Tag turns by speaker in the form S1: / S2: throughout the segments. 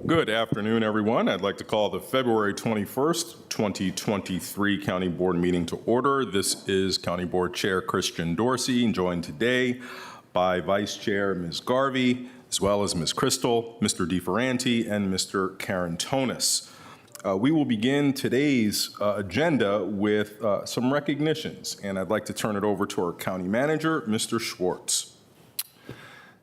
S1: Good afternoon, everyone. I'd like to call the February 21st, 2023 County Board meeting to order. This is County Board Chair Christian Dorsey, joined today by Vice Chair Ms. Garvey, as well as Ms. Crystal, Mr. DeFerranti, and Mr. Carantonis. We will begin today's agenda with some recognitions, and I'd like to turn it over to our County Manager, Mr. Schwartz.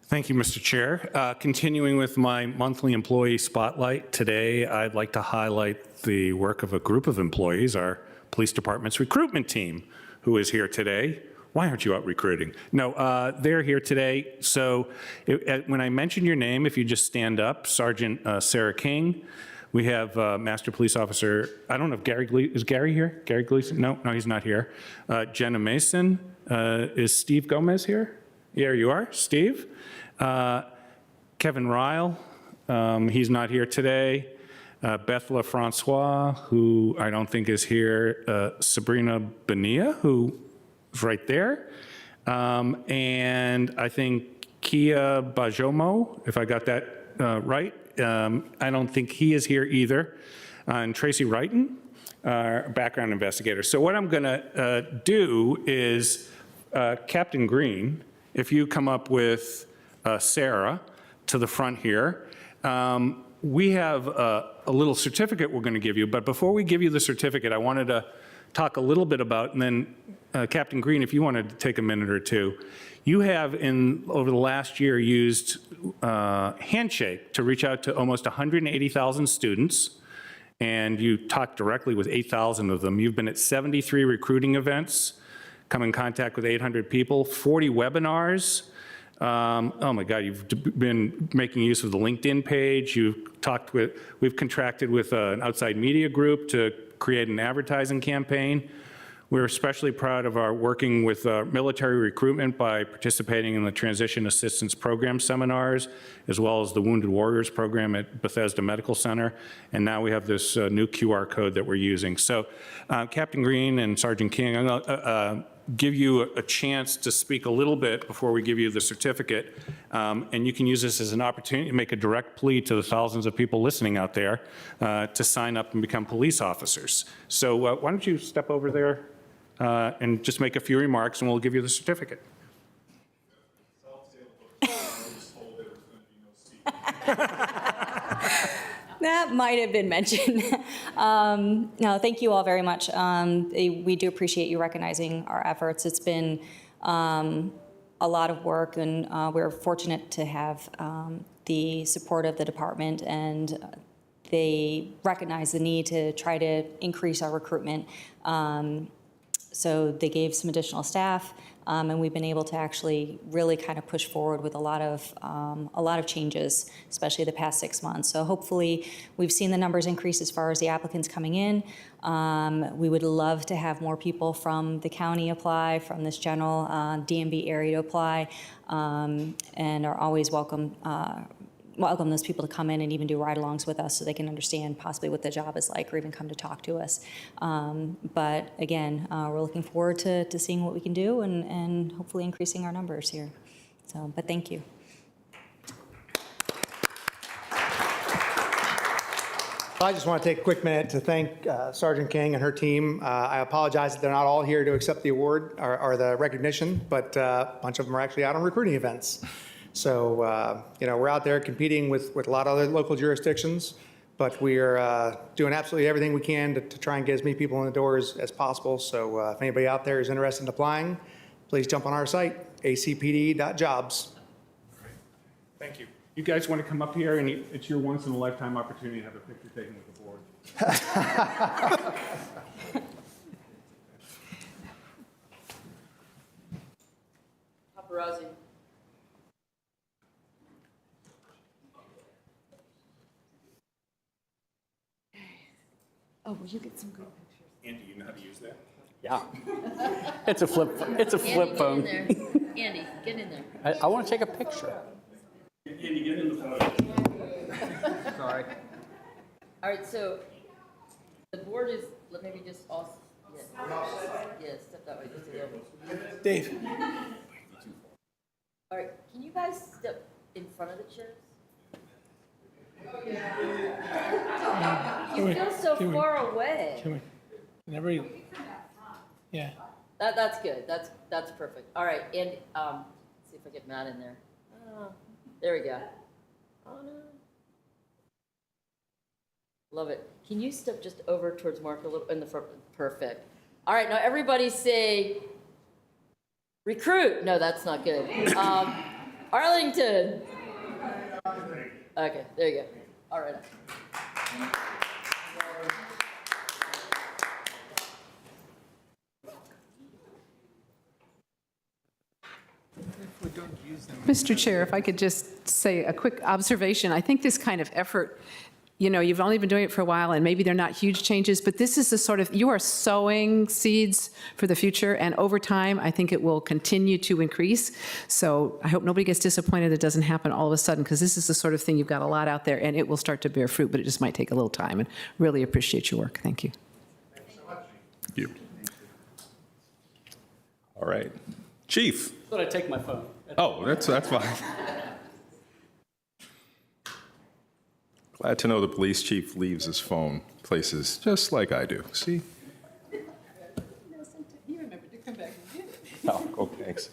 S2: Thank you, Mr. Chair. Continuing with my monthly employee spotlight, today I'd like to highlight the work of a group of employees, our police department's recruitment team, who is here today. Why aren't you out recruiting? No, they're here today. So when I mention your name, if you just stand up, Sergeant Sarah King. We have Master Police Officer, I don't know if is Gary here? Gary Gleason? No, he's not here. Jenna Mason. Is Steve Gomez here? There you are, Steve. Kevin Ryle, he's not here today. Beth LaFrancois, who I don't think is here. Sabrina Bonilla, who is right there. And I think Kia Bajomo, if I got that right. I don't think he is here either. And Tracy Wrighton, our background investigator. So what I'm going to do is, Captain Green, if you come up with Sarah to the front here. We have a little certificate we're going to give you, but before we give you the certificate, I wanted to talk a little bit about, and then Captain Green, if you wanted to take a minute or two, you have over the last year used Handshake to reach out to almost 180,000 students, and you talked directly with 8,000 of them. You've been at 73 recruiting events, come in contact with 800 people, 40 webinars. Oh my God, you've been making use of the LinkedIn page. We've contracted with an outside media group to create an advertising campaign. We're especially proud of our working with military recruitment by participating in the Transition Assistance Program seminars, as well as the Wounded Warriors program at Bethesda Medical Center. And now we have this new QR code that we're using. So Captain Green and Sergeant King, I'm gonna give you a chance to speak a little bit before we give you the certificate. And you can use this as an opportunity to make a direct plea to the thousands of people listening out there to sign up and become police officers. So why don't you step over there and just make a few remarks and we'll give you the certificate.
S3: That might have been mentioned. No, thank you all very much. We do appreciate you recognizing our efforts. It's been a lot of work, and we're fortunate to have the support of the department, and they recognize the need to try to increase our recruitment. So they gave some additional staff, and we've been able to actually really kind of push forward with a lot of changes, especially the past 6 months. So hopefully we've seen the numbers increase as far as the applicants coming in. We would love to have more people from the county apply, from this general DMV area to apply, and are always welcome those people to come in and even do ride-alongs with us so they can understand possibly what the job is like or even come to talk to us. But again, we're looking forward to seeing what we can do and hopefully increasing our numbers here. So, but thank you.
S4: I just want to take a quick minute to thank Sergeant King and her team. I apologize that they're not all here to accept the award or the recognition, but a bunch of them are actually out on recruiting events. So, we're out there competing with a lot of other local jurisdictions, but we are doing absolutely everything we can to try and get as many people in the doors as possible. So if anybody out there is interested in applying, please jump on our site, acpd.jobs.
S2: Thank you. You guys want to come up here, and it's your once-in-a-lifetime opportunity to have a picture taken with the board.
S5: Paparazzi. Oh, will you get some good pictures?
S2: Andy, you know how to use that?
S6: Yeah. It's a flip phone.
S5: Andy, get in there. Andy, get in there.
S6: I want to take a picture.
S2: Andy, get in the photo.
S6: Sorry.
S5: All right, so the board is, maybe just all, yeah, step that way, just a little.
S4: Dave.
S5: All right, can you guys step in front of the chairs? You feel so far away.
S6: Whenever you, yeah.
S5: That's good. That's perfect. All right, and see if I get Matt in there. There we go. Oh no. Love it. Can you step just over towards Mark a little in the front? Perfect. All right, now everybody say recruit. No, that's not good. Arlington. Okay, there you go. All right.
S7: Mr. Chair, if I could just say a quick observation. I think this kind of effort, you know, you've only been doing it for a while, and maybe they're not huge changes, but this is the sort of, you are sowing seeds for the future, and over time, I think it will continue to increase. So I hope nobody gets disappointed it doesn't happen all of a sudden, because this is the sort of thing, you've got a lot out there, and it will start to bear fruit, but it just might take a little time, and really appreciate your work. Thank you.
S1: Thank you. All right. Chief.
S6: Thought I'd take my phone.
S1: Oh, that's fine. Glad to know the police chief leaves his phone places just like I do. See?
S7: You remember to come back and get it.
S1: Oh, thanks.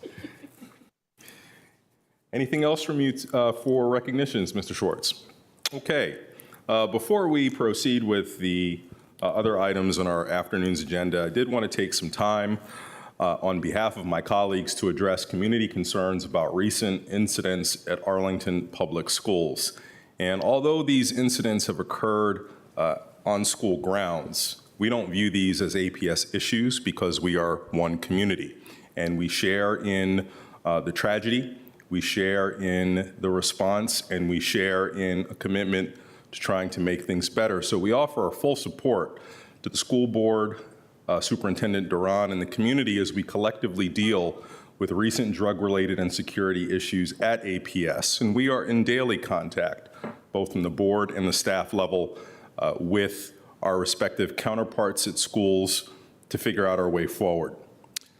S1: Anything else from you for recognitions, Mr. Schwartz? Okay. Before we proceed with the other items on our afternoon's agenda, I did want to take some time on behalf of my colleagues to address community concerns about recent incidents at Arlington Public Schools. And although these incidents have occurred on school grounds, we don't view these as APS issues because we are one community. And we share in the tragedy, we share in the response, and we share in a commitment to trying to make things better. So we offer our full support to the school board, Superintendent Duran, and the community as we collectively deal with recent drug-related and security issues at APS. And we are in daily contact, both from the board and the staff level, with our respective counterparts at schools to figure out our way forward.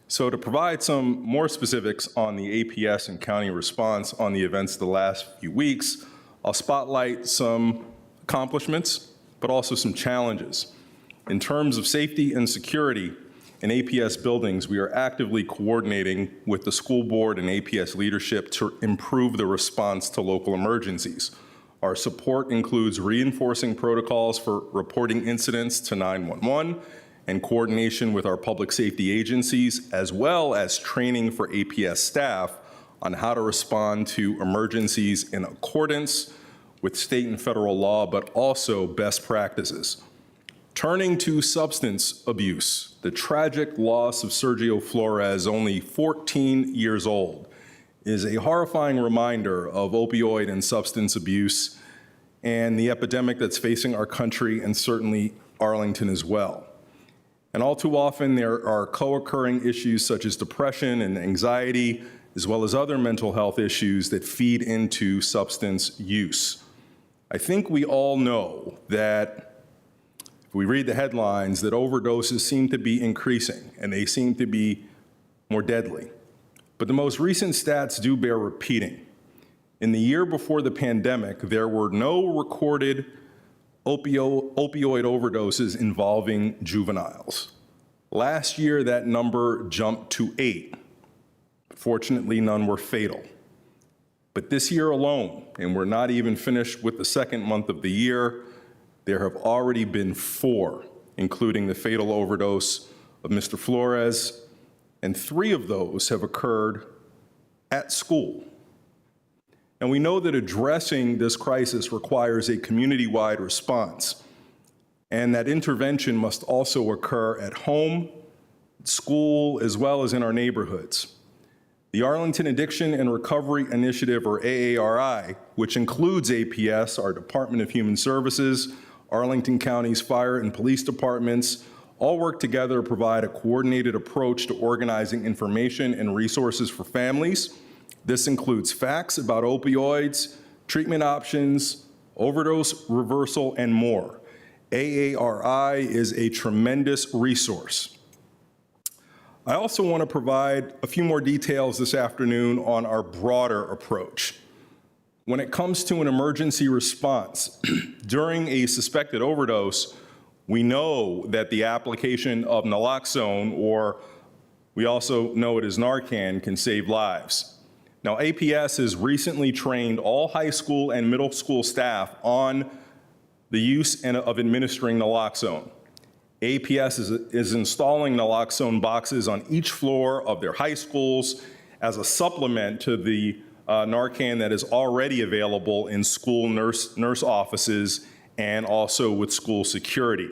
S1: So to provide some more specifics on the APS and county response on the events of the last few weeks, I'll spotlight some accomplishments, but also some challenges. In terms of safety and security in APS buildings, we are actively coordinating with the school board and APS leadership to improve the response to local emergencies. Our support includes reinforcing protocols for reporting incidents to 911 and coordination with our public safety agencies, as well as training for APS staff on how to respond to emergencies in accordance with state and federal law, but also best practices. Turning to substance abuse, the tragic loss of Sergio Flores, only 14 years old, is a horrifying reminder of opioid and substance abuse and the epidemic that's facing our country and certainly Arlington as well. And all too often there are co-occurring issues such as depression and anxiety, as well as other mental health issues that feed into substance use. I think we all know that if we read the headlines, that overdoses seem to be increasing and they seem to be more deadly. But the most recent stats do bear repeating. In the year before the pandemic, there were no recorded opioid overdoses involving juveniles. Last year, that number jumped to 8. Fortunately, none were fatal. But this year alone, and we're not even finished with the second month of the year, there have already been 4, including the fatal overdose of Mr. Flores, and 3 of those have occurred at school. And we know that addressing this crisis requires a community-wide response, and that intervention must also occur at home, school, as well as in our neighborhoods. The Arlington Addiction and Recovery Initiative, or AARI, which includes APS, our Department of Human Services, Arlington County's fire and police departments, all work together to provide a coordinated approach to organizing information and resources for families. This includes facts about opioids, treatment options, overdose reversal, and more. AARI is a tremendous resource. I also want to provide a few more details this afternoon on our broader approach. when it comes to an emergency response, during a suspected overdose, we know that the application of naloxone, or we also know it as Narcan, can save lives. Now, APS has recently trained all high school and middle school staff on the use of administering naloxone. APS is installing naloxone boxes on each floor of their high schools as a supplement to the Narcan that is already available in school nurse offices and also with school security.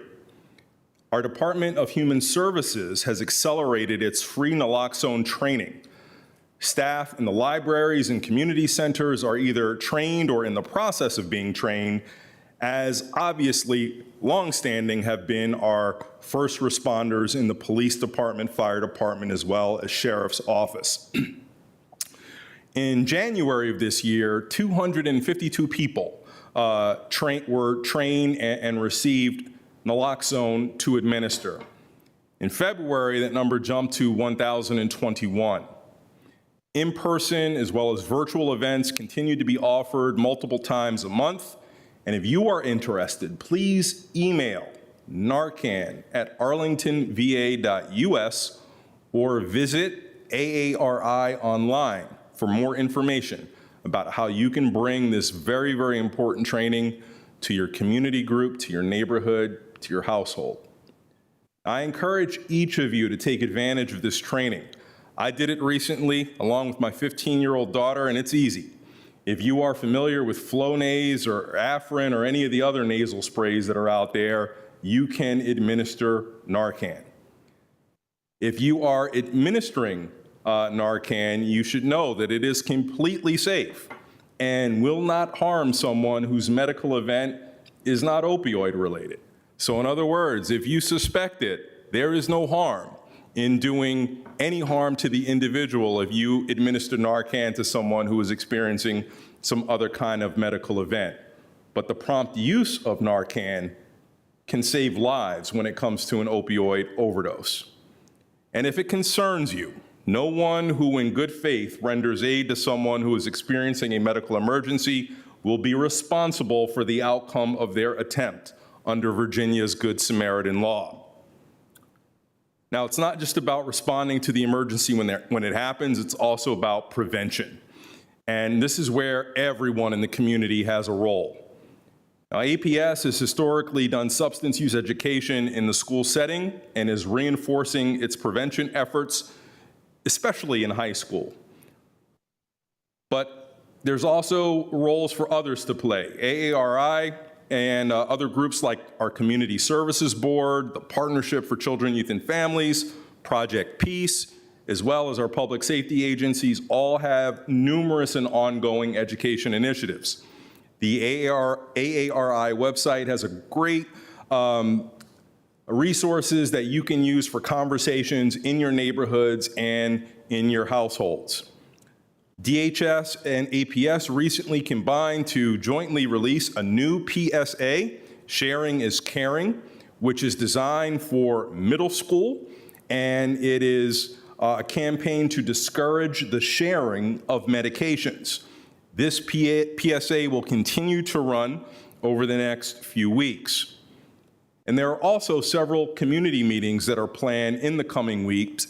S1: Our Department of Human Services has accelerated its free naloxone training. Staff in the libraries and community centers are either trained or in the process of being trained, as obviously longstanding have been our first responders in the police department, fire department, as well as sheriff's office. In January of this year, 252 people were trained and received naloxone to administer. In February, that number jumped to 1,021. In-person as well as virtual events continue to be offered multiple times a month. And if you are interested, please email narcan@arlingtonva.us or visit AARI online for more information about how you can bring this very, very important training to your community group, to your neighborhood, to your household. I encourage each of you to take advantage of this training. I did it recently along with my 15-year-old daughter, and it's easy. If you are familiar with Flonase or Afrin or any of the other nasal sprays that are out there, you can administer Narcan. If you are administering Narcan, you should know that it is completely safe and will not harm someone whose medical event is not opioid related. So in other words, if you suspect it, there is no harm in doing any harm to the individual if you administer Narcan to someone who is experiencing some other kind of medical event. But the prompt use of Narcan can save lives when it comes to an opioid overdose. And if it concerns you, no one who in good faith renders aid to someone who is experiencing a medical emergency will be responsible for the outcome of their attempt under Virginia's Good Samaritan law. Now, it's not just about responding to the emergency when it happens, it's also about prevention. And this is where everyone in the community has a role. Now, APS has historically done substance use education in the school setting and is reinforcing its prevention efforts, especially in high school. But there's also roles for others to play. AARI and other groups like our Community Services Board, the Partnership for Children, Youth, and Families, Project Peace, as well as our public safety agencies, all have numerous and ongoing education initiatives. The AARI website has a great resources that you can use for conversations in your neighborhoods and in your households. DHS and APS recently combined to jointly release a new PSA, Sharing is Caring, which is designed for middle school, and it is a campaign to discourage the sharing of medications. This PSA will continue to run over the next few weeks. And there are also several community meetings that are planned in the coming weeks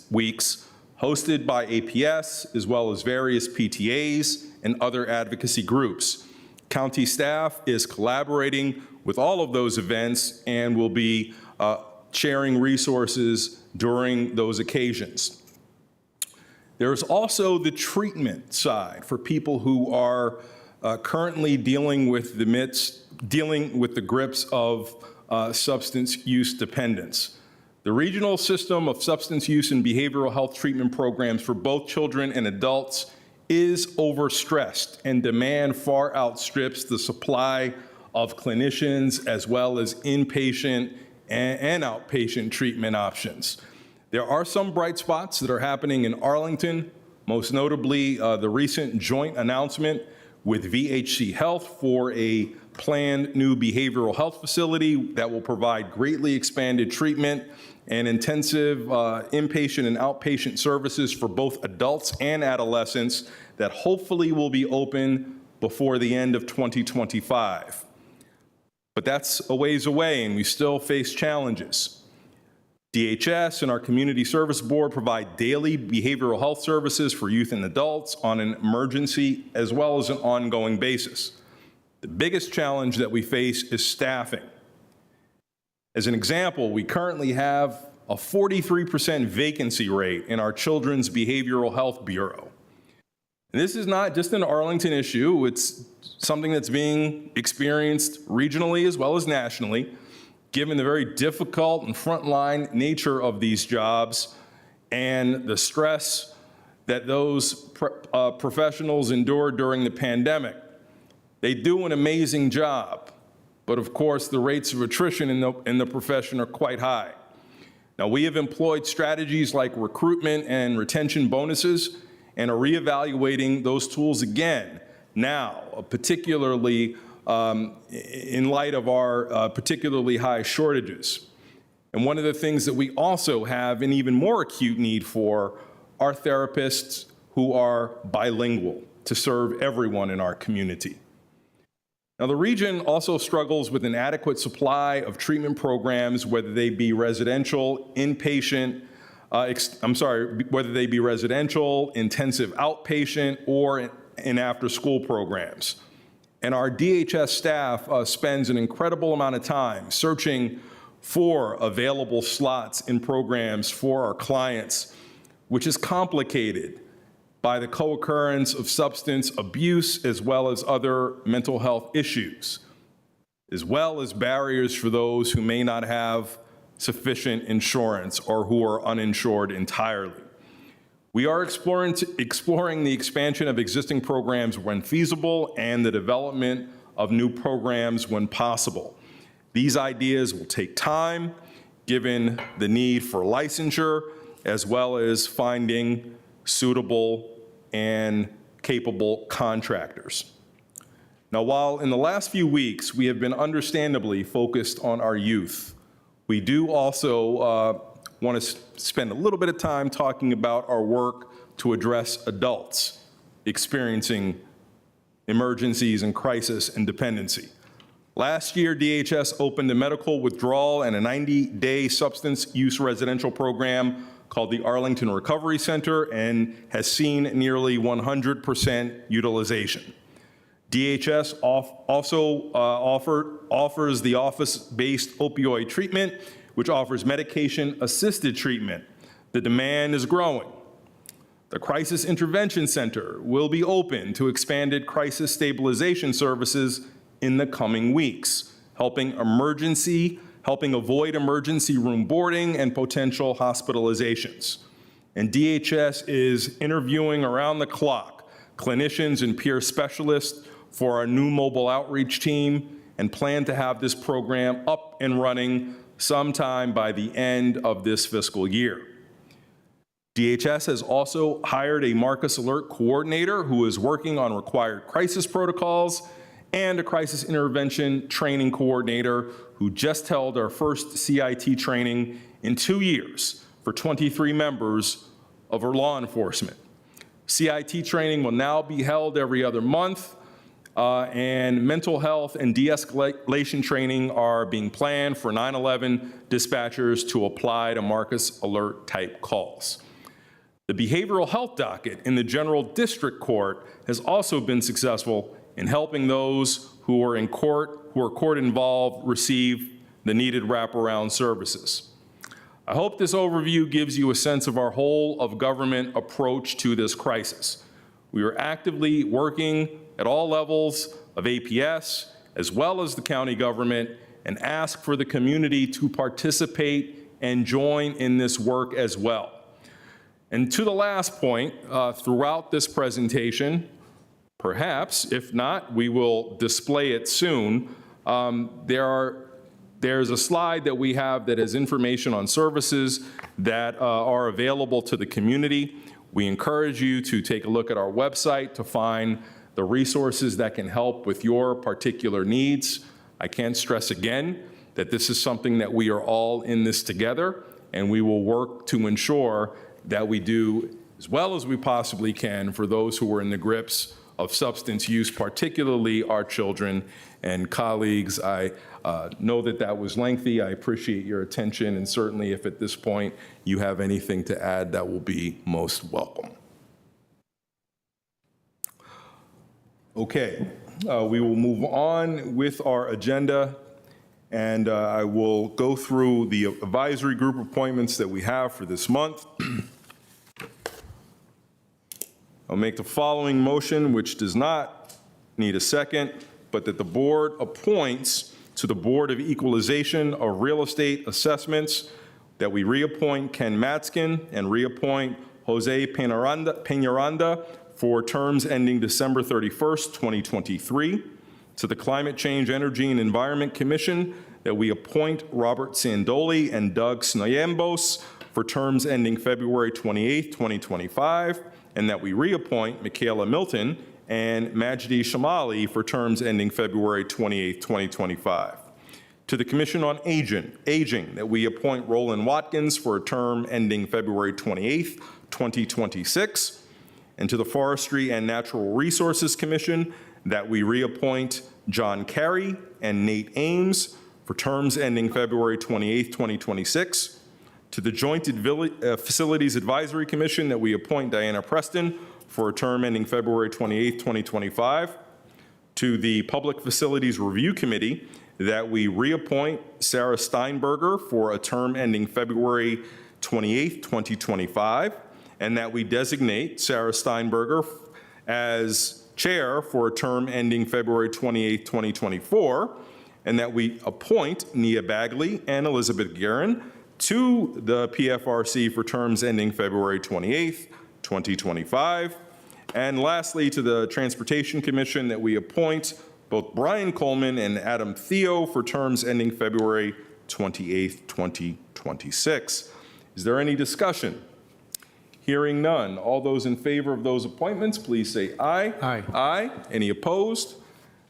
S1: hosted by APS, as well as various PTAs and other advocacy groups. County staff is collaborating with all of those events and will be sharing resources during those occasions. There's also the treatment side for people who are currently dealing with the grips of substance use dependence. The regional system of substance use and behavioral health treatment programs for both children and adults is overstressed, and demand far outstrips the supply of clinicians as well as inpatient and outpatient treatment options. There are some bright spots that are happening in Arlington, most notably the recent joint announcement with VHC Health for a planned new behavioral health facility that will provide greatly expanded treatment and intensive inpatient and outpatient services for both adults and adolescents that hopefully will be open before the end of 2025. But that's a ways away, and we still face challenges. DHS and our Community Service Board provide daily behavioral health services for youth and adults on an emergency as well as an ongoing basis. The biggest challenge that we face is staffing. As an example, we currently have a 43% vacancy rate in our Children's Behavioral Health Bureau. And this is not just an Arlington issue, it's something that's being experienced regionally as well as nationally, given the very difficult and frontline nature of these jobs and the stress that those professionals endured during the pandemic. They do an amazing job, but of course the rates of attrition in the profession are quite high. Now, we have employed strategies like recruitment and retention bonuses and are reevaluating those tools again now, particularly in light of our particularly high shortages. And one of the things that we also have an even more acute need for are therapists who are bilingual to serve everyone in our community. Now, the region also struggles with an adequate supply of treatment programs, whether they be residential, inpatient, whether they be residential, intensive outpatient, or in after-school programs. And our DHS staff spends an incredible amount of time searching for available slots in programs for our clients, which is complicated by the co-occurrence of substance abuse as well as other mental health issues, as well as barriers for those who may not have sufficient insurance or who are uninsured entirely. We are exploring the expansion of existing programs when feasible and the development of new programs when possible. These ideas will take time, given the need for licensure, as well as finding suitable and capable contractors. Now, while in the last few weeks we have been understandably focused on our youth, we do also want to spend a little bit of time talking about our work to address adults experiencing emergencies and crisis and dependency. Last year, DHS opened a medical withdrawal and a 90-day substance use residential program called the Arlington Recovery Center and has seen nearly 100% utilization. DHS also offers the office-based opioid treatment, which offers medication-assisted treatment. The demand is growing. The Crisis Intervention Center will be open to expanded crisis stabilization services in the coming weeks, helping avoid emergency room boarding and potential hospitalizations. And DHS is interviewing around the clock clinicians and peer specialists for our new mobile outreach team and plan to have this program up and running sometime by the end of this fiscal year. DHS has also hired a Marcus Alert coordinator who is working on required crisis protocols and a crisis intervention training coordinator who just held our first CIT training in 2 years for 23 members of our law enforcement. CIT training will now be held every other month, and mental health and de-escalation training are being planned for 9/11 dispatchers to apply to Marcus Alert type calls. The behavioral health docket in the General District Court has also been successful in helping those who are court involved receive the needed wraparound services. I hope this overview gives you a sense of our whole of government approach to this crisis. We are actively working at all levels of APS as well as the county government and ask for the community to participate and join in this work as well. And to the last point, throughout this presentation, perhaps, if not, we will display it soon. There's a slide that we have that has information on services that are available to the community. We encourage you to take a look at our website to find the resources that can help with your particular needs. I can't stress again that this is something that we are all in this together, and we will work to ensure that we do as well as we possibly can for those who are in the grips of substance use, particularly our children and colleagues. I know that that was lengthy. I appreciate your attention, and certainly if at this point you have anything to add, that will be most welcome. Okay, we will move on with our agenda, and I will go through the advisory group appointments that we have for this month. I'll make the following motion, which does not need a second, but that the board appoints to the Board of Equalization of Real Estate Assessments, that we reappoint Ken Matzkin and reappoint Jose Peñaranda for terms ending December 31st, 2023. To the Climate Change, Energy, and Environment Commission, that we appoint Robert Sandoli and Doug Snoyembos for terms ending February 28th, 2025, and that we reappoint Michaela Milton and Majdi Shamali for terms ending February 28th, 2025. To the Commission on Aging, that we appoint Roland Watkins for a term ending February 28th, 2026. And to the Forestry and Natural Resources Commission, that we reappoint John Carey and Nate Ames for terms ending February 28th, 2026. To the Joint Facilities Advisory Commission, that we appoint Diana Preston for a term ending February 28th, 2025. To the Public Facilities Review Committee, that we reappoint Sarah Steinberger for a term ending February 28th, 2025, and that we designate Sarah Steinberger as chair for a term ending February 28th, 2024, and that we appoint Nia Bagley and Elizabeth Guerin to the PFRC for terms ending February 28th, 2025. And lastly, to the Transportation Commission, that we appoint both Brian Coleman and Adam Theo for terms ending February 28th, 2026. Is there any discussion? Hearing none. All those in favor of those appointments, please say aye.
S6: Aye.
S1: Aye. Any opposed?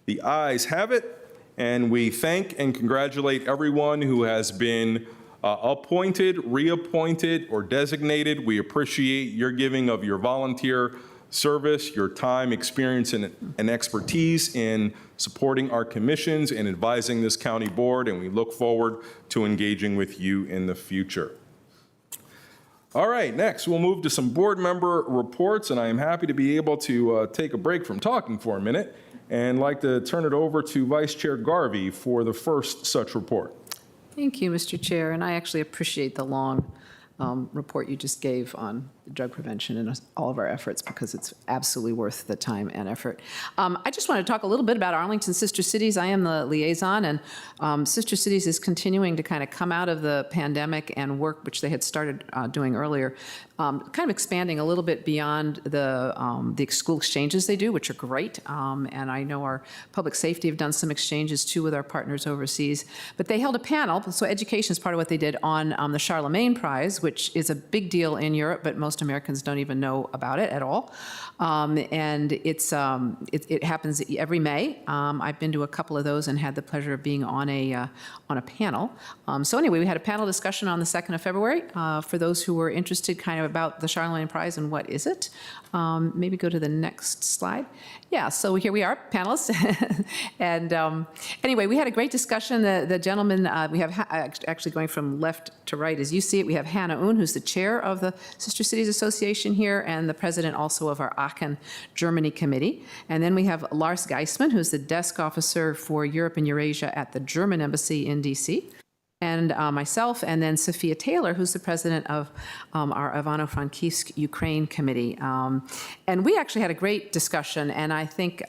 S1: The ayes have it. And we thank and congratulate everyone who has been appointed, reappointed, or designated. We appreciate your giving of your volunteer service, your time, experience, and expertise in supporting our commissions and advising this county board, and we look forward to engaging with you in the future. All right, next we'll move to some board member reports, and I am happy to be able to take a break from talking for a minute and like to turn it over to Vice Chair Garvey for the first such report.
S7: Thank you, Mr. Chair, and I actually appreciate the long report you just gave on drug prevention and all of our efforts, because it's absolutely worth the time and effort. I just want to talk a little bit about Arlington Sister Cities. I am the liaison, and Sister Cities is continuing to kind of come out of the pandemic and work, which they had started doing earlier, kind of expanding a little bit beyond the school exchanges they do, which are great. And I know our public safety have done some exchanges too with our partners overseas. But they held a panel, so education is part of what they did, on the Charlemagne Prize, which is a big deal in Europe, but most Americans don't even know about it at all. And it happens every May. I've been to a couple of those and had the pleasure of being on a panel. So anyway, we had a panel discussion on the 2nd of February for those who were interested kind of about the Charlemagne Prize and what is it. Maybe go to the next slide. Yeah, so here we are, panelists. And anyway, we had a great discussion. The gentleman, we have actually going from left to right as you see it, we have Hannah Un, who's the chair of the Sister Cities Association here and the president also of our Aachen, Germany committee. And then we have Lars Geisman, who's the desk officer for Europe and Eurasia at the German embassy in DC. And myself, and then Sophia Taylor, who's the president of our Ivano-Frankivsk Ukraine committee. And we actually had a great discussion, and I think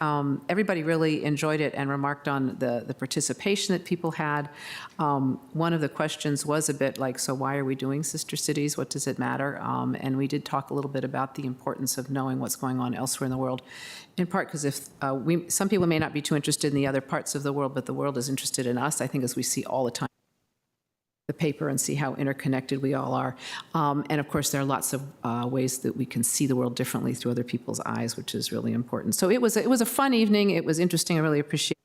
S7: everybody really enjoyed it and remarked on the participation that people had. One of the questions was a bit like, so why are we doing Sister Cities? What does it matter? And we did talk a little bit about the importance of knowing what's going on elsewhere in the world, in part because if some people may not be too interested in the other parts of the world, but the world is interested in us, I think, as we see all the time the paper and see how interconnected we all are. And of course, there are lots of ways that we can see the world differently through other people's eyes, which is really important. So it was a fun evening. It was interesting. I really appreciate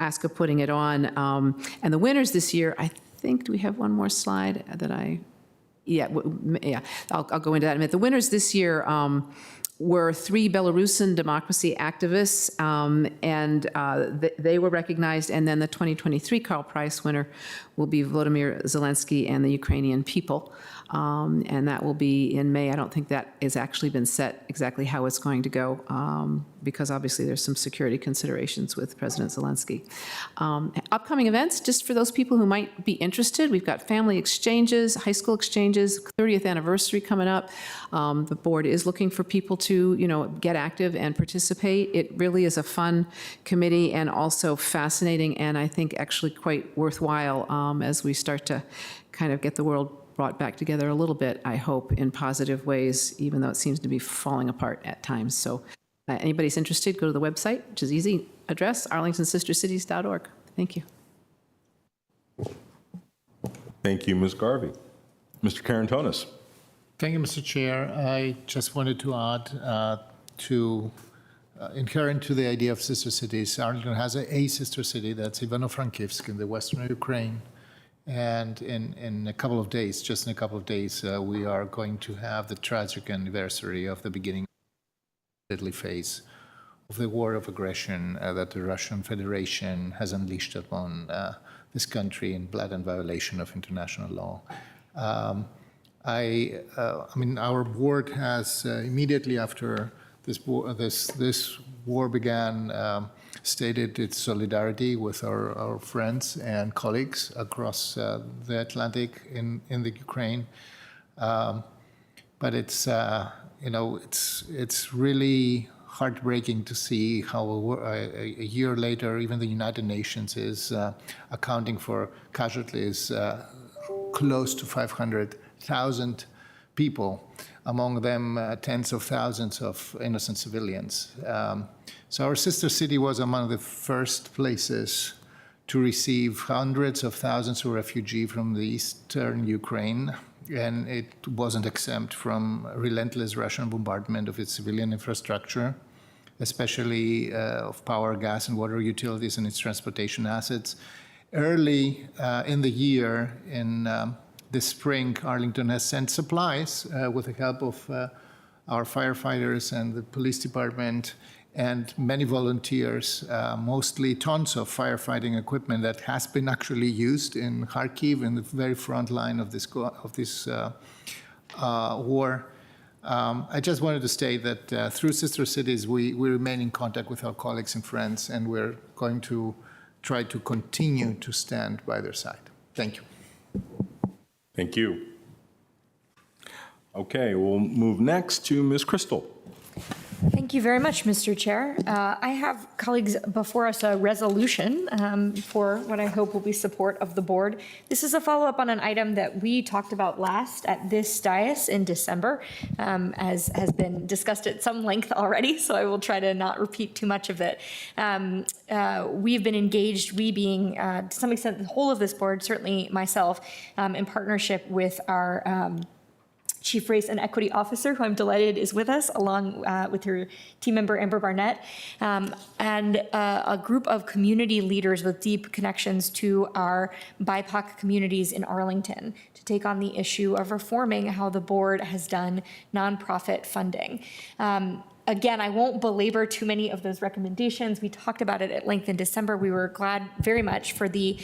S7: ASCA putting it on. And the winners this year, I think, do we have one more slide that I'll go into that in a minute. The winners this year were 3 Belarusian democracy activists, and they were recognized. And then the 2023 Karl Prize winner will be Volodymyr Zelensky and the Ukrainian people. And that will be in May. I don't think that has actually been set exactly how it's going to go, because obviously there's some security considerations with President Zelensky. Upcoming events, just for those people who might be interested, we've got family exchanges, high school exchanges, 30th anniversary coming up. The board is looking for people to, get active and participate. It really is a fun committee and also fascinating, and I think actually quite worthwhile as we start to kind of get the world brought back together a little bit, I hope, in positive ways, even though it seems to be falling apart at times. So anybody's interested, go to the website, which is easy address, arlingtonsistercities.org. Thank you.
S1: Thank you, Ms. Garvey. Mr. Karantonis.
S8: Thank you, Mr. Chair. I just wanted to add inherent to the idea of sister cities, Arlington has a sister city, that's Ivano-Frankivsk in the western Ukraine. And in a couple of days, just in a couple of days, we are going to have the tragic anniversary of the beginning of the deadly phase of the war of aggression that the Russian Federation has unleashed upon this country in blatant violation of international law. I mean, our board has immediately after this war began stated its solidarity with our friends and colleagues across the Atlantic in the Ukraine. But it's it's really heartbreaking to see how a year later, even the United Nations is accounting for casualties close to 500,000 people, among them tens of thousands of innocent civilians. So our sister city was among the first places to receive hundreds of thousands of refugees from the eastern Ukraine, and it wasn't exempt from relentless Russian bombardment of its civilian infrastructure, especially of power, gas, and water utilities and its transportation assets. Early in the year, in this spring, Arlington has sent supplies with the help of our firefighters and the police department and many volunteers, mostly tons of firefighting equipment that has been actually used in Kharkiv, in the very front line of this war. I just wanted to state that through Sister Cities, we remain in contact with our colleagues and friends, and we're going to try to continue to stand by their side. Thank you.
S1: Thank you. Okay, we'll move next to Ms. Crystal.
S9: Thank you very much, Mr. Chair. I have, colleagues, before us a resolution for what I hope will be support of the board. This is a follow-up on an item that we talked about last at this dais in December, as has been discussed at some length already, so I will try to not repeat too much of it. We've been engaged, we being, to some extent, the whole of this board, certainly myself, in partnership with our Chief Race and Equity Officer, who I'm delighted is with us, along with her team member, Amber Barnett, and a group of community leaders with deep connections to our BIPOC communities in Arlington to take on the issue of reforming how the board has done nonprofit funding. Again, I won't belabor too many of those recommendations. We talked about it at length in December. We were glad very much for the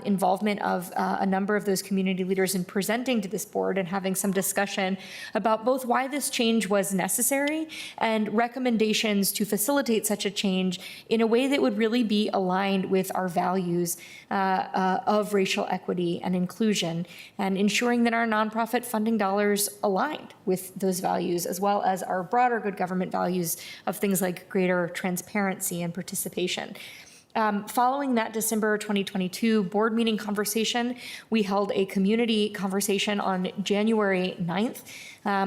S9: involvement of a number of those community leaders in presenting to this board and having some discussion about both why this change was necessary and recommendations to facilitate such a change in a way that would really be aligned with our values of racial equity and inclusion, and ensuring that our nonprofit funding dollars aligned with those values, as well as our broader good government values of things like greater transparency and participation. Following that December 2022 board meeting conversation, we held a community conversation on January 9th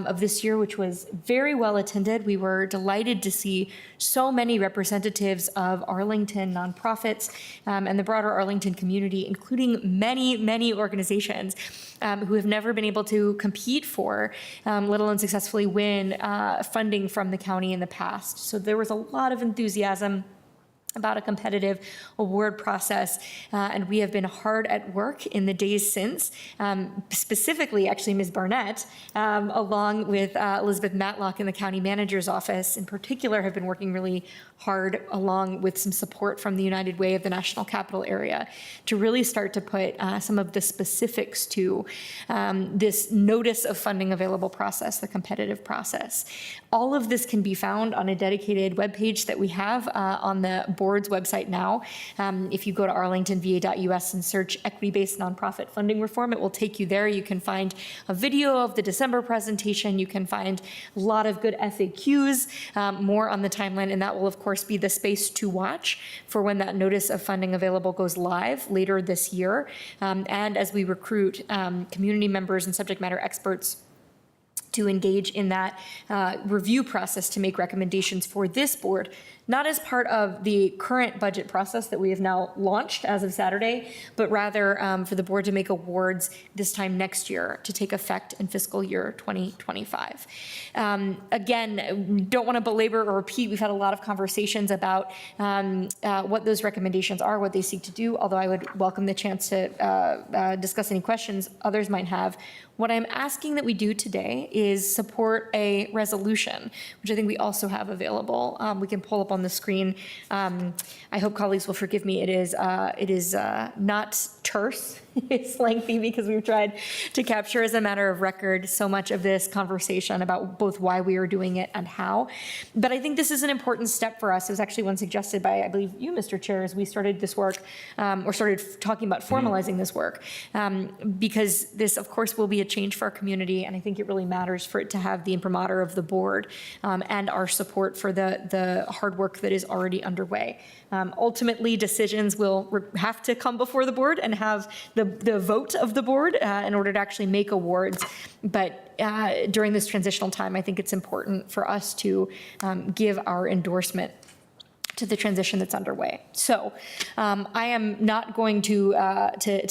S9: of this year, which was very well attended. We were delighted to see so many representatives of Arlington nonprofits and the broader Arlington community, including many, many organizations who have never been able to compete for, let alone successfully win funding from the county in the past. So there was a lot of enthusiasm about a competitive award process, and we have been hard at work in the days since, specifically, actually, Ms. Barnett, along with Elizabeth Matlock in the county manager's office, in particular, have been working really hard, along with some support from the United Way of the National Capital Area, to really start to put some of the specifics to this notice of funding available process, the competitive process. All of this can be found on a dedicated webpage that we have on the board's website now. If you go to arlingtonva.us and search equity-based nonprofit funding reform, it will take you there. You can find a video of the December presentation. You can find a lot of good FAQs, more on the timeline, and that will, of course, be the space to watch for when that notice of funding available goes live later this year. And as we recruit community members and subject matter experts to engage in that review process to make recommendations for this board, not as part of the current budget process that we have now launched as of Saturday, but rather for the board to make awards this time next year to take effect in fiscal year 2025. Again, don't want to belabor or repeat. We've had a lot of conversations about what those recommendations are, what they seek to do, although I would welcome the chance to discuss any questions others might have. What I'm asking that we do today is support a resolution, which I think we also have available. We can pull up on the screen. I hope colleagues will forgive me. It is not terse. It's lengthy because we've tried to capture as a matter of record so much of this conversation about both why we are doing it and how. But I think this is an important step for us. It was actually one suggested by, I believe, you, Mr. Chair, as we started this work, or started talking about formalizing this work, because this, of course, will be a change for our community, and I think it really matters for it to have the imprimatur of the board and our support for the hard work that is already underway. Ultimately, decisions will have to come before the board and have the vote of the board in order to actually make awards. But during this transitional time, I think it's important for us to give our endorsement to the transition that's underway. So I am not going to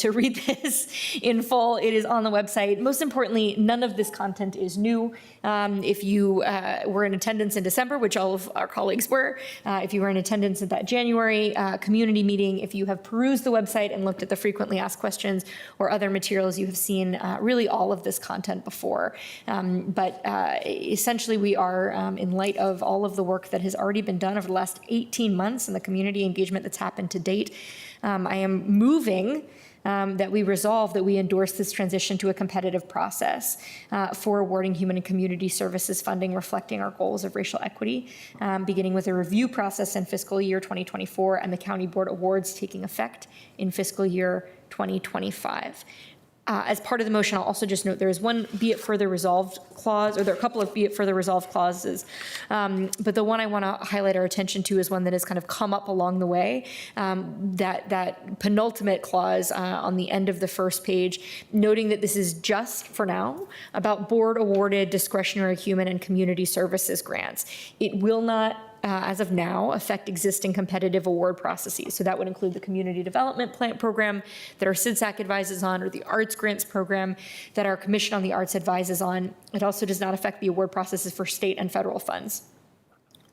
S9: read this in full. It is on the website. Most importantly, none of this content is new. If you were in attendance in December, which all of our colleagues were, if you were in attendance at that January community meeting, if you have perused the website and looked at the frequently asked questions or other materials, you have seen really all of this content before. But essentially, we are, in light of all of the work that has already been done over the last 18 months and the community engagement that's happened to date, I am moving that we resolve that we endorse this transition to a competitive process for awarding human and community services funding reflecting our goals of racial equity, beginning with a review process in fiscal year 2024 and the county board awards taking effect in fiscal year 2025. As part of the motion, I'll also just note there is one be it further resolved clause, or there are a couple of be it further resolved clauses. But the one I want to highlight our attention to is one that has kind of come up along the way. That penultimate clause on the end of the first page, noting that this is just for now about board awarded discretionary human and community services grants. It will not, as of now, affect existing competitive award processes. So that would include the Community Development Plant Program that our CIDSAC advises on, or the Arts Grants Program that our Commission on the Arts advises on. It also does not affect the award processes for state and federal funds.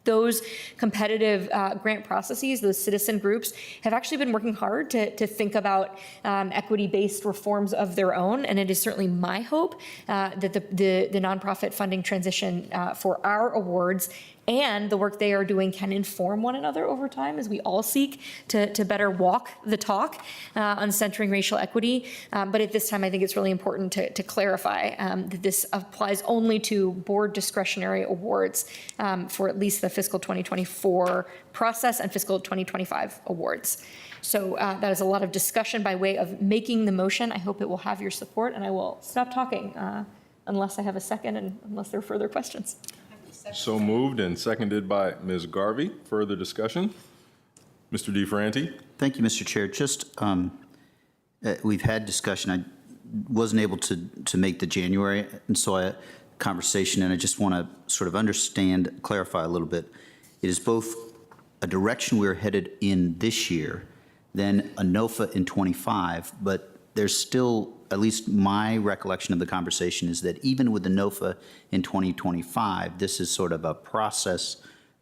S9: Those competitive grant processes, those citizen groups, have actually been working hard to think about equity-based reforms of their own, and it is certainly my hope that the nonprofit funding transition for our awards and the work they are doing can inform one another over time as we all seek to better walk the talk on centering racial equity. But at this time, I think it's really important to clarify that this applies only to board discretionary awards for at least the fiscal 2024 process and fiscal 2025 awards. So that is a lot of discussion by way of making the motion. I hope it will have your support, and I will stop talking unless I have a second and unless there are further questions.
S1: So moved and seconded by Ms. Garvey. Further discussion? Mr. DeFranti?
S10: Thank you, Mr. Chair. Just, we've had discussion. I wasn't able to make the January, and so a conversation, and I just want to sort of understand, clarify a little bit. It is both a direction we're headed in this year, then a NOFA in 25, but there's still, at least my recollection of the conversation is that even with the NOFA in 2025, this is sort of a process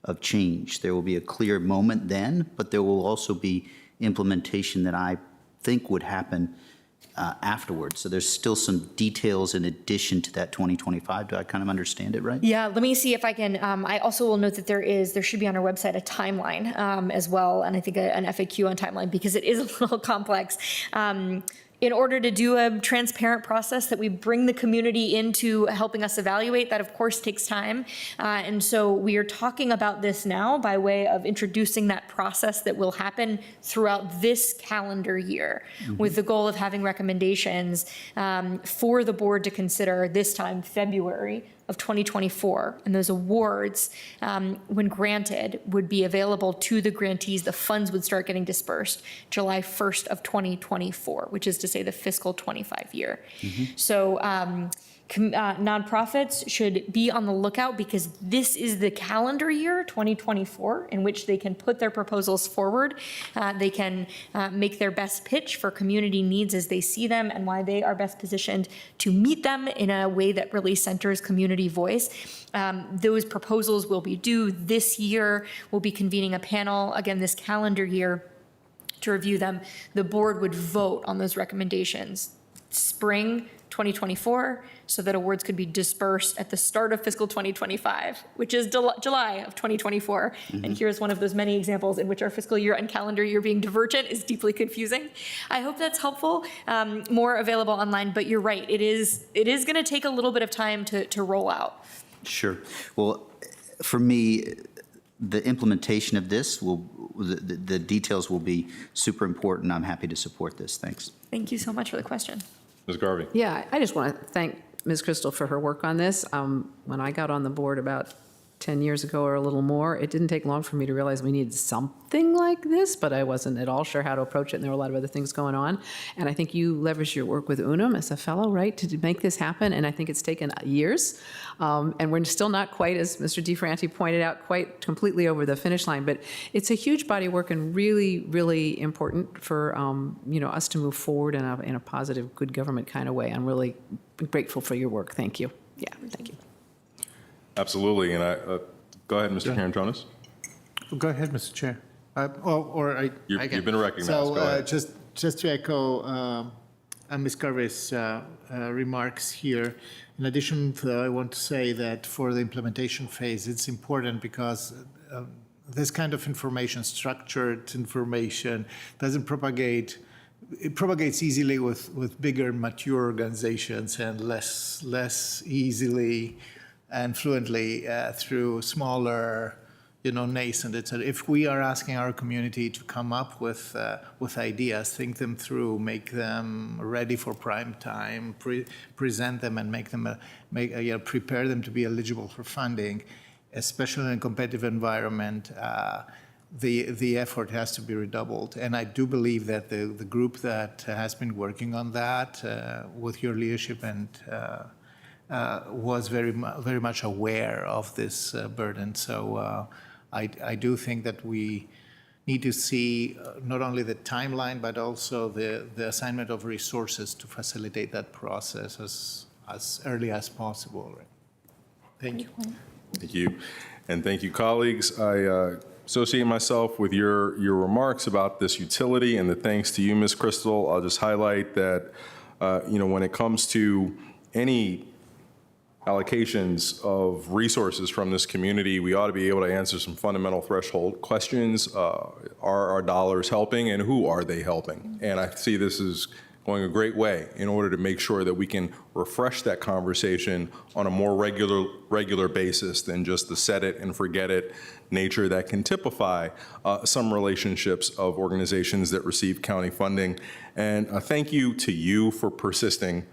S10: of change. There will be a clear moment then, but there will also be implementation that I think would happen afterwards. So there's still some details in addition to that 2025. Do I kind of understand it right?
S9: Yeah, let me see if I can, I also will note that there should be on our website a timeline as well, and I think an FAQ on timeline, because it is a little complex. In order to do a transparent process that we bring the community into helping us evaluate, that of course takes time. And so we are talking about this now by way of introducing that process that will happen throughout this calendar year, with the goal of having recommendations for the board to consider this time, February of 2024. And those awards, when granted, would be available to the grantees. The funds would start getting dispersed July 1st of 2024, which is to say the fiscal 25 year. So nonprofits should be on the lookout, because this is the calendar year 2024 in which they can put their proposals forward. They can make their best pitch for community needs as they see them and why they are best positioned to meet them in a way that really centers community voice. Those proposals will be due this year. We'll be convening a panel again this calendar year to review them. The board would vote on those recommendations spring 2024, so that awards could be dispersed at the start of fiscal 2025, which is July of 2024. And here's one of those many examples in which our fiscal year and calendar year being divergent is deeply confusing. I hope that's helpful. More available online, but you're right. It is going to take a little bit of time to roll out.
S10: Sure. Well, for me, the implementation of this the details will be super important. I'm happy to support this. Thanks.
S9: Thank you so much for the question.
S1: Ms. Garvey.
S7: Yeah, I just want to thank Ms. Crystal for her work on this. When I got on the board about 10 years ago or a little more, it didn't take long for me to realize we needed something like this, but I wasn't at all sure how to approach it, and there were a lot of other things going on. And I think you leveraged your work with Unum as a fellow, right, to make this happen, and I think it's taken years. And we're still not quite, as Mr. DeFranti pointed out, quite completely over the finish line, but it's a huge body of work and really, really important for us to move forward in a positive, good government kind of way. I'm really grateful for your work. Thank you. Yeah, thank you.
S1: Absolutely. And go ahead, Mr. Karantonis.
S8: Go ahead, Mr. Chair. I
S1: You've
S8: can.
S1: been recognized.
S8: So
S1: Go ahead.
S8: just to echo Ms. Garvey's remarks here, in addition to that, I want to say that for the implementation phase, it's important because this kind of information, structured information, doesn't propagate. It propagates easily with bigger, mature organizations and less easily and fluently through smaller, nascent, etc. If we are asking our community to come up with ideas, think them through, make them ready for prime time, present them, and prepare them to be eligible for funding, especially in a competitive environment, the effort has to be redoubled. And I do believe that the group that has been working on that with your leadership and was very much aware of this burden. So I do think that we need to see not only the timeline, but also the assignment of resources to facilitate that process as early as possible. Thank you.
S1: Thank you. And thank you, colleagues. I associate myself with your remarks about this utility, and the thanks to you, Ms. Crystal. I'll just highlight that, when it comes to any allocations of resources from this community, we ought to be able to answer some fundamental threshold questions. Are our dollars helping, and who are they helping? And I see this as going a great way in order to make sure that we can refresh that conversation on a more regular basis than just the set it and forget it nature that can typify some relationships of organizations that receive county funding. And thank you to you for persisting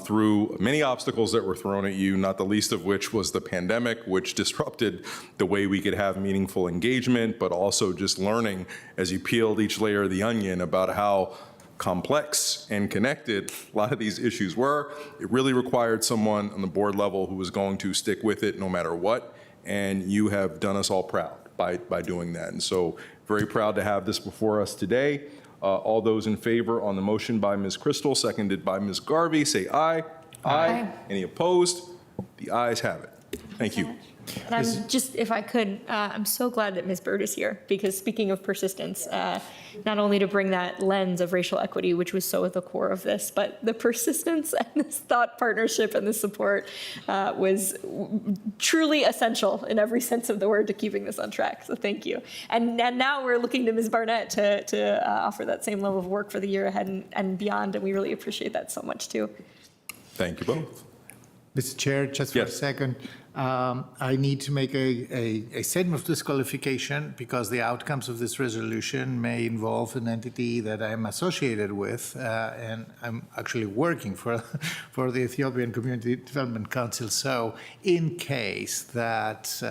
S1: through many obstacles that were thrown at you, not the least of which was the pandemic, which disrupted the way we could have meaningful engagement, but also just learning as you peeled each layer of the onion about how complex and connected a lot of these issues were. It really required someone on the board level who was going to stick with it no matter what, and you have done us all proud by doing that. And so very proud to have this before us today. All those in favor on the motion by Ms. Crystal, seconded by Ms. Garvey, say aye. Aye. Any opposed? The ayes have it. Thank you.
S9: And I'm just, if I could, I'm so glad that Ms. Bird is here, because speaking of persistence, not only to bring that lens of racial equity, which was so at the core of this, but the persistence and this thought partnership and the support was truly essential in every sense of the word to keeping this on track. So thank you. And now we're looking to Ms. Barnett to offer that same level of work for the year ahead and beyond, and we really appreciate that so much too.
S1: Thank you both.
S8: Mr. Chair, just for a
S1: Yes.
S8: second, I need to make a statement of disqualification because the outcomes of this resolution may involve an entity that I'm associated with, and I'm actually working for the Ethiopian Community Development Council. So in case that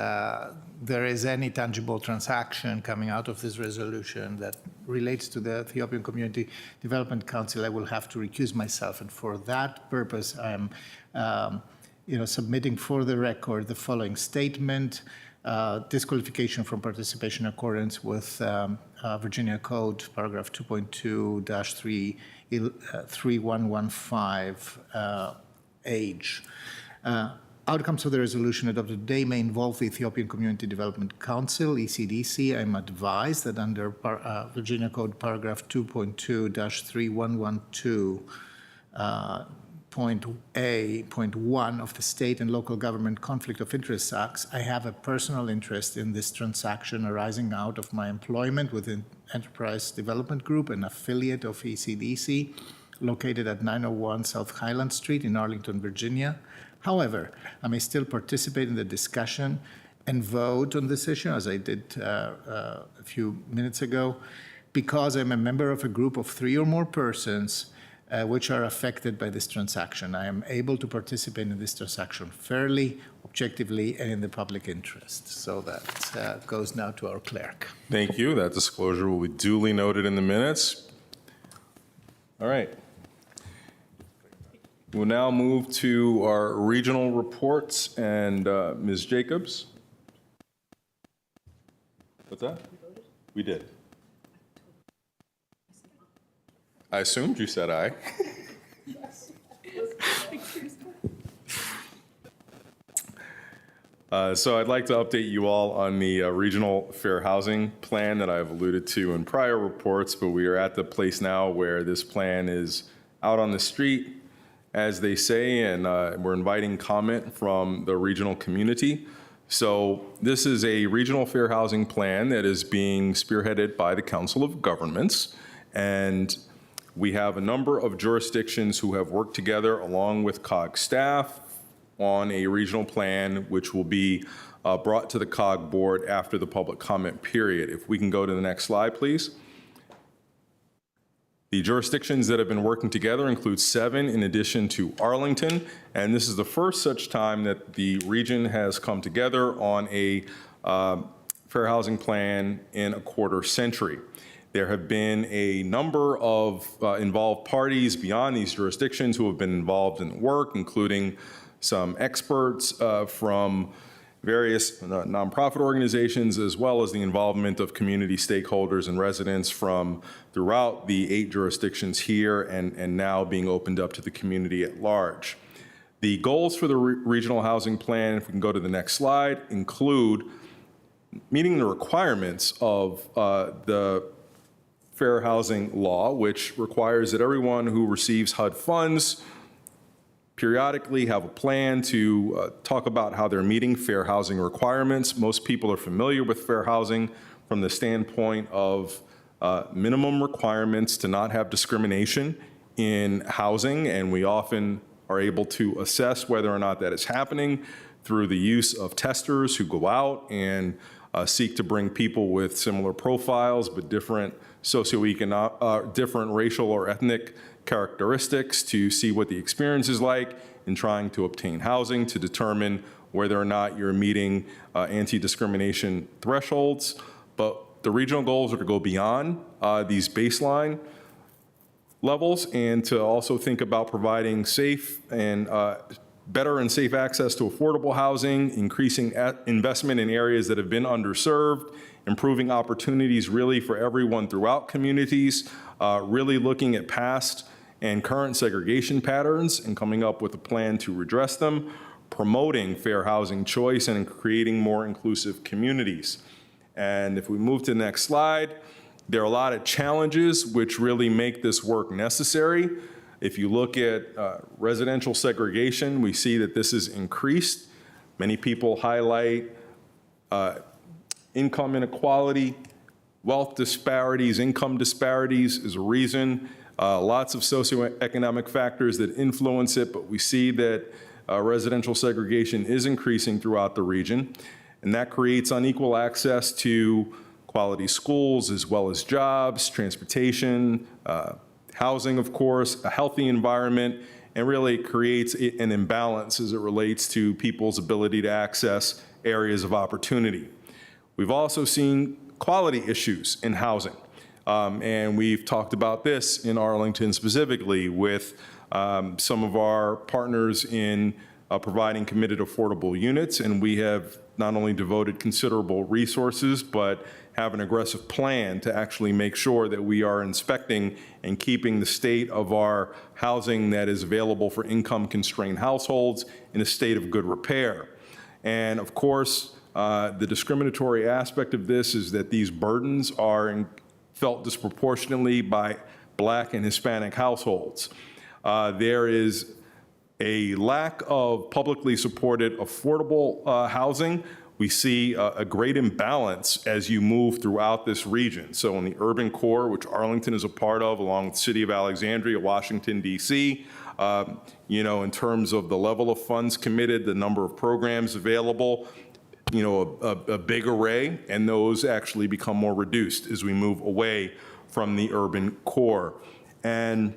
S8: there is any tangible transaction coming out of this resolution that relates to the Ethiopian Community Development Council, I will have to recuse myself. And for that purpose, I'm submitting for the record the following statement: disqualification from participation in accordance with Virginia Code, paragraph 2.2-3115 H. Outcomes of the resolution adopted today may involve the Ethiopian Community Development Council, ECDC. I'm advised that under Virginia Code, paragraph 2.2-3112, point 1 of the State and Local Government Conflict of Interest Acts, I have a personal interest in this transaction arising out of my employment within Enterprise Development Group, an affiliate of ECDC, located at 901 South Highland Street in Arlington, Virginia. However, I may still participate in the discussion and vote on this issue, as I did a few minutes ago, because I'm a member of a group of 3 or more persons which are affected by this transaction. I am able to participate in this transaction fairly, objectively, and in the public interest. So that goes now to our clerk.
S1: Thank you. That disclosure will be duly noted in the minutes. All right. We'll now move to our regional reports, and Ms. Jacobs. What's that? We did. I assumed you said aye. So I'd like to update you all on the regional fair housing plan that I've alluded to in prior reports, but we are at the place now where this plan is out on the street, as they say, and we're inviting comment from the regional community. So this is a regional fair housing plan that is being spearheaded by the Council of Governments, and we have a number of jurisdictions who have worked together along with COG staff on a regional plan, which will be brought to the COG board after the public comment period. If we can go to the next slide, please. The jurisdictions that have been working together include 7 in addition to Arlington, and this is the first such time that the region has come together on a fair housing plan in a quarter century. There have been a number of involved parties beyond these jurisdictions who have been involved in the work, including some experts from various nonprofit organizations, as well as the involvement of community stakeholders and residents from throughout the 8 jurisdictions here and now being opened up to the community at large. The goals for the regional housing plan, if we can go to the next slide, include meeting the requirements of the fair housing law, which requires that everyone who receives HUD funds periodically have a plan to talk about how they're meeting fair housing requirements. Most people are familiar with fair housing from the standpoint of minimum requirements to not have discrimination in housing, and we often are able to assess whether or not that is happening through the use of testers who go out and seek to bring people with similar profiles but different socioeconomic, different racial or ethnic characteristics to see what the experience is like in trying to obtain housing, to determine whether or not you're meeting anti-discrimination thresholds. But the regional goals are to go beyond these baseline levels and to also think about providing safe and better and safe access to affordable housing, increasing investment in areas that have been underserved, improving opportunities really for everyone throughout communities, really looking at past and current segregation patterns and coming up with a plan to redress them, promoting fair housing choice and in creating more inclusive communities. And if we move to the next slide, there are a lot of challenges which really make this work necessary. If you look at residential segregation, we see that this is increased. Many people highlight income inequality, wealth disparities, income disparities is a reason. Lots of socioeconomic factors that influence it, but we see that residential segregation is increasing throughout the region, and that creates unequal access to quality schools as well as jobs, transportation, housing, of course, a healthy environment, and really creates an imbalance as it relates to people's ability to access areas of opportunity. We've also seen quality issues in housing, and we've talked about this in Arlington specifically with some of our partners in providing committed affordable units, and we have not only devoted considerable resources, but have an aggressive plan to actually make sure that we are inspecting and keeping the state of our housing that is available for income-constrained households in a state of good repair. And of course, the discriminatory aspect of this is that these burdens are felt disproportionately by Black and Hispanic households. There is a lack of publicly supported affordable housing. We see a great imbalance as you move throughout this region. So in the urban core, which Arlington is a part of, along with the city of Alexandria, Washington, D.C., in terms of the level of funds committed, the number of programs available, a big array, and those actually become more reduced as we move away from the urban core. And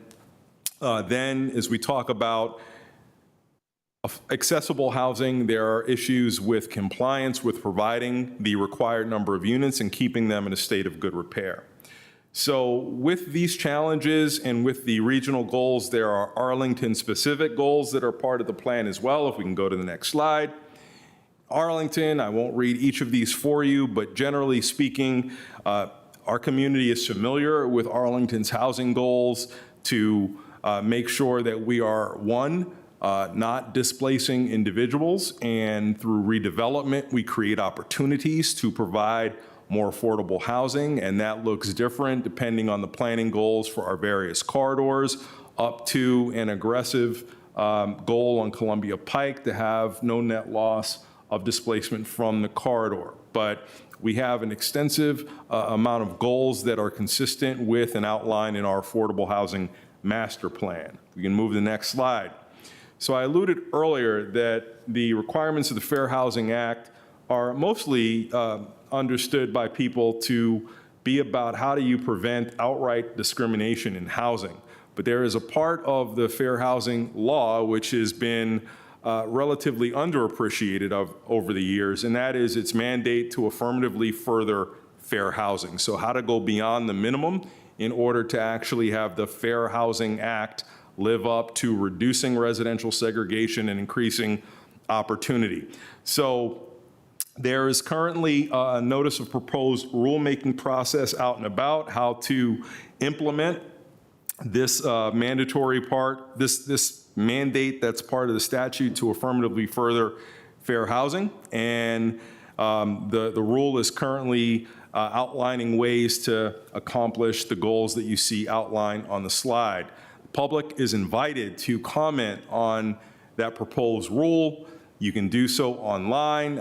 S1: then as we talk about accessible housing, there are issues with compliance with providing the required number of units and keeping them in a state of good repair. So with these challenges and with the regional goals, there are Arlington-specific goals that are part of the plan as well. If we can go to the next slide. Arlington, I won't read each of these for you, but generally speaking, our community is familiar with Arlington's housing goals to make sure that we are, one, not displacing individuals, and through redevelopment, we create opportunities to provide more affordable housing, and that looks different depending on the planning goals for our various corridors, up to an aggressive goal on Columbia Pike to have no net loss of displacement from the corridor. But we have an extensive amount of goals that are consistent with and outlined in our affordable housing master plan. We can move to the next slide. So I alluded earlier that the requirements of the Fair Housing Act are mostly understood by people to be about how do you prevent outright discrimination in housing. But there is a part of the fair housing law which has been relatively underappreciated over the years, and that is its mandate to affirmatively further fair housing. So how to go beyond the minimum in order to actually have the Fair Housing Act live up to reducing residential segregation and increasing opportunity. So there is currently a notice of proposed rulemaking process out and about how to implement this mandatory part, this mandate that's part of the statute to affirmatively further fair housing. And the rule is currently outlining ways to accomplish the goals that you see outlined on the slide. The public is invited to comment on that proposed rule. You can do so online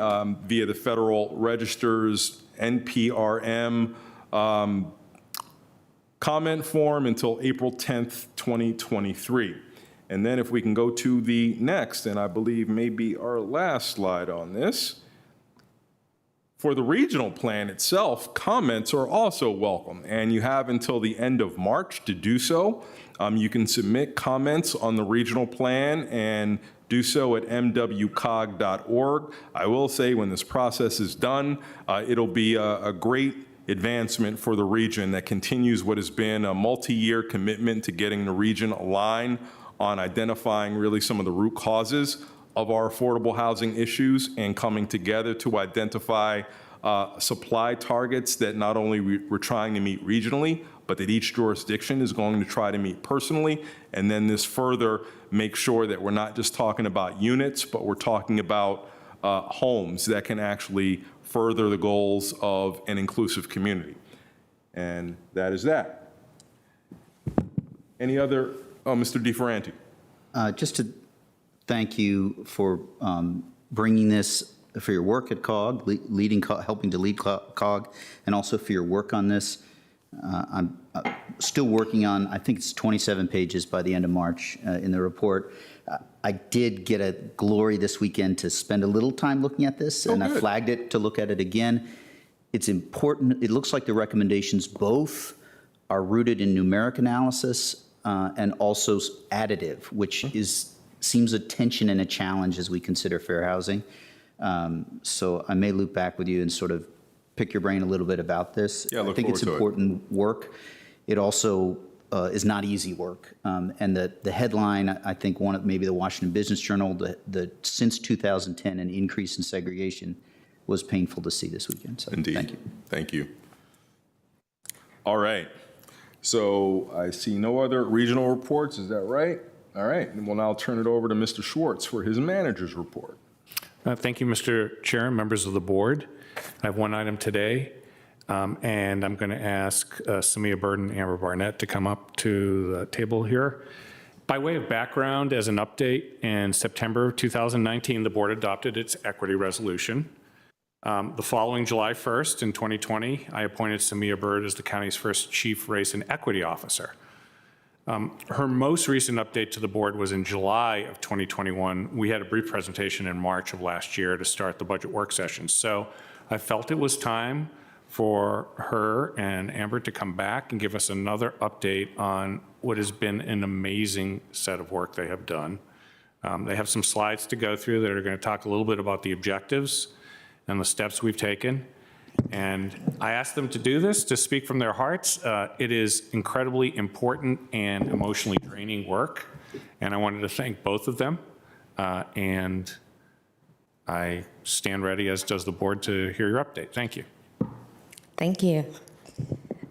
S1: via the Federal Register's NPRM comment form until April 10th, 2023. And then if we can go to the next, and I believe maybe our last slide on this. For the regional plan itself, comments are also welcome, and you have until the end of March to do so. You can submit comments on the regional plan and do so at mwcog.org. I will say when this process is done, it'll be a great advancement for the region that continues what has been a multi-year commitment to getting the region aligned on identifying really some of the root causes of our affordable housing issues and coming together to identify supply targets that not only we're trying to meet regionally, but that each jurisdiction is going to try to meet personally. And then this further makes sure that we're not just talking about units, but we're talking about homes that can actually further the goals of an inclusive community. And that is that. Any other, Mr. DeFerranti?
S10: Just to thank you for bringing this, for your work at COG, helping to lead COG, and also for your work on this. I'm still working on, I think it's 27 pages by the end of March in the report. I did get a glory this weekend to spend a little time looking at this, and I flagged it to look at it again. It's important. It looks like the recommendations both are rooted in numeric analysis and also additive, which seems a tension and a challenge as we consider fair housing. So I may loop back with you and sort of pick your brain a little bit about this.
S1: Yeah,
S10: I think it's important work. It also is not easy work. And the headline, I think one of maybe the Washington Business Journal, the since 2010 an increase in segregation was painful to see this weekend. So
S1: Indeed.
S10: Thank you.
S1: Thank you. All right. So I see no other regional reports. Is that right? All right. And we'll now turn it over to Mr. Schwartz for his manager's report.
S2: Thank you, Mr. Chair, members of the board. I have one item today, and I'm going to ask Samia Burden and Amber Barnett to come up to the table here. By way of background, as an update, in September 2019, the board adopted its equity resolution. The following July 1st in 2020, I appointed Samia Bird as the county's first Chief Race and Equity Officer. Her most recent update to the board was in July of 2021. We had a brief presentation in March of last year to start the budget work session. So I felt it was time for her and Amber to come back and give us another update on what has been an amazing set of work they have done. They have some slides to go through that are going to talk a little bit about the objectives and the steps we've taken. And I asked them to do this, to speak from their hearts. It is incredibly important and emotionally draining work, and I wanted to thank both of them. And I stand ready, as does the board, to hear your update. Thank you.
S11: Thank you.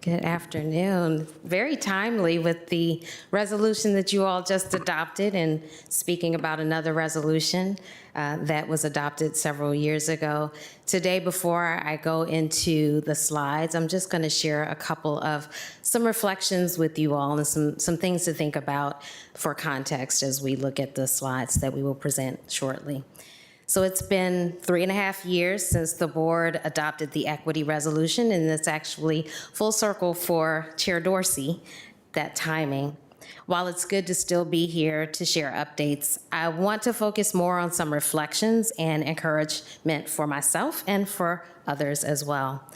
S11: Good afternoon. Very timely with the resolution that you all just adopted, and speaking about another resolution that was adopted several years ago. Today, before I go into the slides, I'm just going to share a couple of some reflections with you all and some things to think about for context as we look at the slides that we will present shortly. So it's been 3.5 years since the board adopted the equity resolution, and it's actually full circle for Chair Dorsey, that timing. While it's good to still be here to share updates, I want to focus more on some reflections and encouragement for myself and for others as well.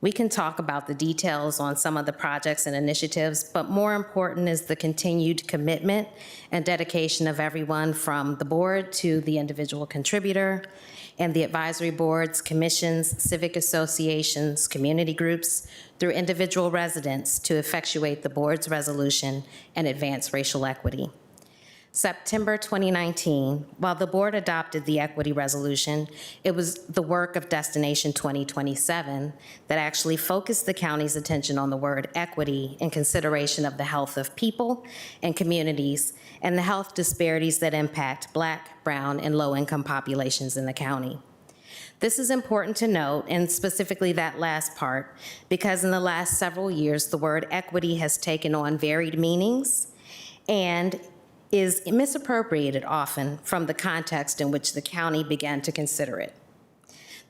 S11: We can talk about the details on some of the projects and initiatives, but more important is the continued commitment and dedication of everyone from the board to the individual contributor and the advisory boards, commissions, civic associations, community groups, through individual residents to effectuate the board's resolution and advance racial equity. September 2019, while the board adopted the equity resolution, it was the work of Destination 2027 that actually focused the county's attention on the word equity in consideration of the health of people and communities and the health disparities that impact Black, brown, and low-income populations in the county. This is important to note, and specifically that last part, because in the last several years, the word equity has taken on varied meanings and is misappropriated often from the context in which the county began to consider it.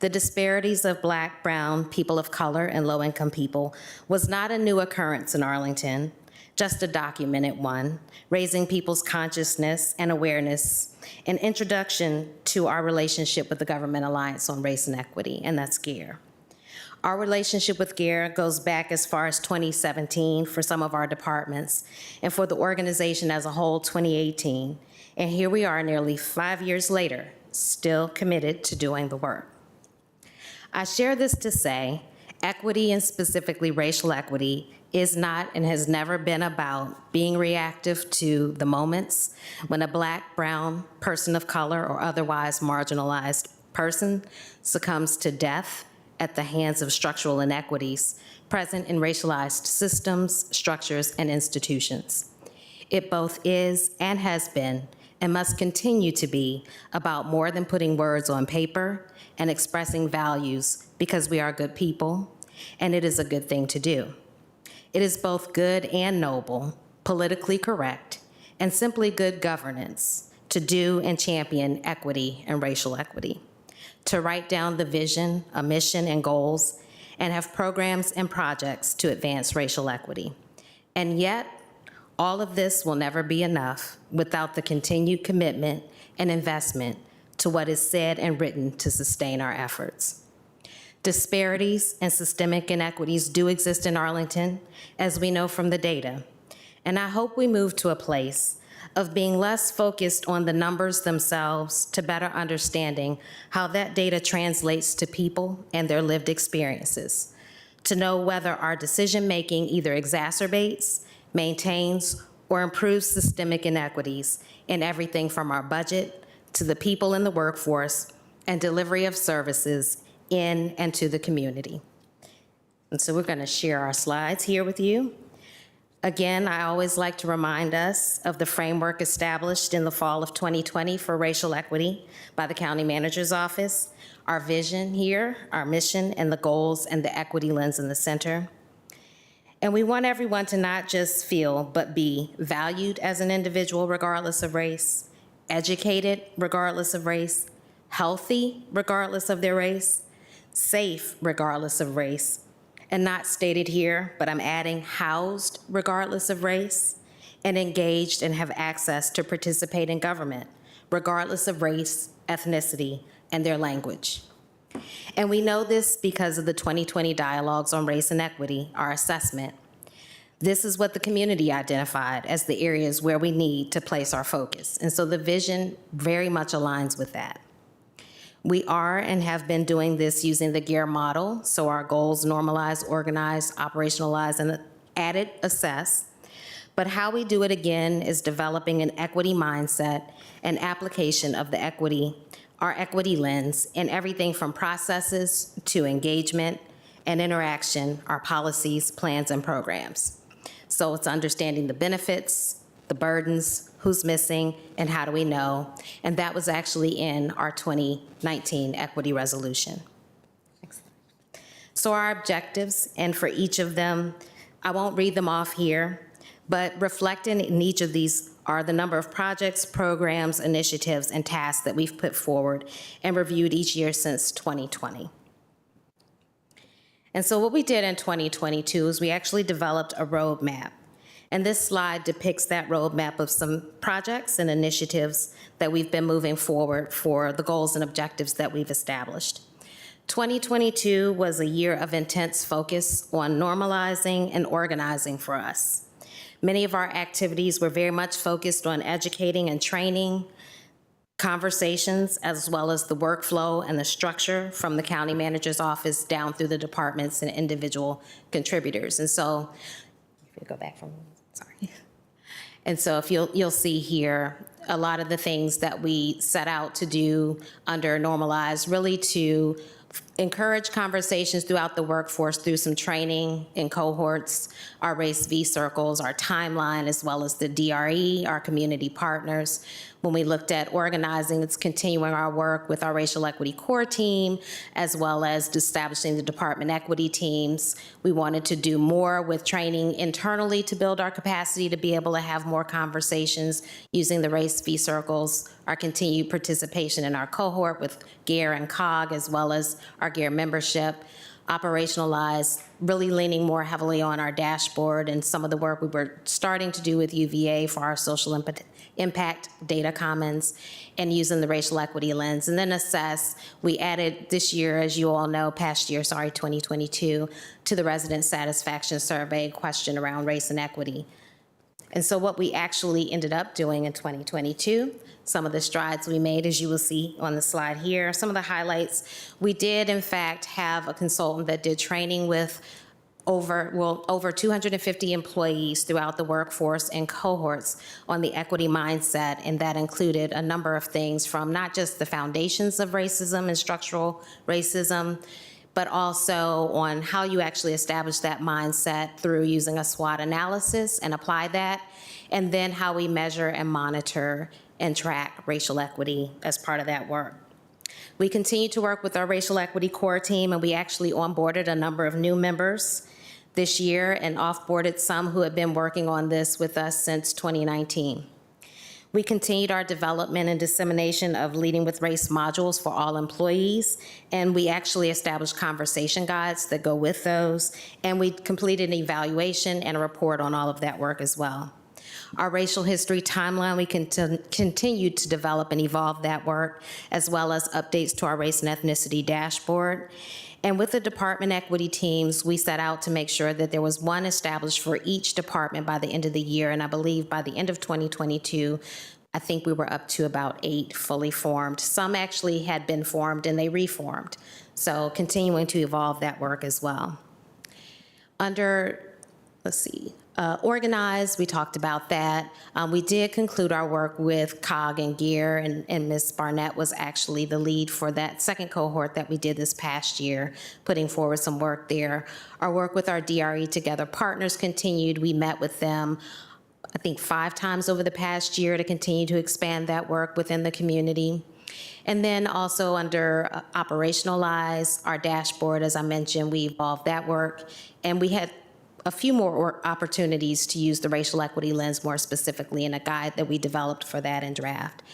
S11: The disparities of Black, brown, people of color, and low-income people was not a new occurrence in Arlington, just a documented one, raising people's consciousness and awareness, an introduction to our relationship with the Government Alliance on Race and Equity, and that's GARE. Our relationship with GARE goes back as far as 2017 for some of our departments, and for the organization as a whole, 2018. And here we are nearly 5 years later, still committed to doing the work. I share this to say, equity, and specifically racial equity, is not and has never been about being reactive to the moments when a Black, brown, person of color, or otherwise marginalized person succumbs to death, at the hands of structural inequities present in racialized systems, structures, and institutions. It both is and has been and must continue to be about more than putting words on paper and expressing values because we are good people, and it is a good thing to do. It is both good and noble, politically correct, and simply good governance to do and champion equity and racial equity, to write down the vision, a mission, and goals, and have programs and projects to advance racial equity. And yet, all of this will never be enough without the continued commitment and investment to what is said and written to sustain our efforts. Disparities and systemic inequities do exist in Arlington, as we know from the data, and I hope we move to a place of being less focused on the numbers themselves to better understanding how that data translates to people and their lived experiences, to know whether our decision-making either exacerbates, maintains, or improves systemic inequities in everything from our budget to the people in the workforce and delivery of services in and to the community. And so we're going to share our slides here with you. Again, I always like to remind us of the framework established in the fall of 2020 for racial equity by the County Manager's Office, our vision here, our mission, and the goals, and the equity lens in the center. And we want everyone to not just feel, but be valued as an individual regardless of race, educated regardless of race, healthy regardless of their race, safe regardless of race, and not stated here, but I'm adding housed regardless of race, and engaged and have access to participate in government regardless of race, ethnicity, and their language. And we know this because of the 2020 dialogues on race and equity, our assessment. This is what the community identified as the areas where we need to place our focus. And so the vision very much aligns with that. We are and have been doing this using the GEAR model, so our goals normalize, organize, operationalize, and added assess. But how we do it again is developing an equity mindset and application of the equity, our equity lens, in everything from processes to engagement and interaction, our policies, plans, and programs. So it's understanding the benefits, the burdens, who's missing, and how do we know? And that was actually in our 2019 equity resolution. So our objectives, and for each of them, I won't read them off here, but reflecting in each of these are the number of projects, programs, initiatives, and tasks that we've put forward and reviewed each year since 2020. And so what we did in 2022 is we actually developed a roadmap. And this slide depicts that roadmap of some projects and initiatives that we've been moving forward for the goals and objectives that we've established. 2022 was a year of intense focus on normalizing and organizing for us. Many of our activities were very much focused on educating and training, conversations, as well as the workflow and the structure from the county manager's office down through the departments and individual contributors. And so, if you go back from, sorry. And so if you'll see here, a lot of the things that we set out to do under Normalize, really to encourage conversations throughout the workforce through some training in cohorts, our race V circles, our timeline, as well as the DRE, our community partners. When we looked at organizing, it's continuing our work with our racial equity core team, as well as establishing the department equity teams. We wanted to do more with training internally to build our capacity to be able to have more conversations using the race V circles, our continued participation in our cohort with GEAR and COG, as well as our GEAR membership, operationalize, really leaning more heavily on our dashboard and some of the work we were starting to do with UVA for our social impact data commons, and using the racial equity lens. And then assess, we added this year, as you all know, past year, 2022, to the resident satisfaction survey question around race and equity. And so what we actually ended up doing in 2022, some of the strides we made, as you will see on the slide here, some of the highlights, we did in fact have a consultant that did training with over 250 employees throughout the workforce and cohorts on the equity mindset, and that included a number of things from not just the foundations of racism and structural racism, but also on how you actually establish that mindset through using a SWOT analysis and apply that, and then how we measure and monitor and track racial equity as part of that work. We continue to work with our racial equity core team, and we actually onboarded a number of new members this year and offboarded some who have been working on this with us since 2019. We continued our development and dissemination of Leading with Race modules for all employees, and we actually established conversation guides that go with those, and we completed an evaluation and a report on all of that work as well. Our racial history timeline, we continue to develop and evolve that work, as well as updates to our race and ethnicity dashboard. And with the department equity teams, we set out to make sure that there was one established for each department by the end of the year. And I believe by the end of 2022, I think we were up to about 8 fully formed. Some actually had been formed and they reformed. So continuing to evolve that work as well. Under, let's see, Organize, we talked about that. We did conclude our work with COG and GEAR, and Ms. Barnett was actually the lead for that second cohort that we did this past year, putting forward some work there. Our work with our DRE Together partners continued. We met with them, I think, 5 times over the past year to continue to expand that work within the community. And then also under Operationalize, our dashboard, as I mentioned, we evolved that work, and we had a few more opportunities to use the racial equity lens more specifically in a guide that we developed for that in draft.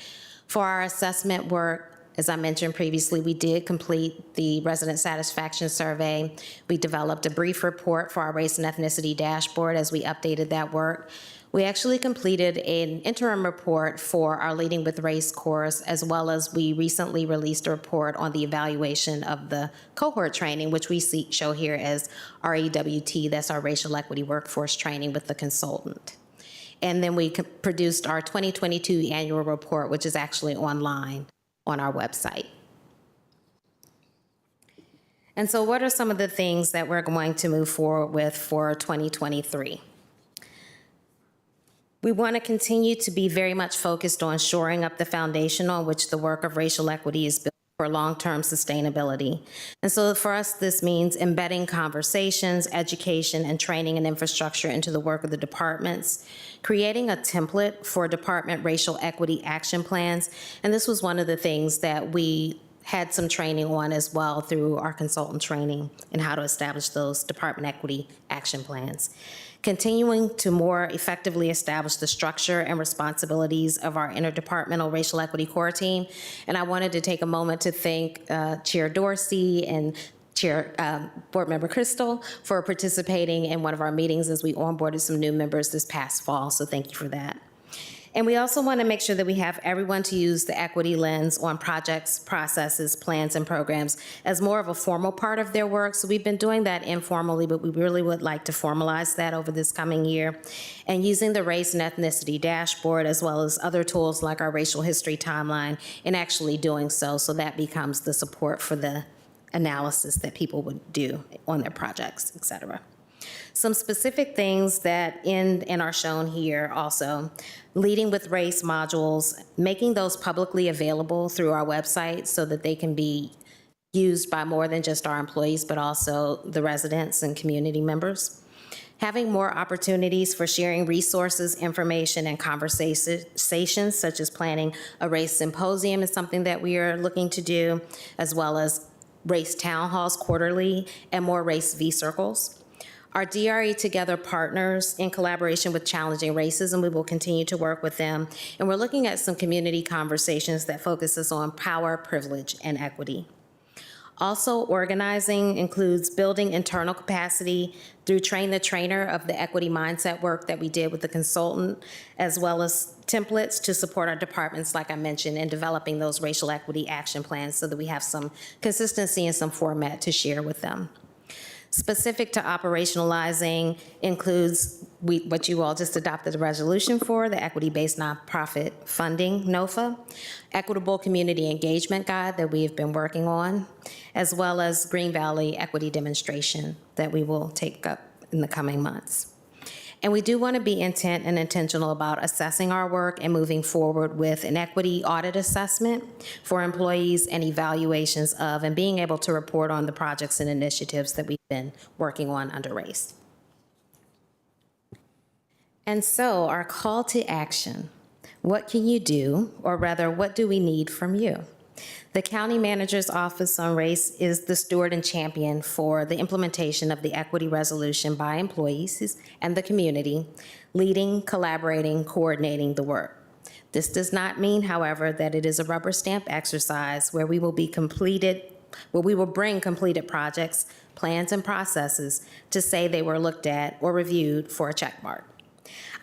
S11: For our assessment work, as I mentioned previously, we did complete the resident satisfaction survey. We developed a brief report for our race and ethnicity dashboard as we updated that work. We actually completed an interim report for our Leading with Race course, as well as we recently released a report on the evaluation of the cohort training, which we show here as REWT, that's our racial equity workforce training with the consultant. And then we produced our 2022 annual report, which is actually online on our website. And so what are some of the things that we're going to move forward with for 2023? We want to continue to be very much focused on shoring up the foundation on which the work of racial equity is built for long-term sustainability. And so for us, this means embedding conversations, education, and training and infrastructure into the work of the departments, creating a template for department racial equity action plans. And this was one of the things that we had some training on as well through our consultant training and how to establish those department equity action plans. Continuing to more effectively establish the structure and responsibilities of our interdepartmental racial equity core team. And I wanted to take a moment to thank Chair Dorsey and Board Member Crystal for participating in one of our meetings as we onboarded some new members this past fall, so thank you for that. And we also want to make sure that we have everyone to use the equity lens on projects, processes, plans, and programs as more of a formal part of their work. So we've been doing that informally, but we really would like to formalize that over this coming year. And using the race and ethnicity dashboard, as well as other tools like our racial history timeline, and actually doing so that becomes the support for the analysis that people would do on their projects, et cetera. Some specific things that are shown here also: Leading with Race modules, making those publicly available through our website so that they can be used by more than just our employees, but also the residents and community members. Having more opportunities for sharing resources, information, and conversations, such as planning a race symposium is something that we are looking to do, as well as race town halls quarterly and more race V-circles. Our DRE Together partners, in collaboration with Challenging Racism, we will continue to work with them. And we're looking at some community conversations that focuses on power, privilege, and equity. Also, organizing includes building internal capacity through Train the Trainer of the equity mindset work that we did with the consultant, as well as templates to support our departments, like I mentioned, in developing those racial equity action plans so that we have some consistency and some format to share with them. Specific to operationalizing includes what you all just adopted a resolution for, the Equity-Based Nonprofit Funding, NOFA, Equitable Community Engagement Guide that we have been working on, as well as Green Valley Equity Demonstration that we will take up in the coming months. And we do want to be intent and intentional about assessing our work and moving forward with an equity audit assessment for employees and evaluations of and being able to report on the projects and initiatives that we've been working on under race. And so our call to action, what can you do, or rather, what do we need from you? The County Manager's Office on Race is the steward and champion for the implementation of the equity resolution by employees and the community, leading, collaborating, coordinating the work. This does not mean, however, that it is a rubber stamp exercise where we will bring completed projects, plans, and processes to say they were looked at or reviewed for a check mark.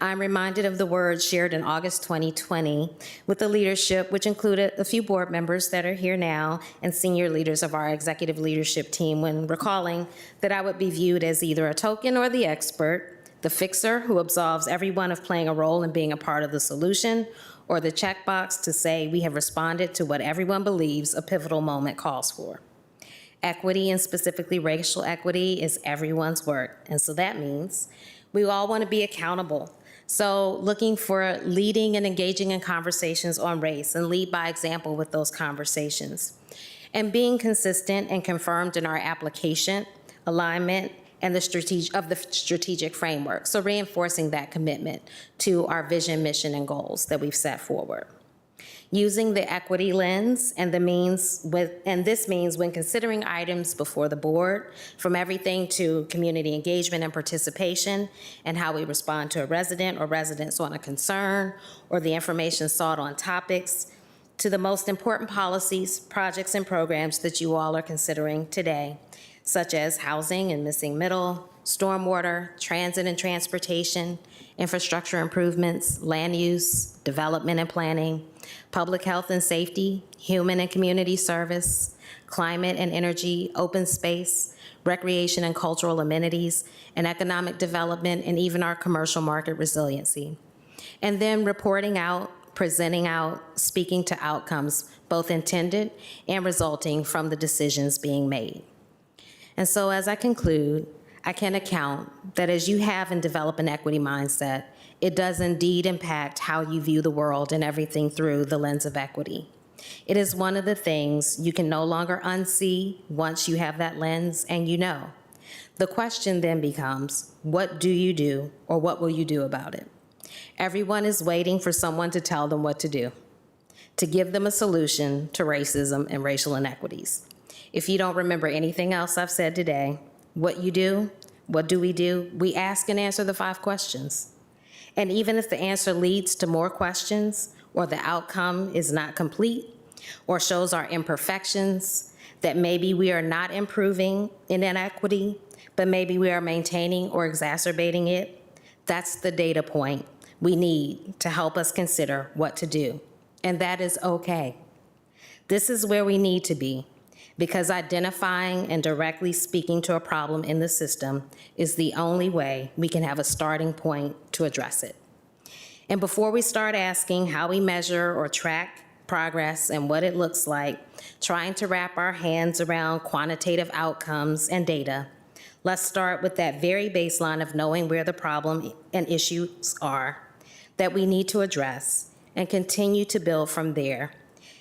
S11: I'm reminded of the words shared in August 2020 with the leadership, which included a few board members that are here now and senior leaders of our executive leadership team, when recalling that I would be viewed as either a token or the expert, the fixer who absolves everyone of playing a role in being a part of the solution, or the checkbox to say we have responded to what everyone believes a pivotal moment calls for. Equity, and specifically racial equity, is everyone's work, and so that means we all want to be accountable. So looking for leading and engaging in conversations on race, and lead by example with those conversations. And being consistent and confirmed in our application, alignment, and the strategic framework. So reinforcing that commitment to our vision, mission, and goals that we've set forward. Using the equity lens and this means when considering items before the board, from everything to community engagement and participation, and how we respond to a resident or residents on a concern, or the information sought on topics, to the most important policies, projects, and programs that you all are considering today, such as housing and missing middle, stormwater, transit and transportation, infrastructure improvements, land use, development and planning, public health and safety, human and community service, climate and energy, open space, recreation and cultural amenities, and economic development, and even our commercial market resiliency. And then reporting out, presenting out, speaking to outcomes, both intended and resulting from the decisions being made. And so as I conclude, I can account that as you have and develop an equity mindset, it does indeed impact how you view the world and everything through the lens of equity. It is one of the things you can no longer unsee once you have that lens and you know. The question then becomes, what do you do, or what will you do about it? Everyone is waiting for someone to tell them what to do, to give them a solution to racism and racial inequities. If you don't remember anything else I've said today, what you do, what do? We ask and answer the 5 questions. And even if the answer leads to more questions, or the outcome is not complete, or shows our imperfections, that maybe we are not improving in inequity, but maybe we are maintaining or exacerbating it, that's the data point we need to help us consider what to do. And that is okay. This is where we need to be, because identifying and directly speaking to a problem in the system is the only way we can have a starting point to address it. And before we start asking how we measure or track progress and what it looks like, trying to wrap our hands around quantitative outcomes and data, let's start with that very baseline of knowing where the problem and issues are that we need to address, and continue to build from there.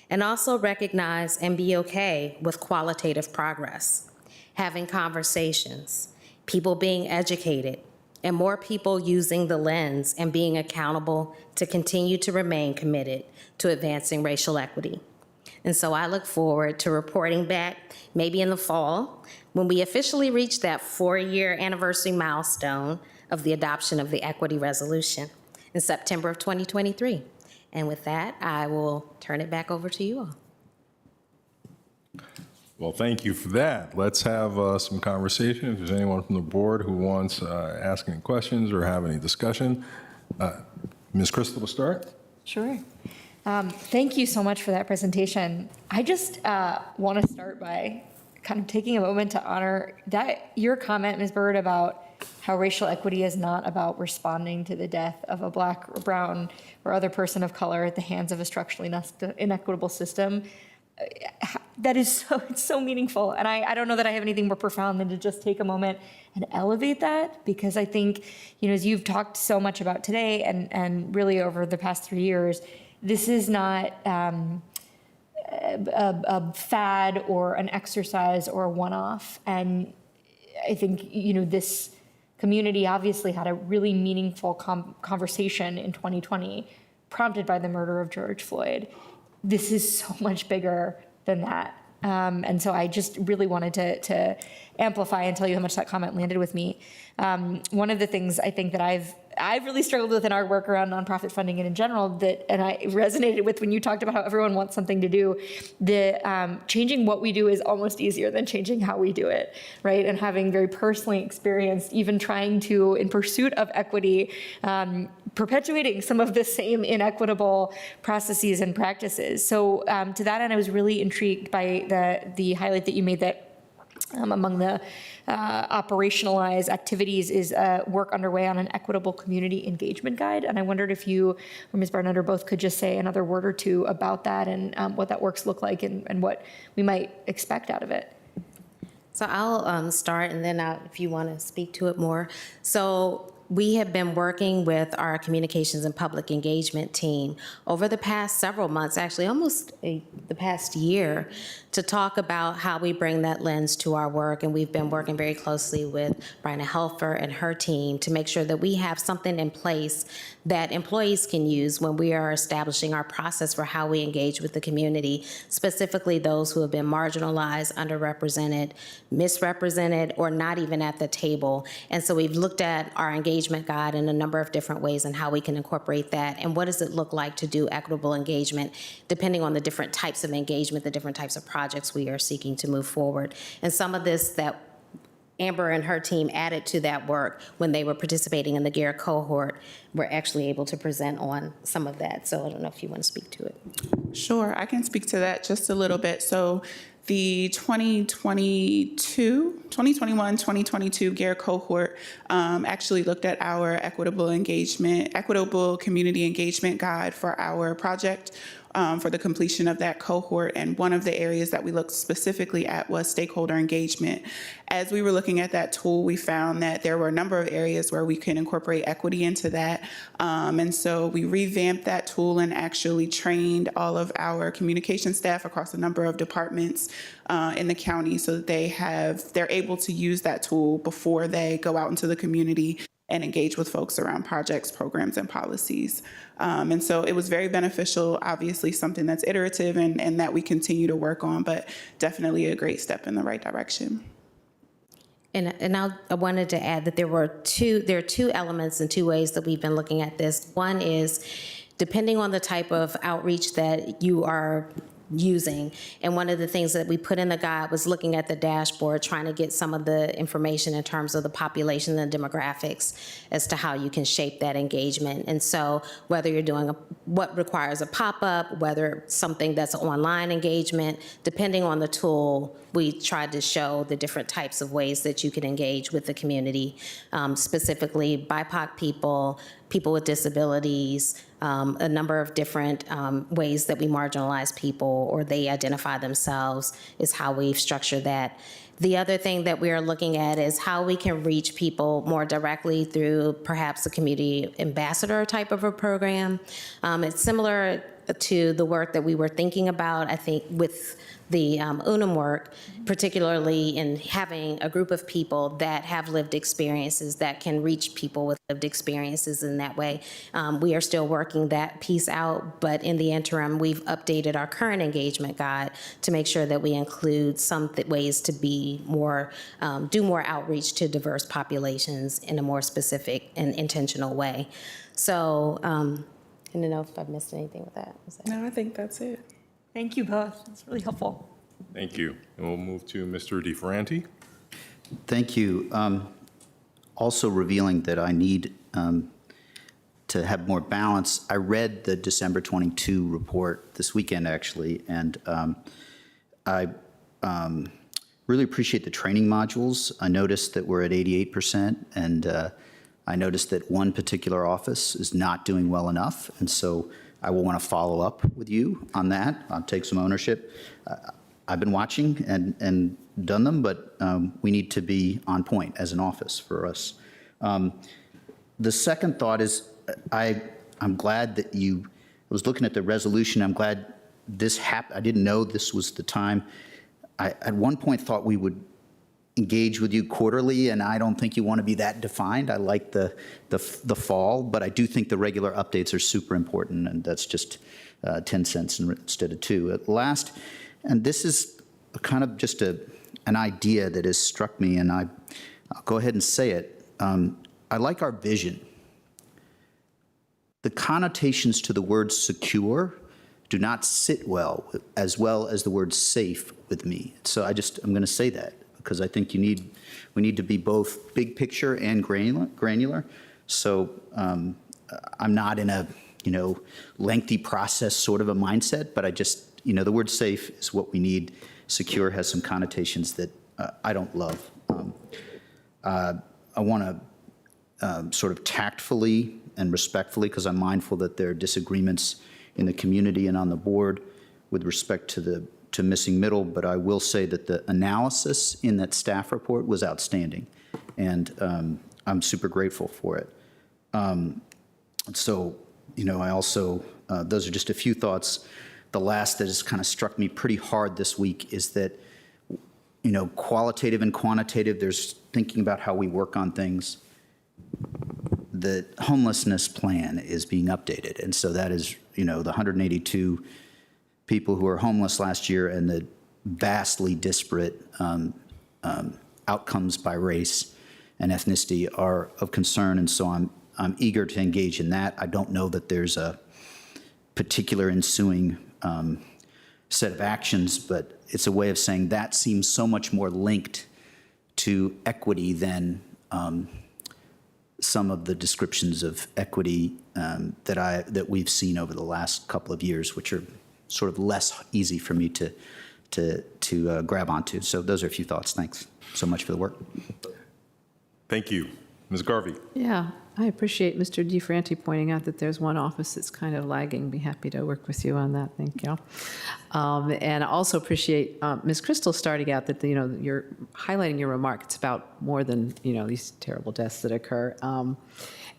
S11: And also recognize and be okay with qualitative progress, having conversations, people being educated, and more people using the lens and being accountable to continue to remain committed to advancing racial equity. And so I look forward to reporting back, maybe in the fall, when we officially reach that 4-year anniversary milestone of the adoption of the Equity Resolution in September of 2023. And with that, I will turn it back over to you all.
S1: Well, thank you for that. Let's have some conversation. If there's anyone from the board who wants to ask any questions or have any discussion. Ms. Crystal, will start.
S9: Sure. Thank you so much for that presentation. I just want to start by kind of taking a moment to honor that your comment, Ms. Bird, about how racial equity is not about responding to the death of a Black or brown or other person of color at the hands of a structurally inequitable system. that is it's so meaningful. And I don't know that I have anything more profound than to just take a moment and elevate that, because I think, as you've talked so much about today and really over the past 3 years, this is not a fad or an exercise or a one-off. And I think, this community obviously had a really meaningful conversation in 2020, prompted by the murder of George Floyd. This is so much bigger than that. And so I just really wanted to amplify and tell you how much that comment landed with me. One of the things I think that I've really struggled with in our work around nonprofit funding and in general, and I resonated with when you talked about how everyone wants something to do, changing what we do is almost easier than changing how we do it, right? And having very personally experienced, even trying to, in pursuit of equity, perpetuating some of the same inequitable processes and practices. So to that end, I was really intrigued by the highlight that you made that among the operationalized activities is work underway on an equitable community engagement guide. And I wondered if you or Ms. Barnett or both could just say another word or two about that and what that works look like and what we might expect out of it.
S11: So I'll start, and then if you want to speak to it more. So we have been working with our communications and public engagement team over the past several months, actually almost the past year, to talk about how we bring that lens to our work. And we've been working very closely with Bryna Helfer and her team to make sure that we have something in place that employees can use when we are establishing our process for how we engage with the community, specifically those who have been marginalized, underrepresented, misrepresented, or not even at the table. And so we've looked at our engagement guide in a number of different ways and how we can incorporate that. And what does it look like to do equitable engagement, depending on the different types of engagement, the different types of projects we are seeking to move forward. And some of this that Amber and her team added to that work when they were participating in the GARE cohort, were actually able to present on some of that. So I don't know if you want to speak to it.
S12: Sure, I can speak to that just a little bit. So the 2021-2022 GARE cohort actually looked at our equitable community engagement guide for our project. For the completion of that cohort. And one of the areas that we looked specifically at was stakeholder engagement. As we were looking at that tool, we found that there were a number of areas where we can incorporate equity into that. And so we revamped that tool and actually trained all of our communication staff across a number of departments in the county so that they're able to use that tool before they go out into the community and engage with folks around projects, programs, and policies. And so it was very beneficial, obviously something that's iterative and that we continue to work on, but definitely a great step in the right direction.
S11: And I wanted to add that there are two elements and two ways that we've been looking at this. One is, depending on the type of outreach that you are using. And one of the things that we put in the guide was looking at the dashboard, trying to get some of the information in terms of the population and demographics as to how you can shape that engagement. And so whether you're doing what requires a pop-up, whether something that's online engagement, depending on the tool, we tried to show the different types of ways that you can engage with the community, specifically BIPOC people, people with disabilities, a number of different ways that we marginalize people or they identify themselves is how we've structured that. The other thing that we are looking at is how we can reach people more directly through perhaps a community ambassador type of a program. It's similar to the work that we were thinking about, I think, with the UNAM work, particularly in having a group of people that have lived experiences that can reach people with lived experiences in that way. We are still working that piece out, but in the interim, we've updated our current engagement guide to make sure that we include some ways to be more, do more outreach to diverse populations in a more specific and intentional way. So I don't know if I've missed anything with that.
S12: No, I think that's it.
S9: Thank you both. That's really helpful.
S1: Thank you. And we'll move to Mr. DeFerranti.
S10: Thank you. Also revealing that I need to have more balance. I read the December 22 report this weekend, actually, and I really appreciate the training modules. I noticed that we're at 88%, and I noticed that one particular office is not doing well enough, and so I will want to follow up with you on that. I'll take some ownership. I've been watching and done them, but we need to be on point as an office for us. The second thought is I'm glad that I was looking at the resolution. I'm glad this happened. I didn't know this was the time. I at one point thought we would engage with you quarterly, and I don't think you want to be that defined. I like the fall, but I do think the regular updates are super important, and that's just 10 cents instead of 2. At last, and this is kind of just an idea that has struck me, and I'll go ahead and say it. I like our vision. The connotations to the word secure do not sit well as the word safe with me. So I'm going to say that because I think we need to be both big picture and granular. So I'm not in a lengthy process sort of a mindset, but I just the word safe is what we need. Secure has some connotations that I don't love. I want to sort of tactfully and respectfully, because I'm mindful that there are disagreements in the community and on the board with respect to missing middle, but I will say that the analysis in that staff report was outstanding, and I'm super grateful for it. So, I also, those are just a few thoughts. The last that has kind of struck me pretty hard this week is that, qualitative and quantitative, there's thinking about how we work on things. The homelessness plan is being updated, and so that is, the 182 people who were homeless last year and the vastly disparate outcomes by race and ethnicity are of concern, and so I'm eager to engage in that. I don't know that there's a particular ensuing set of actions, but it's a way of saying that seems so much more linked to equity than some of the descriptions of equity that we've seen over the last couple of years, which are sort of less easy for me to grab onto. So those are a few thoughts. Thanks so much for the work.
S1: Thank you. Ms. Garvey.
S7: Yeah, I appreciate Mr. DiFranti pointing out that there's one office that's kind of lagging. Be happy to work with you on that. Thank you. And I also appreciate Ms. Crystal starting out that you're highlighting your remark. It's about more than these terrible deaths that occur.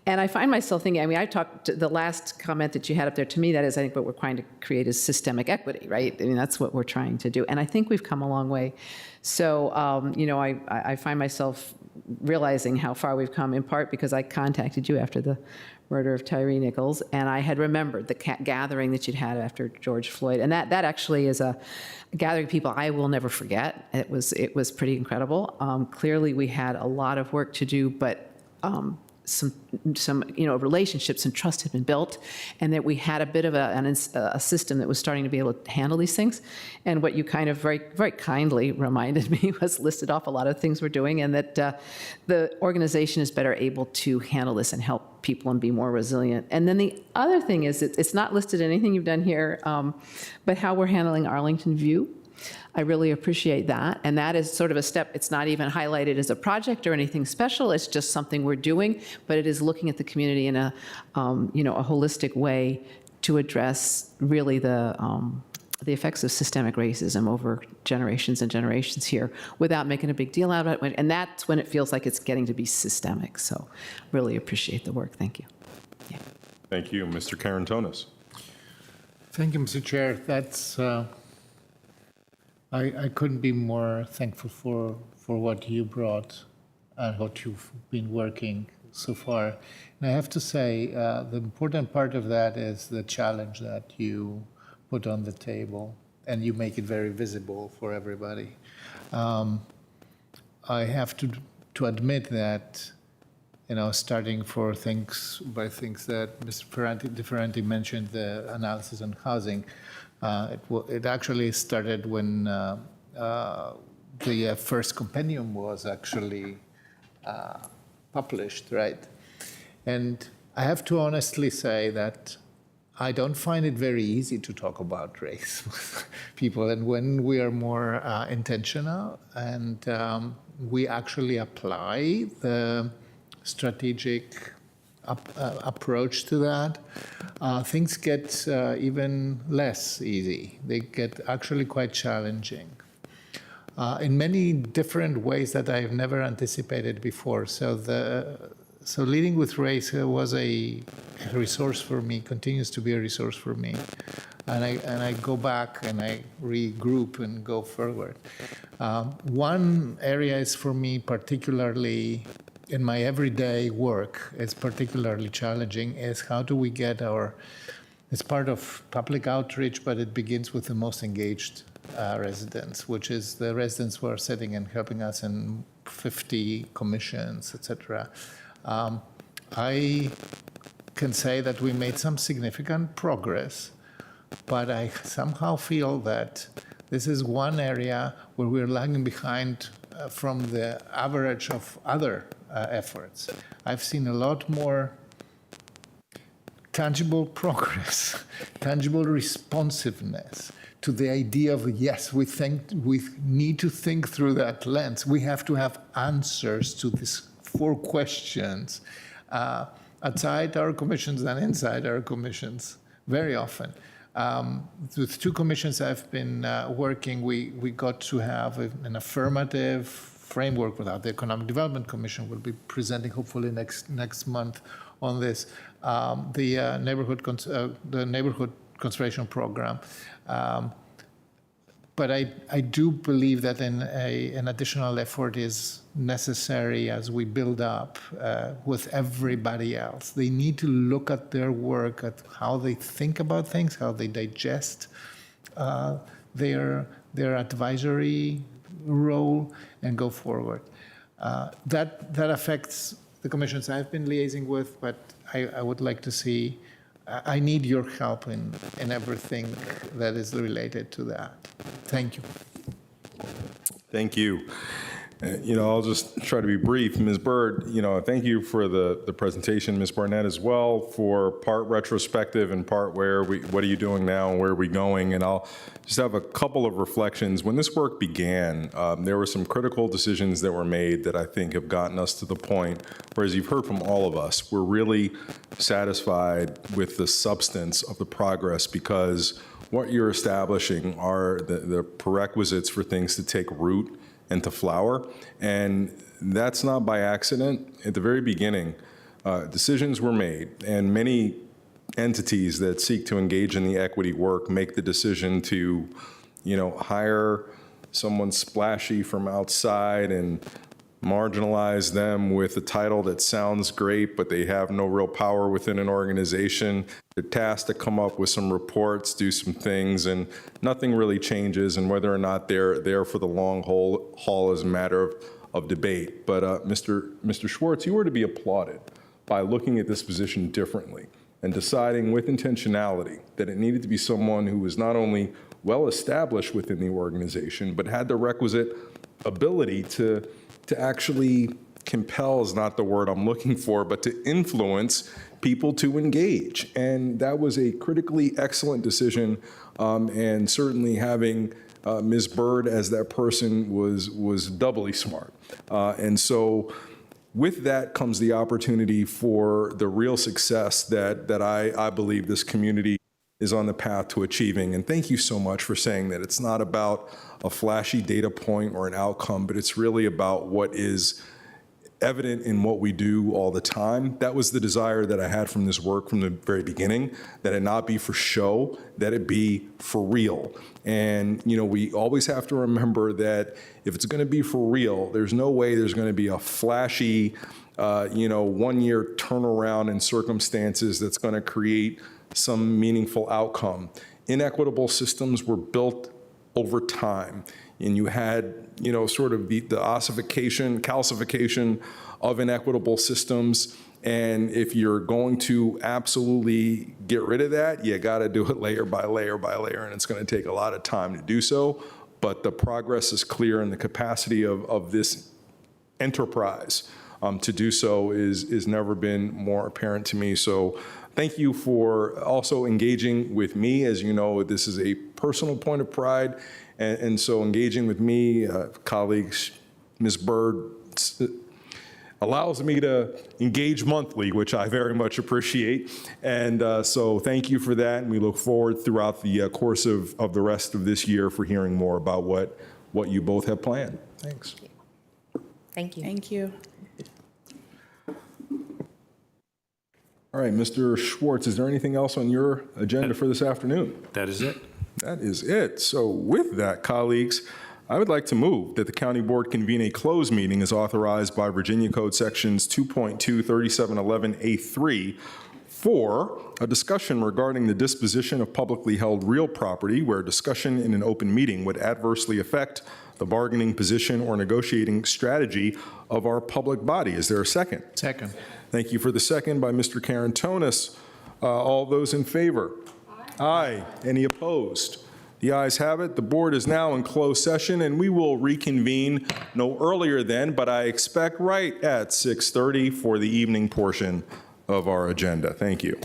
S7: And I find myself thinking, I talked the last comment that you had up there, to me, that is, I think what we're trying to create is systemic equity, right? That's what we're trying to do. And I think we've come a long way. So, I find myself realizing how far we've come, in part because I contacted you after the murder of Tyree Nichols, and I had remembered the gathering that you'd had after George Floyd. And that actually is a gathering of people I will never forget. It was pretty incredible. Clearly, we had a lot of work to do, but some relationships and trust had been built, and that we had a bit of a system that was starting to be able to handle these things. And what you kind of very, very kindly reminded me was listed off a lot of things we're doing, and that the organization is better able to handle this and help people and be more resilient. And then the other thing is, it's not listed in anything you've done here, but how we're handling Arlington View. I really appreciate that. And that is sort of a step. It's not even highlighted as a project or anything special. It's just something we're doing, but it is looking at the community in a holistic way to address really the effects of systemic racism over generations and generations here without making a big deal out of it. And that's when it feels like it's getting to be systemic. So really appreciate the work. Thank you. Yeah.
S1: Thank you. Mr. Karantonis.
S8: Thank you, Mr. Chair. That's I couldn't be more thankful for what you brought and what you've been working so far. And I have to say, the important part of that is the challenge that you put on the table, and you make it very visible for everybody. I have to admit that, starting by things that Mr. DiFranti mentioned, the analysis on housing. It actually started when the first compendium was actually published, right? And I have to honestly say that I don't find it very easy to talk about race with people. And when we are more intentional and we actually apply the strategic approach to that, things get even less easy. They get actually quite challenging in many different ways that I've never anticipated before. So leading with race was a resource for me, continues to be a resource for me. And I go back and I regroup and go forward. One area is for me particularly in my everyday work, it's particularly challenging, is how do we get it's part of public outreach, but it begins with the most engaged residents, which is the residents who are sitting and helping us in 50 commissions, etc. I can say that we made some significant progress, but I somehow feel that this is one area where we're lagging behind from the average of other efforts. I've seen a lot more tangible progress, tangible responsiveness to the idea of, yes, we need to think through that lens. We have to have answers to these 4 questions outside our commissions and inside our commissions very often. With 2 commissions I've been working, we got to have an affirmative framework without the Economic Development Commission. Will be presenting hopefully next month on this. The neighborhood conservation program. But I do believe that an additional effort is necessary as we build up with everybody else. They need to look at their work, at how they think about things, how they digest their advisory role, and go forward. That affects the commissions I've been liaising with, but I would like to see. I need your help in everything that is related to that. Thank you.
S1: Thank you. I'll just try to be brief. Ms. Byrd, thank you for the presentation. Ms. Barnett as well, for part retrospective and part what are you doing now and where are we going? And I'll just have a couple of reflections. When this work began, there were some critical decisions that were made that I think have gotten us to the point where, as you've heard from all of us, we're really satisfied with the substance of the progress, because what you're establishing are the prerequisites for things to take root and to flower. And that's not by accident. At the very beginning, decisions were made, and many entities that seek to engage in the equity work make the decision to, hire someone splashy from outside and marginalize them with a title that sounds great, but they have no real power within an organization. They're tasked to come up with some reports, do some things, and nothing really changes. And whether or not they're there for the long haul is a matter of debate. But Mr. Schwartz, you were to be applauded by looking at this position differently and deciding with intentionality that it needed to be someone who was not only well established within the organization, but had the requisite ability to actually compel is not the word I'm looking for, but to influence people to engage. And that was a critically excellent decision. And certainly having Ms. Byrd as that person was doubly smart. And so with that comes the opportunity for the real success that I believe this community is on the path to achieving. And thank you so much for saying that it's not about a flashy data point or an outcome, but it's really about what is evident in what we do all the time. That was the desire that I had from this work from the very beginning, that it not be for show, that it be for real. And, we always have to remember that if it's going to be for real, there's no way there's going to be a flashy, 1-year turnaround in circumstances that's going to create some meaningful outcome. Inequitable systems were built over time, and you had, sort of the calcification of inequitable systems. And if you're going to absolutely get rid of that, you got to do it layer by layer by layer, and it's going to take a lot of time to do so. But the progress is clear, and the capacity of this enterprise to do so is never been more apparent to me. So thank you for also engaging with me. As you know, this is a personal point of pride. And so engaging with me, colleagues, Ms. Byrd, allows me to engage monthly, which I very much appreciate. And so thank you for that. And we look forward throughout the course of the rest of this year for hearing more about what you both have planned. Thanks.
S11: Thank you.
S12: Thank you.
S1: All right, Mr. Schwartz, is there anything else on your agenda for this afternoon?
S2: That is it.
S1: That is it. So with that, colleagues, I would like to move that the county board convene a closed meeting as authorized by Virginia Code Sections 2.2, 3711A3 for a discussion regarding the disposition of publicly held real property where discussion in an open meeting would adversely affect the bargaining position or negotiating strategy of our public body. Is there a second?
S8: Second.
S1: Thank you for the second by Mr. Carantonis. All those in favor? Aye. Any opposed? The ayes have it. The board is now in closed session, and we will reconvene no earlier than, but I expect right at 6:30 for the evening portion of our agenda. Thank you.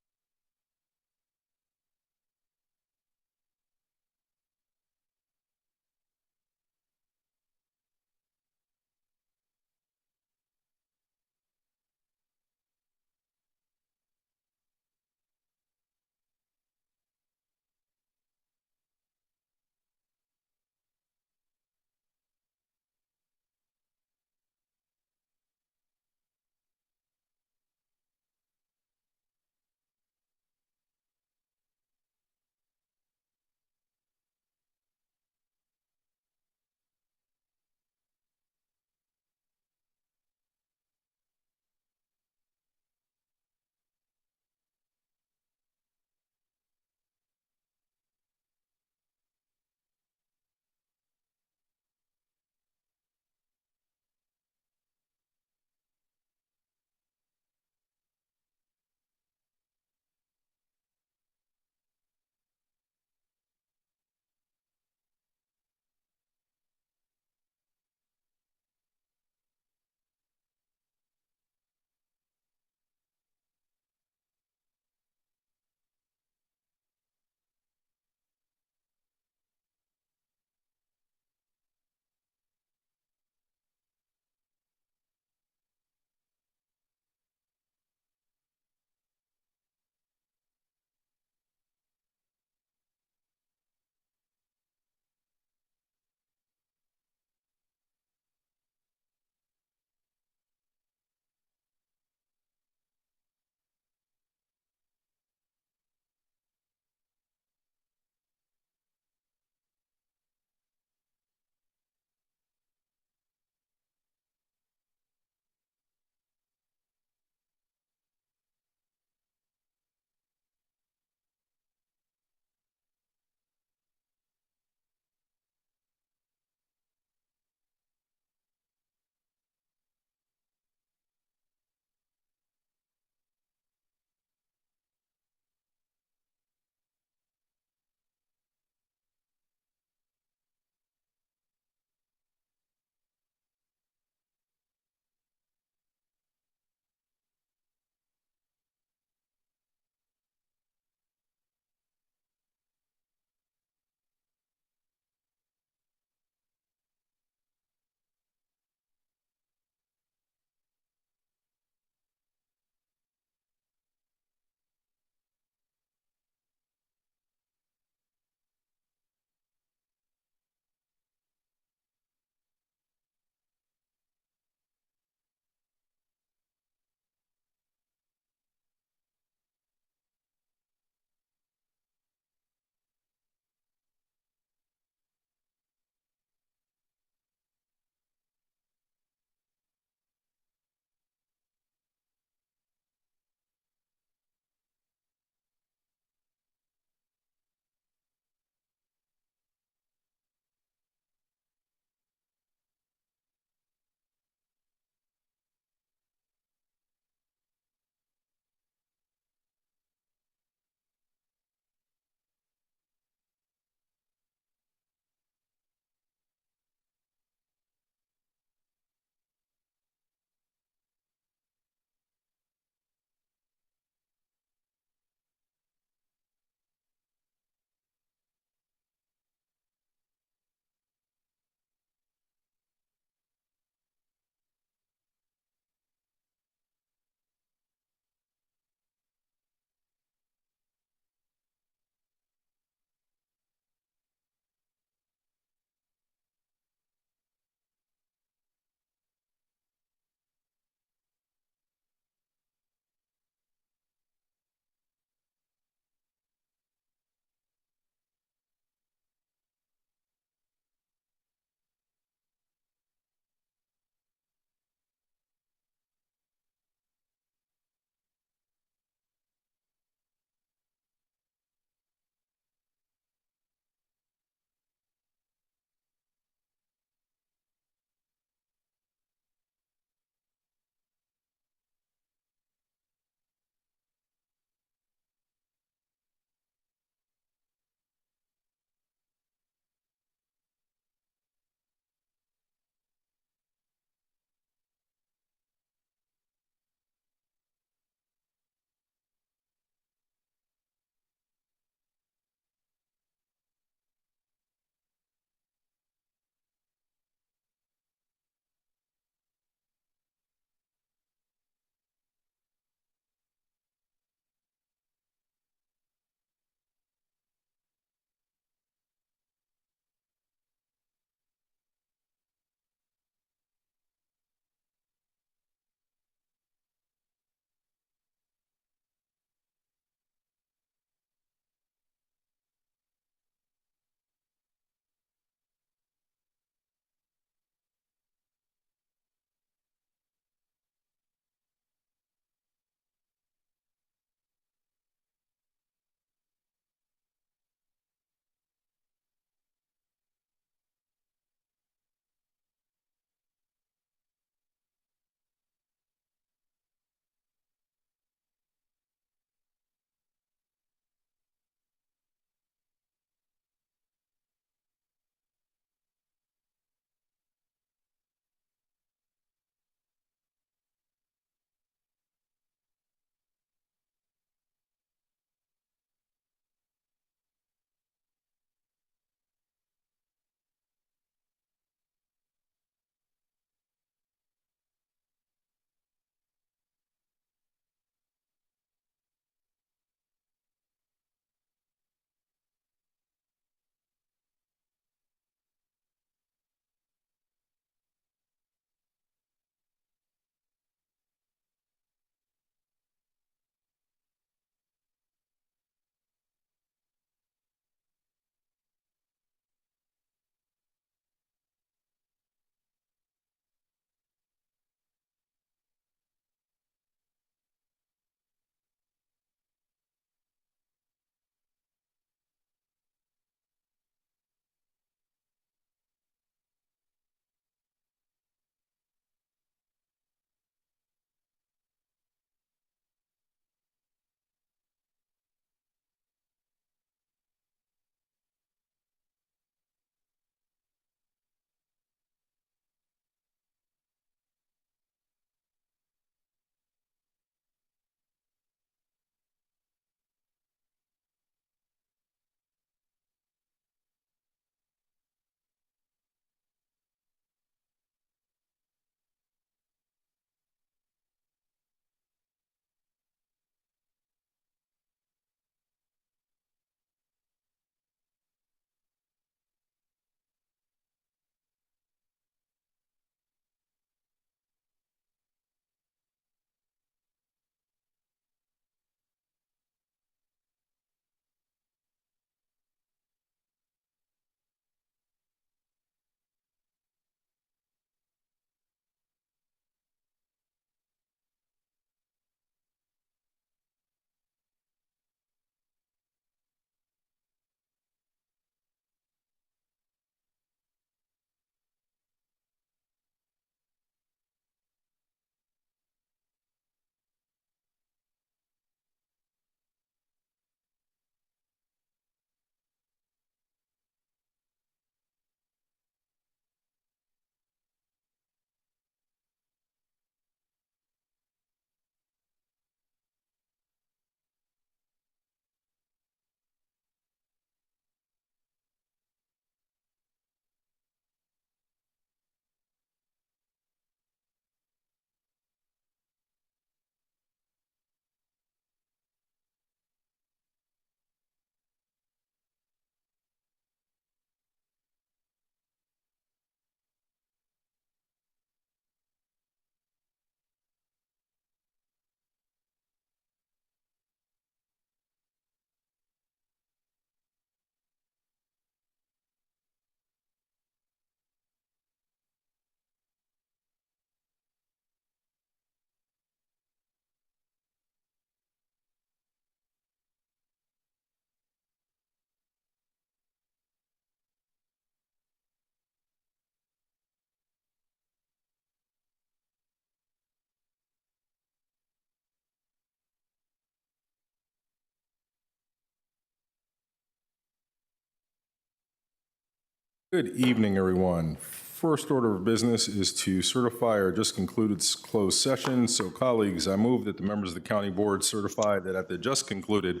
S1: Good evening, everyone. First order of business is to certify our just concluded closed session. So colleagues, I move that the members of the county board certify that at the just concluded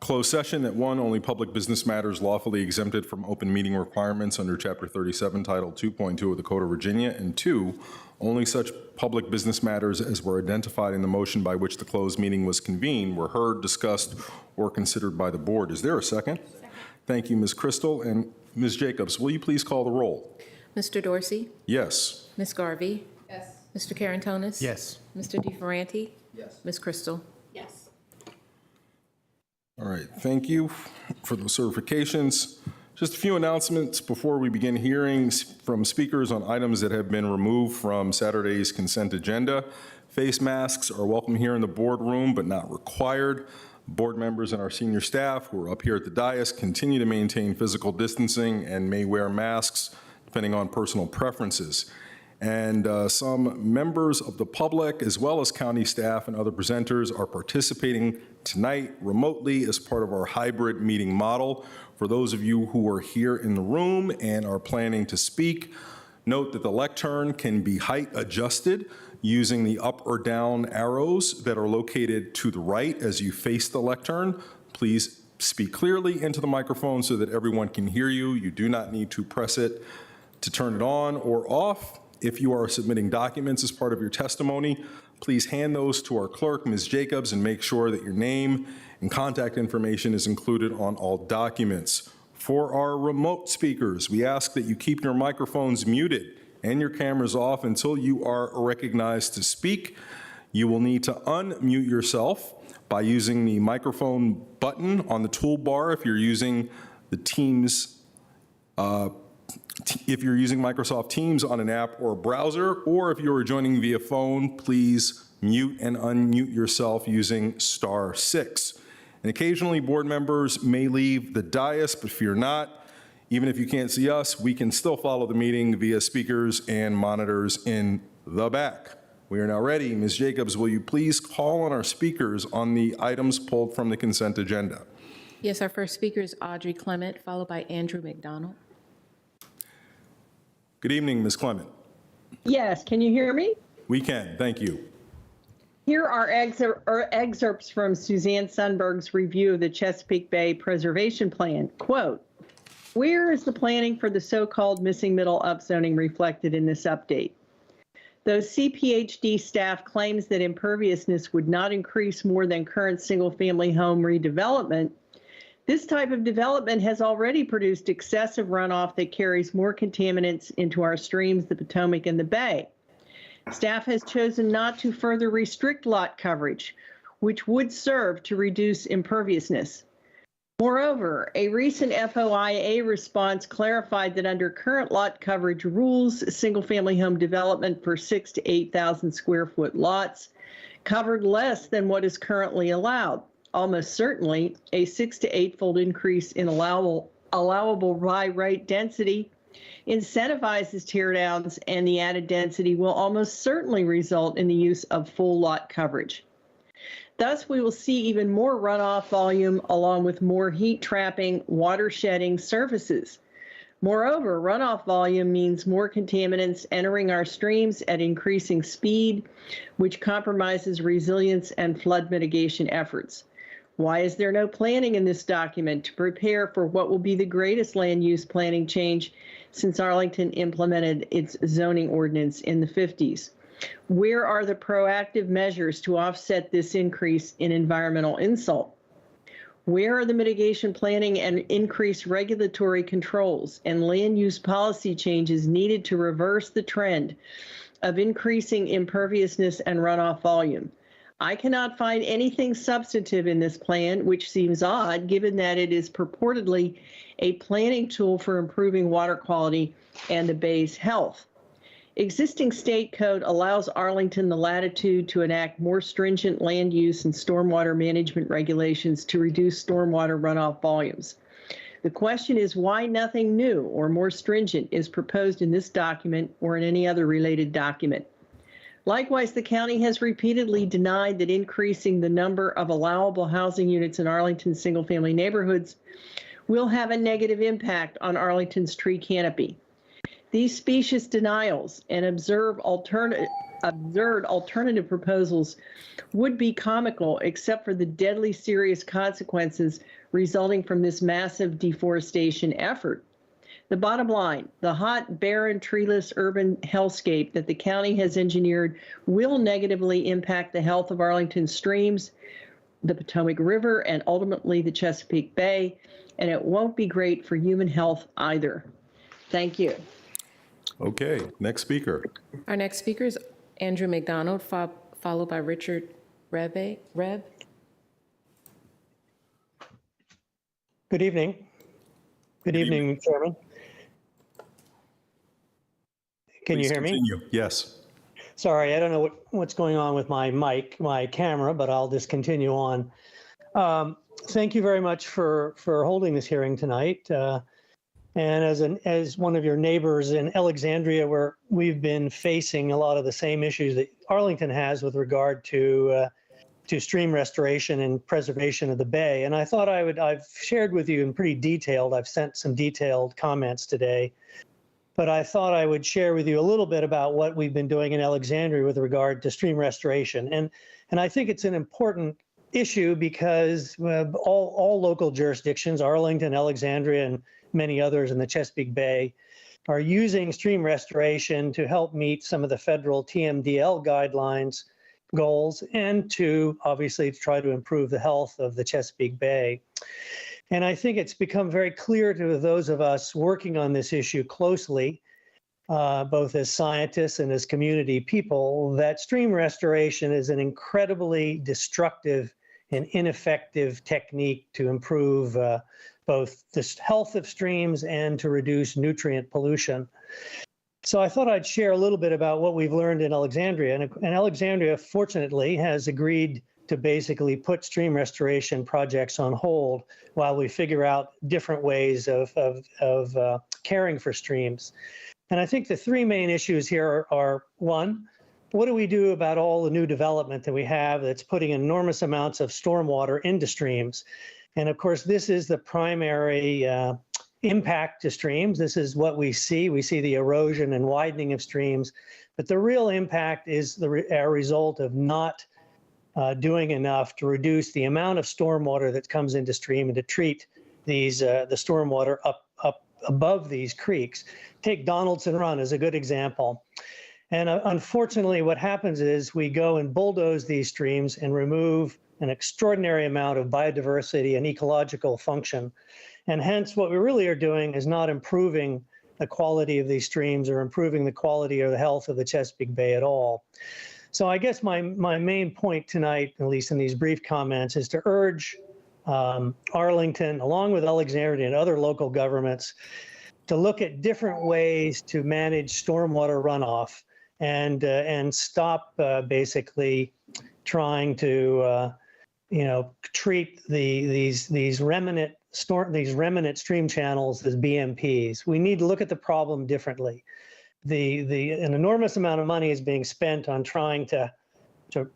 S1: closed session, that one, only public business matters lawfully exempted from open meeting requirements under Chapter 37, Title 2.2 of the Code of Virginia, and two, only such public business matters as were identified in the motion by which the closed meeting was convened were heard, discussed, or considered by the board. Is there a second? Thank you, Ms. Crystal. And Ms. Jacobs, will you please call the roll?
S13: Mr. Dorsey?
S1: Yes.
S13: Ms. Garvey?
S9: Yes.
S13: Mr. Carantonis?
S8: Yes.
S13: Mr. DeFerranti? Yes. Ms. Crystal?
S9: Yes.
S1: All right, thank you for those certifications. Just a few announcements before we begin hearings from speakers on items that have been removed from Saturday's consent agenda. Face masks are welcome here in the boardroom, but not required. Board members and our senior staff who are up here at the dais continue to maintain physical distancing and may wear masks depending on personal preferences. And some members of the public, as well as county staff and other presenters, are participating tonight remotely as part of our hybrid meeting model. For those of you who are here in the room and are planning to speak, note that the lectern can be height adjusted using the up or down arrows that are located to the right as you face the lectern. Please speak clearly into the microphone so that everyone can hear you. You do not need to press it to turn it on or off. If you are submitting documents as part of your testimony, please hand those to our clerk, Ms. Jacobs, and make sure that your name and contact information is included on all documents. For our remote speakers, we ask that you keep your microphones muted and your cameras off until you are recognized to speak. You will need to unmute yourself by using the microphone button on the toolbar if you're using the Teams if you're using Microsoft Teams on an app or a browser, or if you're joining via phone, please mute and unmute yourself using *6. And occasionally board members may leave the dais, but fear not. Even if you can't see us, we can still follow the meeting via speakers and monitors in the back. We are now ready. Ms. Jacobs, will you please call on our speakers on the items pulled from the consent agenda?
S13: Yes, our first speaker is Audrey Clement, followed by Andrew McDonald.
S1: Good evening, Ms. Clement.
S14: Yes, can you hear me?
S1: We can, thank you.
S14: Here are excerpts from Suzanne Sundberg's review of the Chesapeake Bay Preservation Plan. Quote, "Where is the planning for the so-called missing middle upzoning reflected in this update? Though CPHD staff claims that imperviousness would not increase more than current single-family home redevelopment, this type of development has already produced excessive runoff that carries more contaminants into our streams, the Potomac and the Bay. Staff has chosen not to further restrict lot coverage, which would serve to reduce imperviousness. Moreover, a recent FOIA response clarified that under current lot coverage rules, single-family home development for 6,000 to 8,000 square foot lots covered less than what is currently allowed. Almost certainly, a 6 to 8-fold increase in allowable by right density incentivizes teardowns, and the added density will almost certainly result in the use of full lot coverage. Thus, we will see even more runoff volume along with more heat trapping, water shedding surfaces. Moreover, runoff volume means more contaminants entering our streams at increasing speed, which compromises resilience and flood mitigation efforts. Why is there no planning in this document to prepare for what will be the greatest land use planning change since Arlington implemented its zoning ordinance in the 50s? Where are the proactive measures to offset this increase in environmental insult? Where are the mitigation planning and increased regulatory controls and land use policy changes needed to reverse the trend of increasing imperviousness and runoff volume? I cannot find anything substantive in this plan, which seems odd given that it is purportedly a planning tool for improving water quality and the Bay's health. Existing state code allows Arlington the latitude to enact more stringent land use and stormwater management regulations to reduce stormwater runoff volumes. The question is why nothing new or more stringent is proposed in this document or in any other related document. Likewise, the county has repeatedly denied that increasing the number of allowable housing units in Arlington single-family neighborhoods will have a negative impact on Arlington's tree canopy. These specious denials and absurd alternative proposals would be comical except for the deadly serious consequences resulting from this massive deforestation effort. The bottom line, the hot, barren, treeless urban hellscape that the county has engineered will negatively impact the health of Arlington's streams, the Potomac River, and ultimately the Chesapeake Bay, and it won't be great for human health either. Thank you.
S1: Okay, next speaker.
S13: Our next speaker is Andrew McDonald, followed by Richard Reb.
S15: Good evening. Good evening, Chairman. Can you hear me?
S1: Continue. Yes.
S15: Sorry, I don't know what's going on with my camera, but I'll just continue on. Thank you very much for holding this hearing tonight. And as one of your neighbors in Alexandria, where we've been facing a lot of the same issues that Arlington has with regard to stream restoration and preservation of the bay. And I thought I've shared with you in pretty detailed, I've sent some detailed comments today, but I thought I would share with you a little bit about what we've been doing in Alexandria with regard to stream restoration. And I think it's an important issue because all local jurisdictions, Arlington, Alexandria, and many others in the Chesapeake Bay, are using stream restoration to help meet some of the federal TMDL guidelines goals and to obviously try to improve the health of the Chesapeake Bay. And I think it's become very clear to those of us working on this issue closely, both as scientists and as community people, that stream restoration is an incredibly destructive and ineffective technique to improve both the health of streams and to reduce nutrient pollution. So I thought I'd share a little bit about what we've learned in Alexandria. And Alexandria, fortunately, has agreed to basically put stream restoration projects on hold while we figure out different ways of caring for streams. And I think the three main issues here are one, what do we do about all the new development that we have that's putting enormous amounts of stormwater into streams? And of course, this is the primary impact to streams. This is what we see. We see the erosion and widening of streams. But the real impact is a result of not doing enough to reduce the amount of stormwater that comes into stream and to treat these the stormwater up above these creeks. Take Donaldson Run as a good example. And unfortunately, what happens is we go and bulldoze these streams and remove an extraordinary amount of biodiversity and ecological function. And hence, what we really are doing is not improving the quality of these streams or improving the quality or the health of the Chesapeake Bay at all. So I guess my main point tonight, at least in these brief comments, is to urge Arlington, along with Alexandria and other local governments, to look at different ways to manage stormwater runoff and stop basically trying to treat these remnant stream channels as BMPs. We need to look at the problem differently. An enormous amount of money is being spent on trying to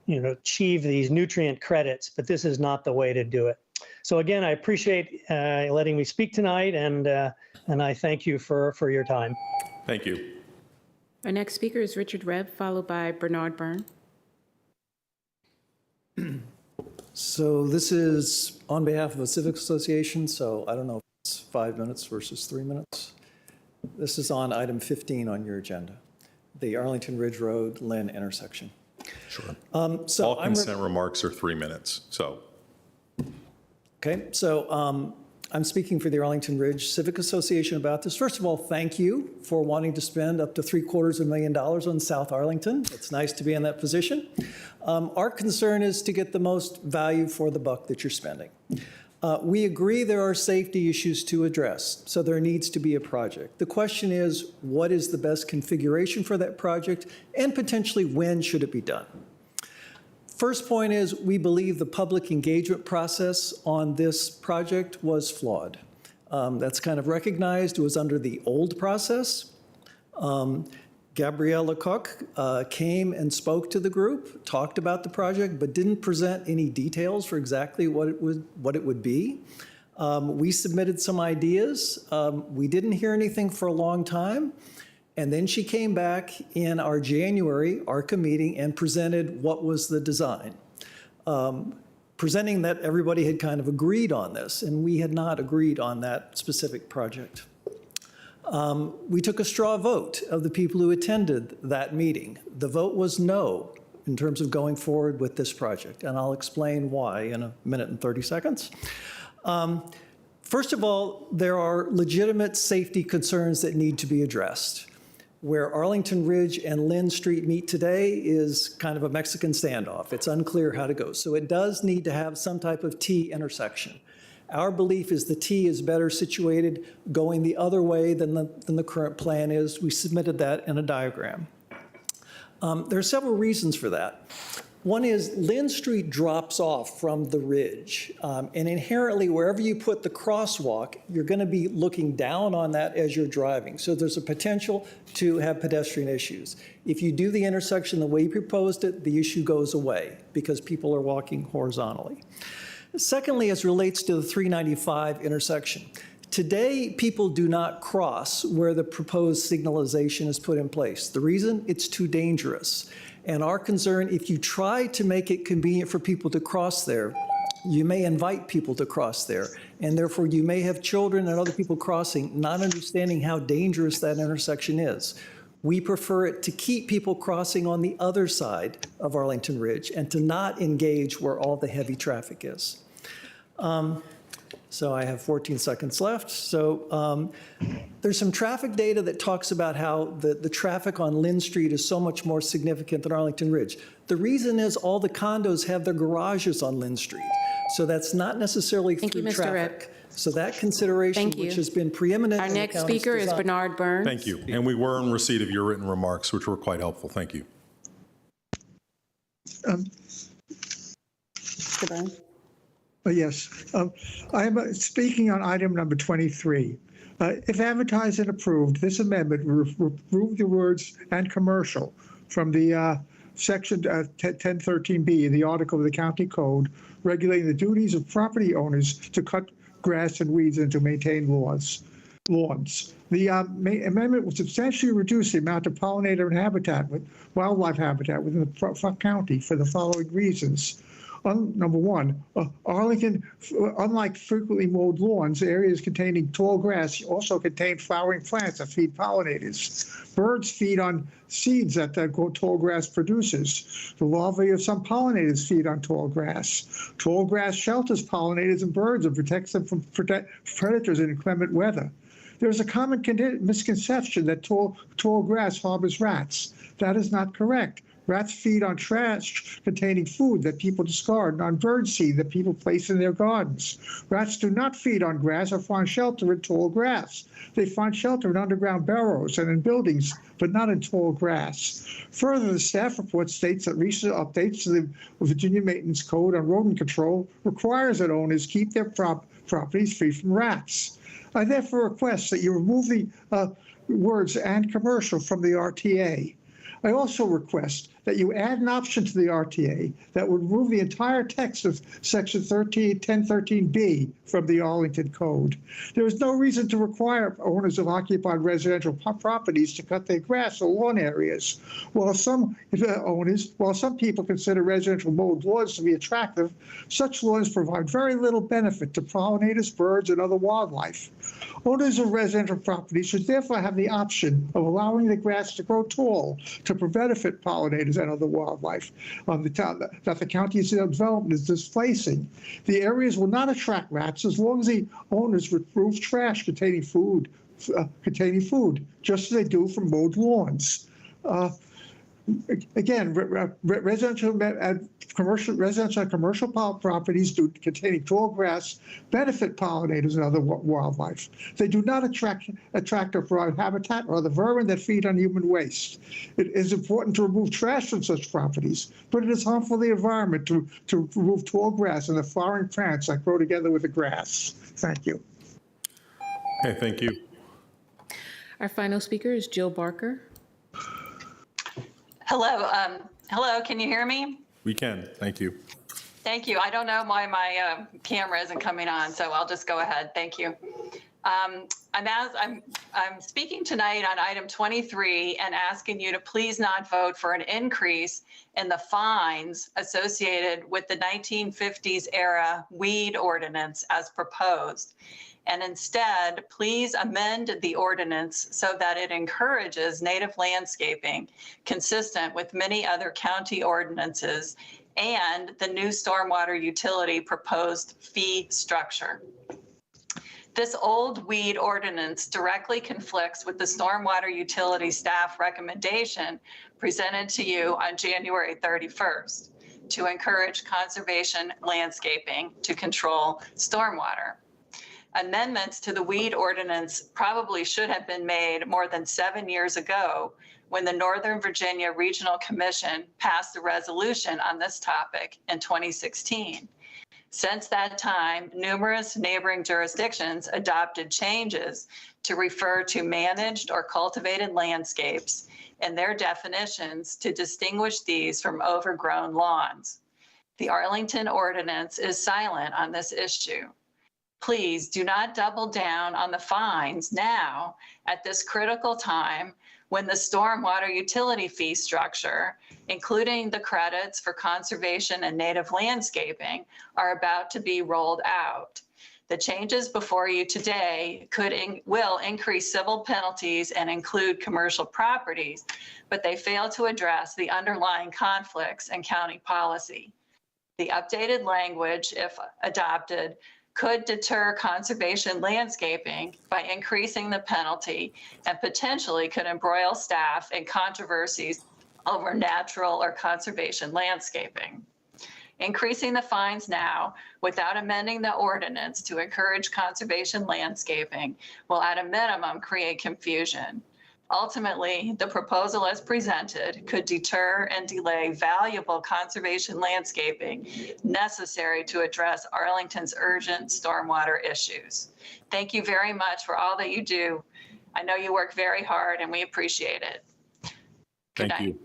S15: achieve these nutrient credits, but this is not the way to do it. So again, I appreciate letting me speak tonight, and I thank you for your time.
S1: Thank you.
S13: Our next speaker is Richard Reb, followed by Bernard Byrne.
S16: So this is on behalf of a civic association, so I don't know if it's 5 minutes versus 3 minutes. This is on item 15 on your agenda, the Arlington Ridge Road Lynn intersection.
S1: Sure.
S16: So
S1: all consent remarks are 3 minutes, so.
S16: Okay, so I'm speaking for the Arlington Ridge Civic Association about this. First of all, thank you for wanting to spend up to $750,000 on South Arlington. It's nice to be in that position. Our concern is to get the most value for the buck that you're spending. We agree there are safety issues to address, so there needs to be a project. The question is, what is the best configuration for that project, and potentially when should it be done? First point is, we believe the public engagement process on this project was flawed. That's kind of recognized. It was under the old process. Gabrielle Lecoq came and spoke to the group, talked about the project, but didn't present any details for exactly what it would be. We submitted some ideas. We didn't hear anything for a long time. And then she came back in our January ARCA meeting and presented what was the design. Presenting that everybody had kind of agreed on this, and we had not agreed on that specific project. We took a straw vote of the people who attended that meeting. The vote was no in terms of going forward with this project, and I'll explain why in a minute and 30 seconds. First of all, there are legitimate safety concerns that need to be addressed. Where Arlington Ridge and Lynn Street meet today is kind of a Mexican standoff. It's unclear how to go. So it does need to have some type of T intersection. Our belief is the T is better situated going the other way than the current plan is. We submitted that in a diagram. There are several reasons for that. One is Lynn Street drops off from the ridge, and inherently wherever you put the crosswalk, you're going to be looking down on that as you're driving. So there's a potential to have pedestrian issues. If you do the intersection the way you proposed it, the issue goes away because people are walking horizontally. Secondly, as relates to the 395 intersection, today people do not cross where the proposed signalization is put in place. The reason? It's too dangerous. And our concern, if you try to make it convenient for people to cross there, you may invite people to cross there. And therefore, you may have children and other people crossing, not understanding how dangerous that intersection is. We prefer it to keep people crossing on the other side of Arlington Ridge and to not engage where all the heavy traffic is. So I have 14 seconds left. So there's some traffic data that talks about how the traffic on Lynn Street is so much more significant than Arlington Ridge. The reason is all the condos have their garages on Lynn Street. So that's not necessarily
S13: Thank
S16: through
S13: you, Mr.
S16: traffic.
S13: Rick.
S16: So that consideration,
S13: Thank you.
S16: which has been preeminent.
S13: Our
S16: in the
S13: next
S16: county's
S13: speaker is
S16: design.
S13: Bernard Burns.
S1: Thank you. And we were in receipt of your written remarks, which were quite helpful. Thank you.
S13: Mr. Burns.
S17: Yes. I am speaking on item number 23. If advertised and approved, this amendment will remove the words "and commercial" from the section 1013B of the article of the county code regulating the duties of property owners to cut grass and weeds and to maintain lawns. The amendment will substantially reduce the amount of pollinator and wildlife habitat within the county for the following reasons. Number one, Arlington, unlike frequently mowed lawns, areas containing tall grass also contain flowering plants that feed pollinators. Birds feed on seeds that tall grass produces. The larvae of some pollinators feed on tall grass. Tall grass shelters pollinators and birds and protects them from predators in inclement weather. There's a common misconception that tall grass harbors rats. That is not correct. Rats feed on trash containing food that people discard and on bird seed that people place in their gardens. Rats do not feed on grass or find shelter in tall grass. They find shelter in underground burrows and in buildings, but not in tall grass. Further, the staff report states that recent updates to the Virginia Maintenance Code on rodent control requires that owners keep their properties free from rats. I therefore request that you remove the words "and commercial" from the RTA. I also request that you add an option to the RTA that would remove the entire text of Section 1013B from the Arlington Code. There is no reason to require owners of occupied residential properties to cut their grass or lawn areas. While some people consider residential mowed lawns to be attractive, such lawns provide very little benefit to pollinators, birds, and other wildlife. Owners of residential properties should therefore have the option of allowing the grass to grow tall to benefit pollinators and other wildlife that the county's development is displacing. The areas will not attract rats as long as the owners remove trash containing food, just as they do from mowed lawns. Again, residential and commercial properties containing tall grass benefit pollinators and other wildlife. They do not attract or provide habitat or the vermin that feed on human waste. It is important to remove trash from such properties, but it is harmful to the environment to remove tall grass and the flowering plants that grow together with the grass. Thank you.
S1: Okay, thank you.
S13: Our final speaker is Jill Barker.
S18: Hello, can you hear me?
S1: We can. Thank you.
S18: Thank you. I don't know why my camera isn't coming on, so I'll just go ahead. Thank you. I'm speaking tonight on item 23 and asking you to please not vote for an increase in the fines associated with the 1950s era weed ordinance as proposed. And instead, please amend the ordinance so that it encourages native landscaping consistent with many other county ordinances and the new stormwater utility proposed fee structure. This old weed ordinance directly conflicts with the stormwater utility staff recommendation presented to you on January 31st to encourage conservation landscaping to control stormwater. Amendments to the weed ordinance probably should have been made more than 7 years ago when the Northern Virginia Regional Commission passed a resolution on this topic in 2016. Since that time, numerous neighboring jurisdictions adopted changes to refer to managed or cultivated landscapes and their definitions to distinguish these from overgrown lawns. The Arlington Ordinance is silent on this issue. Please do not double down on the fines now at this critical time when the stormwater utility fee structure, including the credits for conservation and native landscaping, are about to be rolled out. The changes before you today will increase civil penalties and include commercial properties, but they fail to address the underlying conflicts in county policy. The updated language, if adopted, could deter conservation landscaping by increasing the penalty and potentially could embroil staff in controversies over natural or conservation landscaping. Increasing the fines now without amending the ordinance to encourage conservation landscaping will at a minimum create confusion. Ultimately, the proposal as presented could deter and delay valuable conservation landscaping necessary to address Arlington's urgent stormwater issues. Thank you very much for all that you do. I know you work very hard and we appreciate it.
S1: Thank you.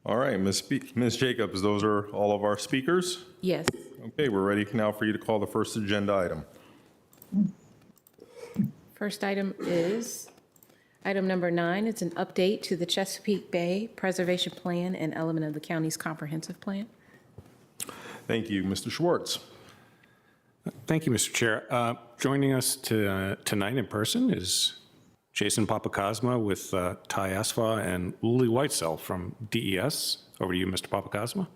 S1: All right, Ms. Jacobs, those are all of our speakers?
S13: Yes.
S1: Okay, we're ready now for you to call the first agenda item.
S13: First item is item number 9. It's an update to the Chesapeake Bay Preservation Plan and element of the county's comprehensive plan.
S1: Thank you. Mr. Schwartz.
S2: Thank you, Mr. Chair. Joining us tonight in person is Jason Papakazma with Ty Asfa and Lily Whitesell from DES. Over to you, Mr. Papakazma.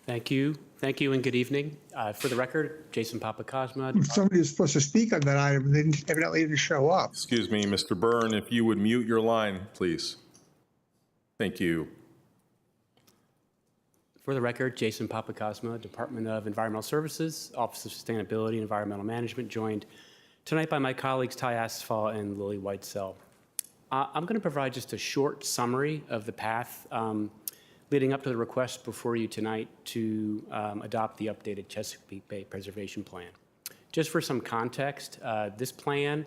S6: Thank you. Thank you and good evening. For the record, Jason Papakazma.
S17: Somebody was supposed to speak on that item, and they evidently didn't show up.
S1: Excuse me, Mr. Byrne, if you would mute your line, please. Thank you.
S6: For the record, Jason Papakazma, Department of Environmental Services, Office of Sustainability and Environmental Management, joined tonight by my colleagues Ty Asfa and Lily Whitesell. I'm going to provide just a short summary of the path leading up to the request before you tonight to adopt the updated Chesapeake Bay Preservation Plan. Just for some context, this plan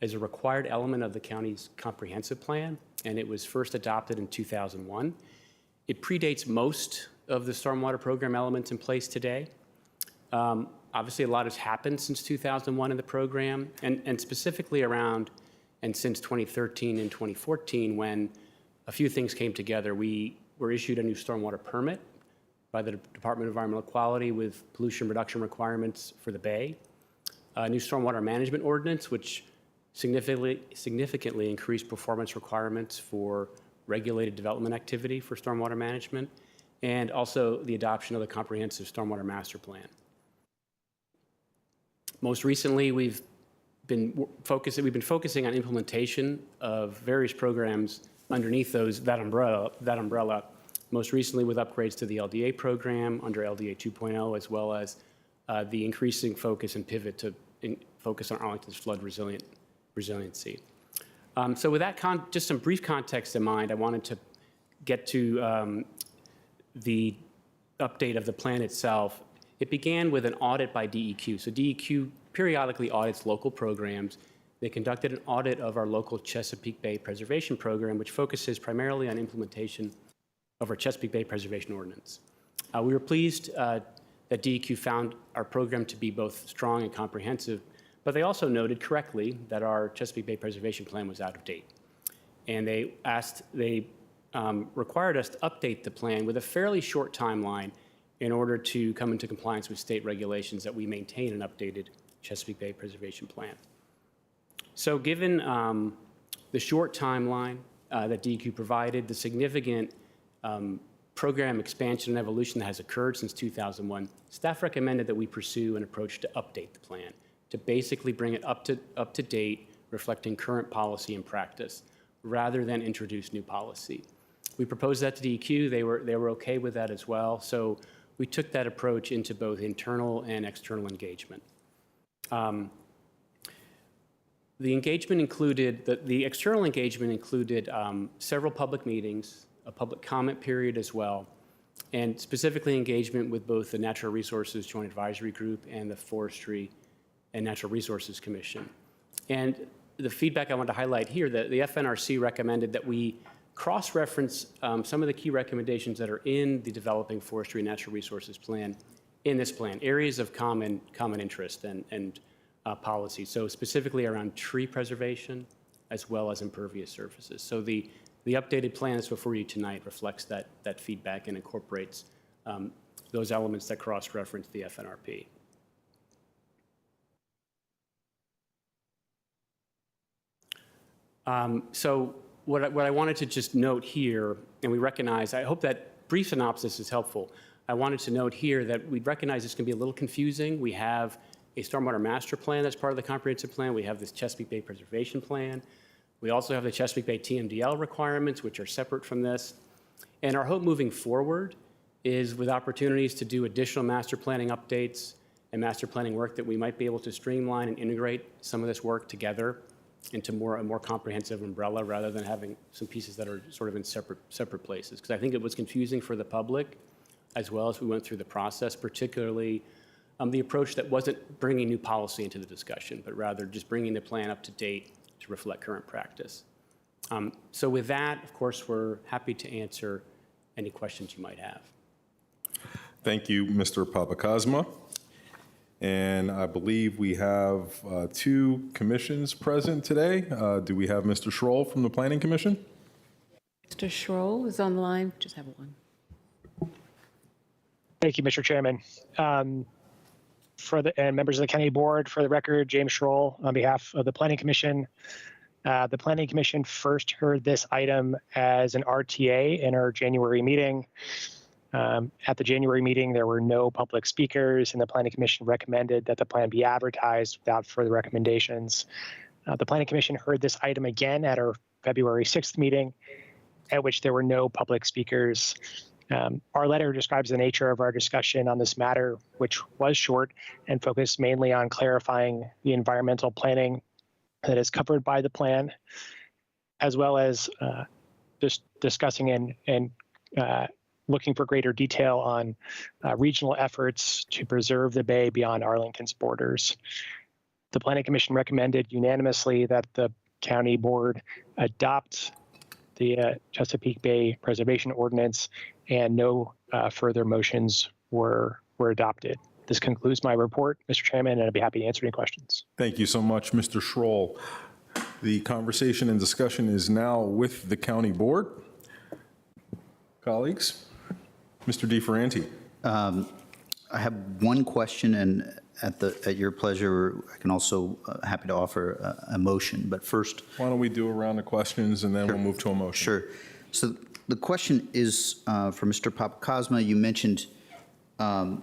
S6: is a required element of the county's comprehensive plan, and it was first adopted in 2001. It predates most of the stormwater program elements in place today. Obviously, a lot has happened since 2001 in the program, and specifically around and since 2013 and 2014, when a few things came together. We were issued a new stormwater permit by the Department of Environmental Quality with pollution reduction requirements for the Bay, a new stormwater management ordinance, which significantly increased performance requirements for regulated development activity for stormwater management, and also the adoption of the comprehensive stormwater master plan. Most recently, we've been focusing on implementation of various programs underneath that umbrella, most recently with upgrades to the LDA program under LDA 2.0, as well as the increasing focus and pivot to focus on Arlington's flood resiliency. So with that, just some brief context in mind, I wanted to get to the update of the plan itself. It began with an audit by DEQ. So DEQ periodically audits local programs. They conducted an audit of our local Chesapeake Bay Preservation Program, which focuses primarily on implementation of our Chesapeake Bay Preservation Ordinance. We were pleased that DEQ found our program to be both strong and comprehensive, but they also noted correctly that our Chesapeake Bay Preservation Plan was out of date. And they required us to update the plan with a fairly short timeline in order to come into compliance with state regulations that we maintain an updated Chesapeake Bay Preservation Plan. So given the short timeline that DEQ provided, the significant program expansion and evolution that has occurred since 2001, staff recommended that we pursue an approach to update the plan, to basically bring it up to date, reflecting current policy and practice, rather than introduce new policy. We proposed that to DEQ. They were okay with that as well. So we took that approach into both internal and external engagement. The engagement included, the external engagement included several public meetings, a public comment period as well, and specifically engagement with both the Natural Resources Joint Advisory Group and the Forestry and Natural Resources Commission. And the feedback I want to highlight here, that the FNRC recommended that we cross-reference some of the key recommendations that are in the Developing Forestry and Natural Resources Plan in this plan, areas of common interest and policy. So specifically around tree preservation as well as impervious surfaces. So the updated plan that's before you tonight reflects that feedback and incorporates those elements that cross-reference the FNRP. So what I wanted to just note here, and we recognize, I hope that brief synopsis is helpful. I wanted to note here that we recognize this can be a little confusing. We have a stormwater master plan that's part of the comprehensive plan. We have this Chesapeake Bay Preservation Plan. We also have the Chesapeake Bay TMDL requirements, which are separate from this. And our hope moving forward is with opportunities to do additional master planning updates and master planning work that we might be able to streamline and integrate some of this work together into a more comprehensive umbrella rather than having some pieces that are sort of in separate places. Because I think it was confusing for the public as well as we went through the process, particularly the approach that wasn't bringing new policy into the discussion, but rather just bringing the plan up to date to reflect current practice. So with that, of course, we're happy to answer any questions you might have.
S1: Thank you, Mr. Papakasma. And I believe we have two commissions present today. Do we have Mr. Schroll from the Planning Commission?
S13: Mr. Schroll is on the line. Just have one.
S19: Thank you, Mr. Chairman. And members of the County Board, for the record, James Schroll on behalf of the Planning Commission. The Planning Commission first heard this item as an RTA in our January meeting. At the January meeting, there were no public speakers, and the Planning Commission recommended that the plan be advertised without further recommendations. The Planning Commission heard this item again at our February 6th meeting, at which there were no public speakers. Our letter describes the nature of our discussion on this matter, which was short and focused mainly on clarifying the environmental planning that is covered by the plan, as well as just discussing and looking for greater detail on regional efforts to preserve the bay beyond Arlington's borders. The Planning Commission recommended unanimously that the County Board adopt the Chesapeake Bay Preservation Ordinance, and no further motions were adopted. This concludes my report, Mr. Chairman, and I'd be happy to answer any questions.
S1: Thank you so much, Mr. Schroll. The conversation and discussion is now with the County Board. Colleagues, Mr. DeFerranti.
S10: I have one question, and at your pleasure, I can also happy to offer a motion. But first,
S1: why don't we do a round of questions and then we'll move to a motion.
S10: Sure. So the question is for Mr. Papakasma. You mentioned the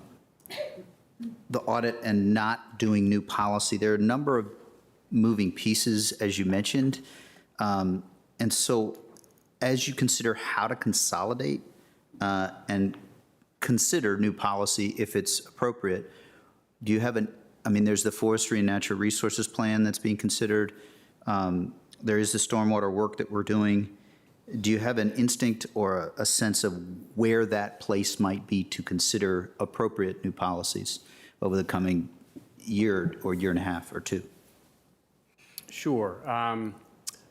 S10: audit and not doing new policy. There are a number of moving pieces, as you mentioned. And so as you consider how to consolidate and consider new policy if it's appropriate, do you have there's the Forestry and Natural Resources Plan that's being considered. There is the stormwater work that we're doing. Do you have an instinct or a sense of where that place might be to consider appropriate new policies over the coming year or year and a half or two?
S6: Sure.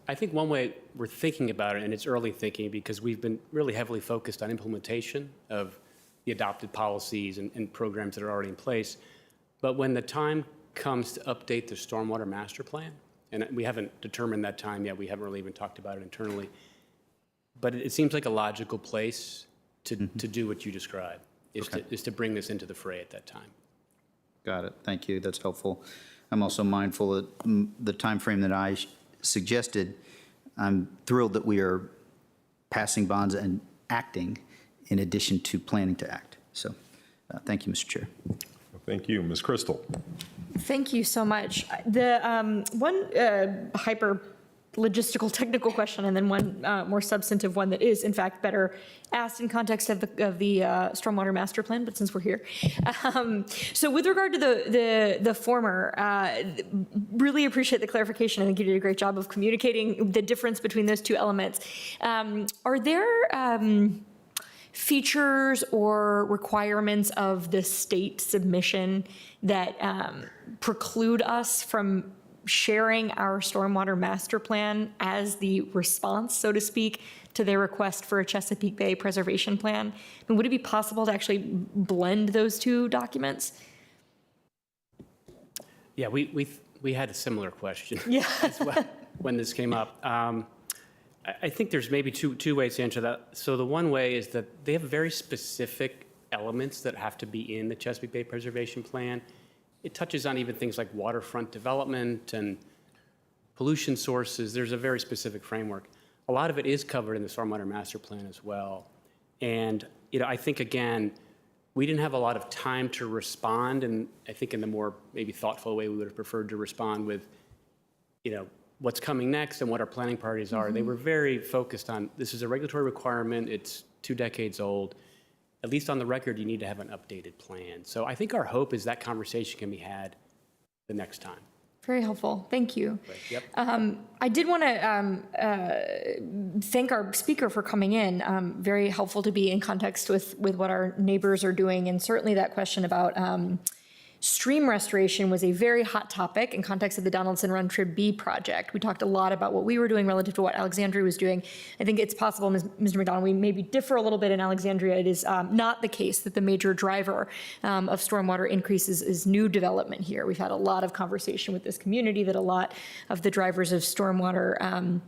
S6: I think one way we're thinking about it, and it's early thinking because we've been really heavily focused on implementation of the adopted policies and programs that are already in place. But when the time comes to update the stormwater master plan, and we haven't determined that time yet, we haven't really even talked about it internally, but it seems like a logical place to do what you described, is to bring this into the fray at that time.
S10: Got it. Thank you. That's helpful. I'm also mindful that the time frame that I suggested, I'm thrilled that we are passing bonds and acting in addition to planning to act. So thank you, Mr. Chair.
S1: Thank you. Ms. Crystal.
S9: Thank you so much. The one hyper logistical technical question and then one more substantive one that is in fact better asked in context of the stormwater master plan, but since we're here. So with regard to the former, really appreciate the clarification. I think you did a great job of communicating the difference between those two elements. Are there features or requirements of the state submission that preclude us from sharing our stormwater master plan as the response, so to speak, to their request for a Chesapeake Bay preservation plan? And would it be possible to actually blend those two documents?
S6: Yeah, we had a similar question
S9: Yeah.
S6: as well when this came up. I think there's maybe two ways to answer that. So the one way is that they have very specific elements that have to be in the Chesapeake Bay Preservation Plan. It touches on even things like waterfront development and pollution sources. There's a very specific framework. A lot of it is covered in the Stormwater Master Plan as well. And I think, again, we didn't have a lot of time to respond, and I think in the more maybe thoughtful way we would have preferred to respond with, what's coming next and what our planning priorities are. They were very focused on, this is a regulatory requirement, it's 2 decades old. At least on the record, you need to have an updated plan. So I think our hope is that conversation can be had the next time.
S9: Very helpful. Thank you.
S6: Right. Yep.
S9: I did want to thank our speaker for coming in. Very helpful to be in context with what our neighbors are doing. And certainly that question about stream restoration was a very hot topic in context of the Donaldson Run Trib B project. We talked a lot about what we were doing relative to what Alexandria was doing. I think it's possible, Mr. McDonald, we maybe differ a little bit in Alexandria. It is not the case that the major driver of stormwater increases is new development here. We've had a lot of conversation with this community that a lot of the drivers of stormwater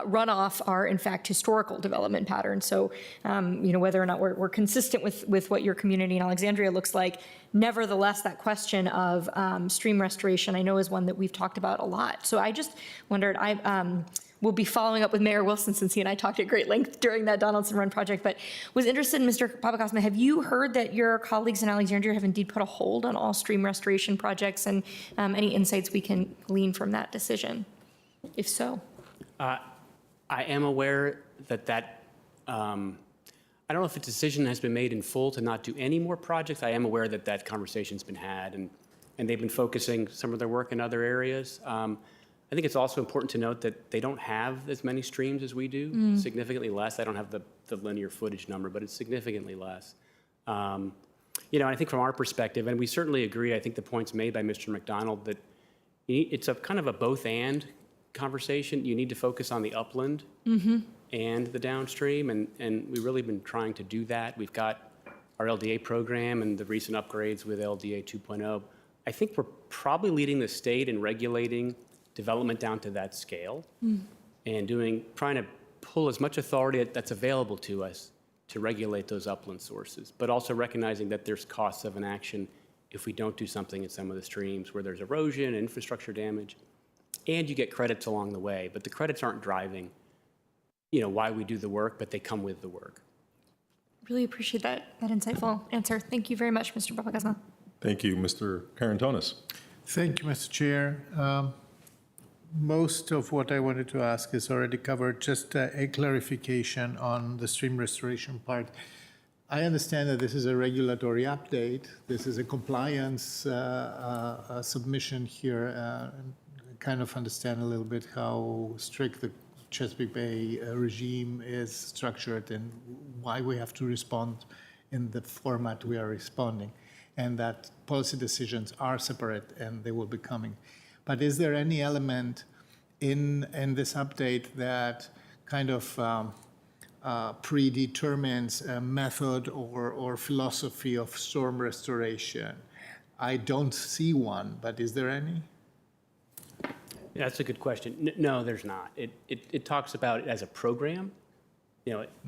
S9: runoff are in fact historical development patterns. So, whether or not we're consistent with what your community in Alexandria looks like, nevertheless, that question of stream restoration, I know is one that we've talked about a lot. So I just wondered, we'll be following up with Mayor Wilson since he and I talked at great length during that Donaldson Run project, but was interested in Mr. Papakosma, have you heard that your colleagues in Alexandria have indeed put a hold on all stream restoration projects, and any insights we can glean from that decision, if so?
S6: I am aware that I don't know if a decision has been made in full to not do any more projects. I am aware that conversation's been had, and they've been focusing some of their work in other areas. I think it's also important to note that they don't have as many streams as we do, significantly less. I don't have the linear footage number, but it's significantly less. I think from our perspective, and we certainly agree, I think the points made by Mr. McDonald that it's a kind of a both-and conversation. You need to focus on the upland and the downstream, and we've really been trying to do that. We've got our LDA program and the recent upgrades with LDA 2.0. I think we're probably leading the state in regulating development down to that scale and trying to pull as much authority that's available to us to regulate those upland sources, but also recognizing that there's costs of inaction if we don't do something in some of the streams where there's erosion and infrastructure damage. And you get credits along the way, but the credits aren't driving, why we do the work, but they come with the work.
S9: Really appreciate that insightful answer. Thank you very much, Mr. Papakosma.
S1: Thank you, Mr. Karantonis.
S8: Thank you, Mr. Chair. Most of what I wanted to ask is already covered. Just a clarification on the stream restoration part. I understand that this is a regulatory update. This is a compliance submission here. Kind of understand a little bit how strict the Chesapeake Bay regime is structured and why we have to respond in the format we are responding, and that policy decisions are separate and they will be coming. But is there any element in this update that kind of predetermines a method or philosophy of storm restoration. I don't see one, but is there any?
S6: Yeah, that's a good question. No, there's not. It talks about it as a program,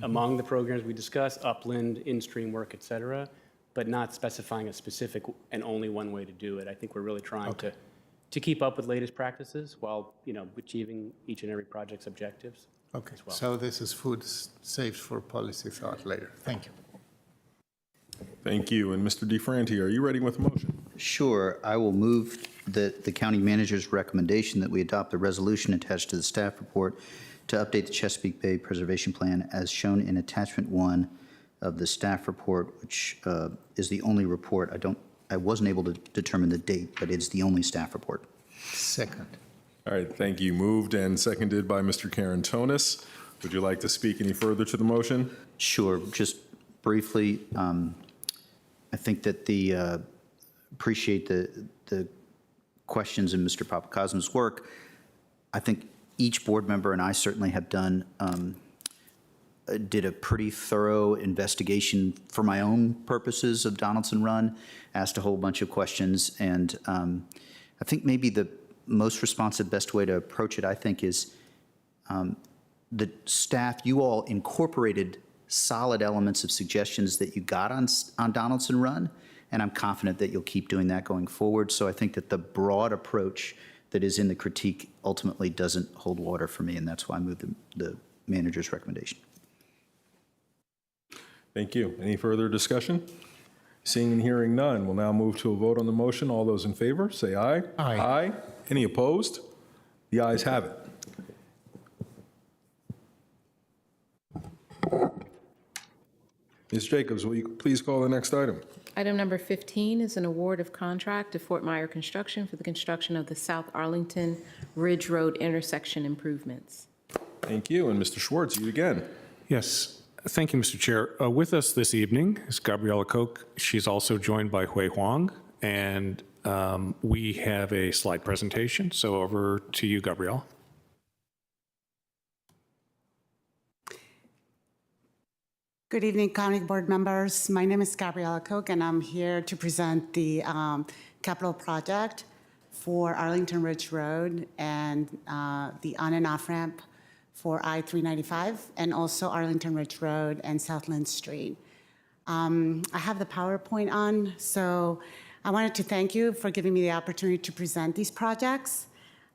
S6: among the programs we discuss, upland, in-stream work, et cetera, but not specifying a specific and only one way to do it. I think we're really trying to keep up with latest practices while, achieving each and every project's objectives.
S8: Okay,
S6: as well.
S8: so this is food saved for policy thought later. Thank you.
S1: Thank you. And Mr. DeFranti, are you ready with a motion?
S10: Sure. I will move that the county manager's recommendation that we adopt the resolution attached to the staff report to update the Chesapeake Bay Preservation Plan as shown in attachment 1 of the staff report, which is the only report. I wasn't able to determine the date, but it's the only staff report.
S8: Second.
S1: All right, thank you. Moved and seconded by Mr. Karantonis. Would you like to speak any further to the motion?
S10: Sure. Just briefly, I think that appreciate the questions in Mr. Papakosma's work. I think each board member, and I certainly have done, did a pretty thorough investigation for my own purposes of Donaldson Run, asked a whole bunch of questions, and I think maybe the most responsive, best way to approach it, I think, is the staff, you all incorporated solid elements of suggestions that you got on Donaldson Run, and I'm confident that you'll keep doing that going forward. So I think that the broad approach that is in the critique ultimately doesn't hold water for me, and that's why I moved the manager's recommendation.
S1: Thank you. Any further discussion? Seeing and hearing none, we'll now move to a vote on the motion. All those in favor, say aye.
S8: Aye.
S1: Aye. Any opposed? The ayes have it. Ms. Jacobs, will you please call the next item?
S13: Item number 15 is an award of contract to Fort Meyer Construction for the construction of the South Arlington Ridge Road intersection improvements.
S1: Thank you. And Mr. Schwartz, you again.
S2: Yes. Thank you, Mr. Chair. With us this evening is Gabriella Koch. She's also joined by Hui Huang, and we have a slide presentation. So over to you, Gabriella.
S20: Good evening, County Board members. My name is Gabriella Koch, and I'm here to present the capital project for Arlington Ridge Road and the on and off ramp for I-395, and also Arlington Ridge Road and Southland Street. I have the PowerPoint on, so I wanted to thank you for giving me the opportunity to present these projects.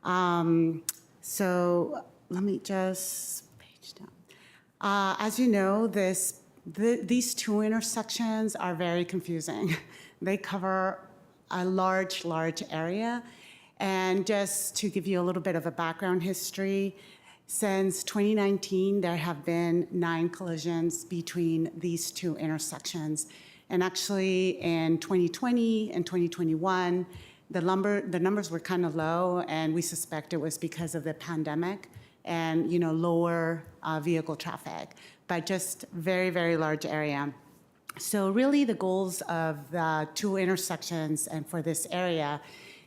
S20: So let me just page down. As you know, these two intersections are very confusing. They cover a large area. And just to give you a little bit of a background history, since 2019, there have been 9 collisions between these two intersections. And actually, in 2020 and 2021, the numbers were kind of low, and we suspect it was because of the pandemic and lower vehicle traffic, but just very large area. So really, the goals of the two intersections and for this area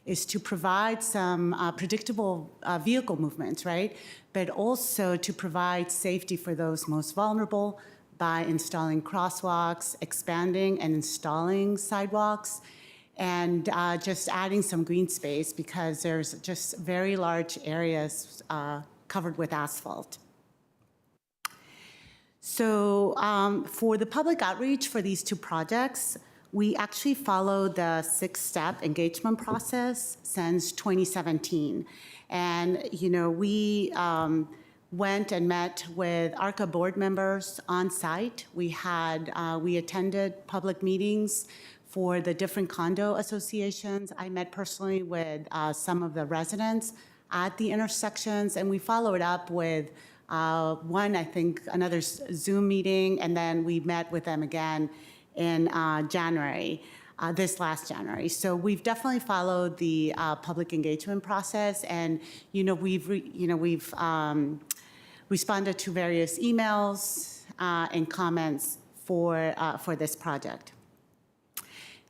S20: is to provide some predictable vehicle movements, right? But also to provide safety for those most vulnerable by installing crosswalks, expanding and installing sidewalks, and just adding some green space because there's just very large areas covered with asphalt. So for the public outreach for these two projects, we actually followed the 6-step engagement process since 2017. And, we went and met with ARCA board members on site. We attended public meetings for the different condo associations. I met personally with some of the residents at the intersections, and we followed up with another Zoom meeting, and then we met with them again in January, this last January. So we've definitely followed the public engagement process, and we've responded to various emails and comments for this project.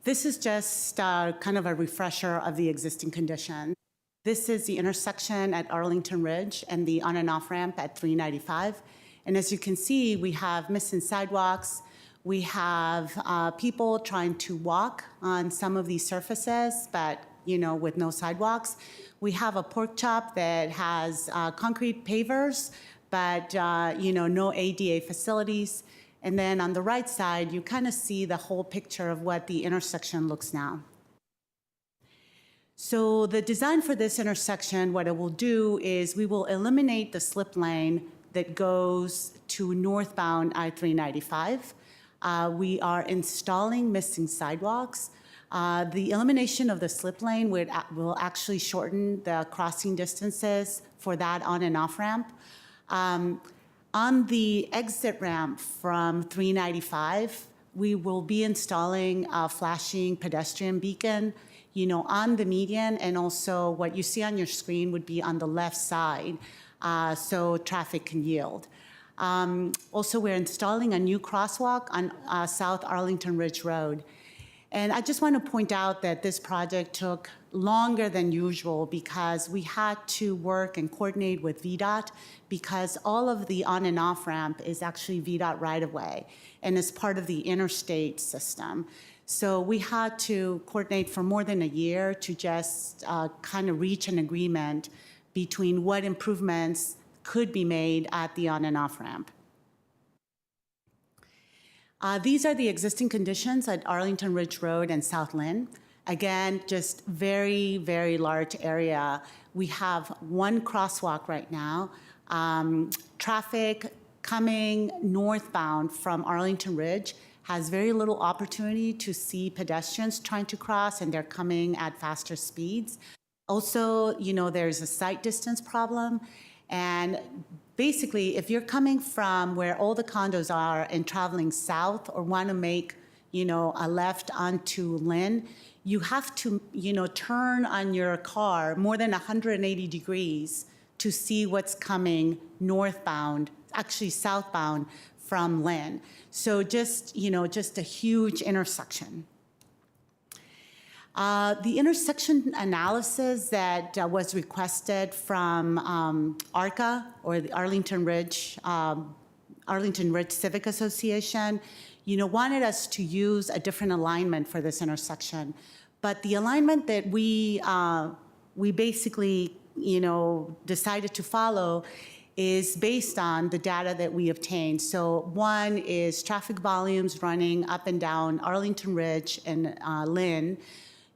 S20: This is just kind of a refresher of the existing conditions. This is the intersection at Arlington Ridge and the on and off ramp at 395. And as you can see, we have missing sidewalks. We have people trying to walk on some of these surfaces, but with no sidewalks. We have a pork chop that has concrete pavers, but no ADA facilities. And then on the right side, you kind of see the whole picture of what the intersection looks now. So the design for this intersection, what it will do is we will eliminate the slip lane that goes to northbound I-395. We are installing missing sidewalks. The elimination of the slip lane will actually shorten the crossing distances for that on and off ramp. On the exit ramp from 395, we will be installing a flashing pedestrian beacon, on the median, and also what you see on your screen would be on the left side, so traffic can yield. Also, we're installing a new crosswalk on South Arlington Ridge Road. And I just want to point out that this project took longer than usual because we had to work and coordinate with VDOT because all of the on and off ramp is actually VDOT right of way and is part of the interstate system. So we had to coordinate for more than a year to just kind of reach an agreement between what improvements could be made at the on and off ramp. These are the existing conditions at Arlington Ridge Road and South Lynn. Again, just very, very large area. We have one crosswalk right now. Traffic coming northbound from Arlington Ridge has very little opportunity to see pedestrians trying to cross, and they're coming at faster speeds. Also, there's a sight distance problem. And basically, if you're coming from where all the condos are and traveling south or want to make, a left onto Lynn, you have to, turn on your car more than 180 degrees to see what's coming northbound, actually southbound from Lynn. So just a huge intersection. The intersection analysis that was requested from ARCA, or the Arlington Ridge Civic Association, wanted us to use a different alignment for this intersection. But the alignment that we basically, decided to follow is based on the data that we obtained. So one is traffic volumes running up and down Arlington Ridge and Lynn.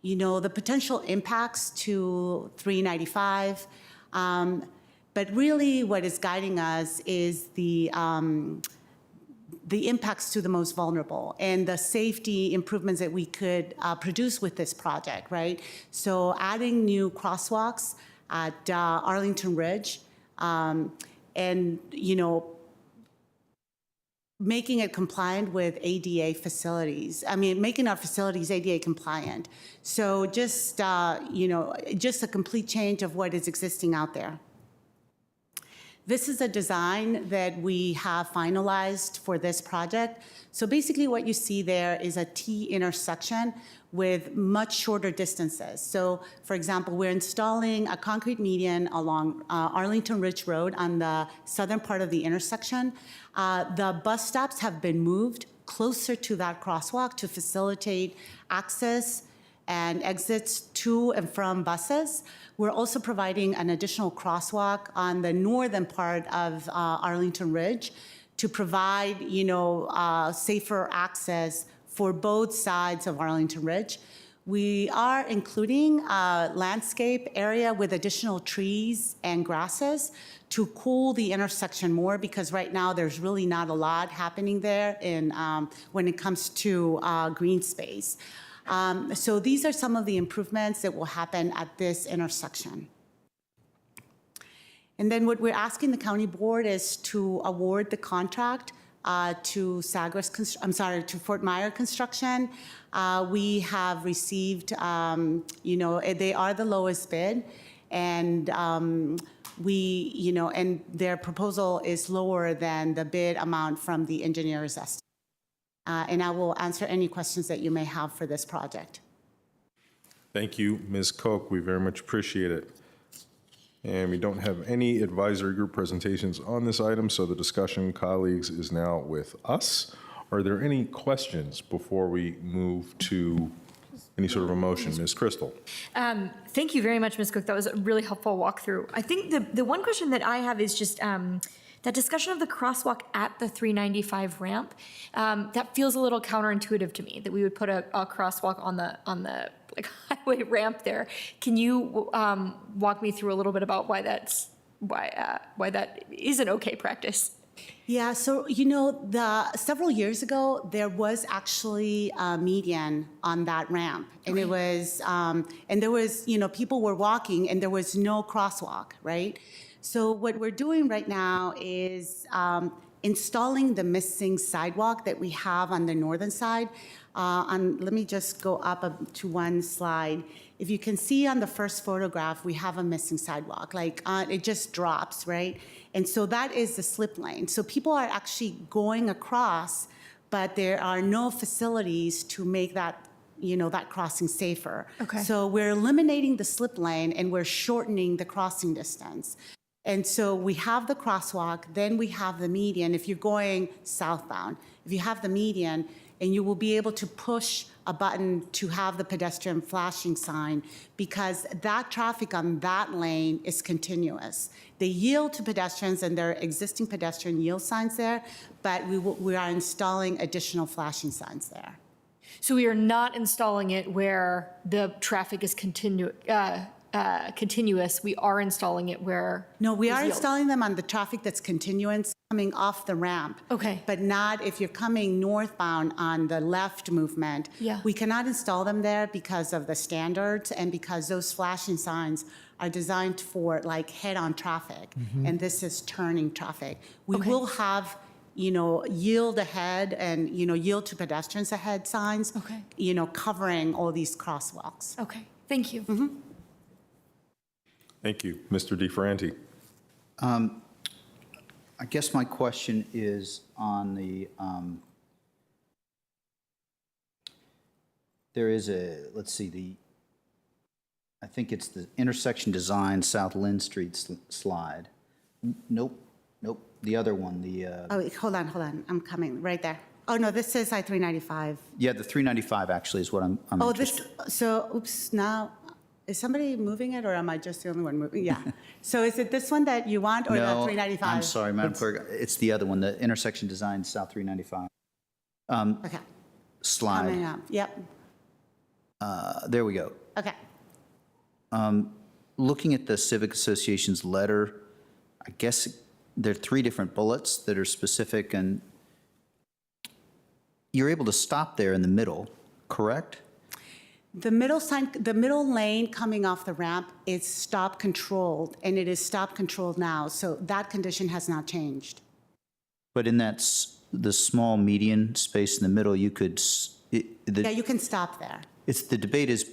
S20: The potential impacts to 395, but really what is guiding us is the impacts to the most vulnerable and the safety improvements that we could produce with this project, right? So adding new crosswalks at Arlington Ridge, and making it compliant with ADA facilities. Making our facilities ADA compliant. So just, just a complete change of what is existing out there. This is a design that we have finalized for this project. So basically what you see there is a T intersection with much shorter distances. So for example, we're installing a concrete median along Arlington Ridge Road on the southern part of the intersection. The bus stops have been moved closer to that crosswalk to facilitate access and exits to and from buses. We're also providing an additional crosswalk on the northern part of Arlington Ridge to provide, safer access for both sides of Arlington Ridge. We are including a landscape area with additional trees and grasses to cool the intersection more, because right now there's really not a lot happening there when it comes to green space. So these are some of the improvements that will happen at this intersection. And then what we're asking the county board is to award the contract to Fort Myer Construction. We have received, they are the lowest bid, and and their proposal is lower than the bid amount from the engineer's estimate. And I will answer any questions that you may have for this project.
S1: Thank you, Ms. Koch. We very much appreciate it. And we don't have any advisory group presentations on this item, so the discussion, colleagues, is now with us. Are there any questions before we move to any sort of a motion? Ms. Crystal?
S9: Thank you very much, Ms. Cook. That was a really helpful walkthrough. I think the one question that I have is just that discussion of the crosswalk at the 395 ramp. That feels a little counterintuitive to me, that we would put a crosswalk on the like highway ramp there. Can you walk me through a little bit about why that is an okay practice?
S20: Yeah, so several years ago there was actually a median on that ramp, and it was and there was people were walking and there was no crosswalk, right? So what we're doing right now is installing the missing sidewalk that we have on the northern side. Let me just go up to one slide. If you can see on the first photograph, we have a missing sidewalk. It just drops, right? And so that is the slip lane. So people are actually going across, but there are no facilities to make that that crossing safer.
S9: Okay.
S20: So we're eliminating the slip lane and we're shortening the crossing distance. And so we have the crosswalk, then we have the median. If you're going southbound, if you have the median, and you will be able to push a button to have the pedestrian flashing sign, because that traffic on that lane is continuous. They yield to pedestrians and there are existing pedestrian yield signs there, but we are installing additional flashing signs there.
S9: So we are not installing it where the traffic is continuous. We are installing it where.
S20: No, we
S9: there's
S20: are
S9: yield.
S20: installing them on the traffic that's continuous coming off the ramp.
S9: Okay.
S20: But not if you're coming northbound on the left movement.
S9: Yeah.
S20: We cannot install them there because of the standards and because those flashing signs are designed for head-on traffic. And this is turning traffic. We will have yield ahead and, yield to pedestrians ahead signs, covering all these crosswalks.
S9: Okay, thank you.
S1: Thank you. Mr. DeFerranti.
S10: I guess my question is on the, there is let's see, I think it's the intersection design South Lynn Street slide. Nope, the other one,
S20: Oh, hold on, I'm coming, right there. Oh, no, this is I-395.
S10: Yeah, the 395 actually is what I'm interested.
S20: Oops, now, is somebody moving it, or am I just the only one moving? Yeah. So is it this one that you want, or the 395?
S10: I'm sorry, Madam Clerk, it's the other one, the intersection design South 395.
S20: Okay.
S10: Slide.
S20: Coming up, yep.
S10: There we go.
S20: Okay.
S10: Looking at the Civic Association's letter, I guess there are 3 different bullets that are specific, and you're able to stop there in the middle, correct?
S20: The middle lane coming off the ramp is stop controlled, and it is stop controlled now, so that condition has not changed.
S10: But in that the small median space in the middle, you could.
S20: Yeah, you can stop there.
S10: The debate is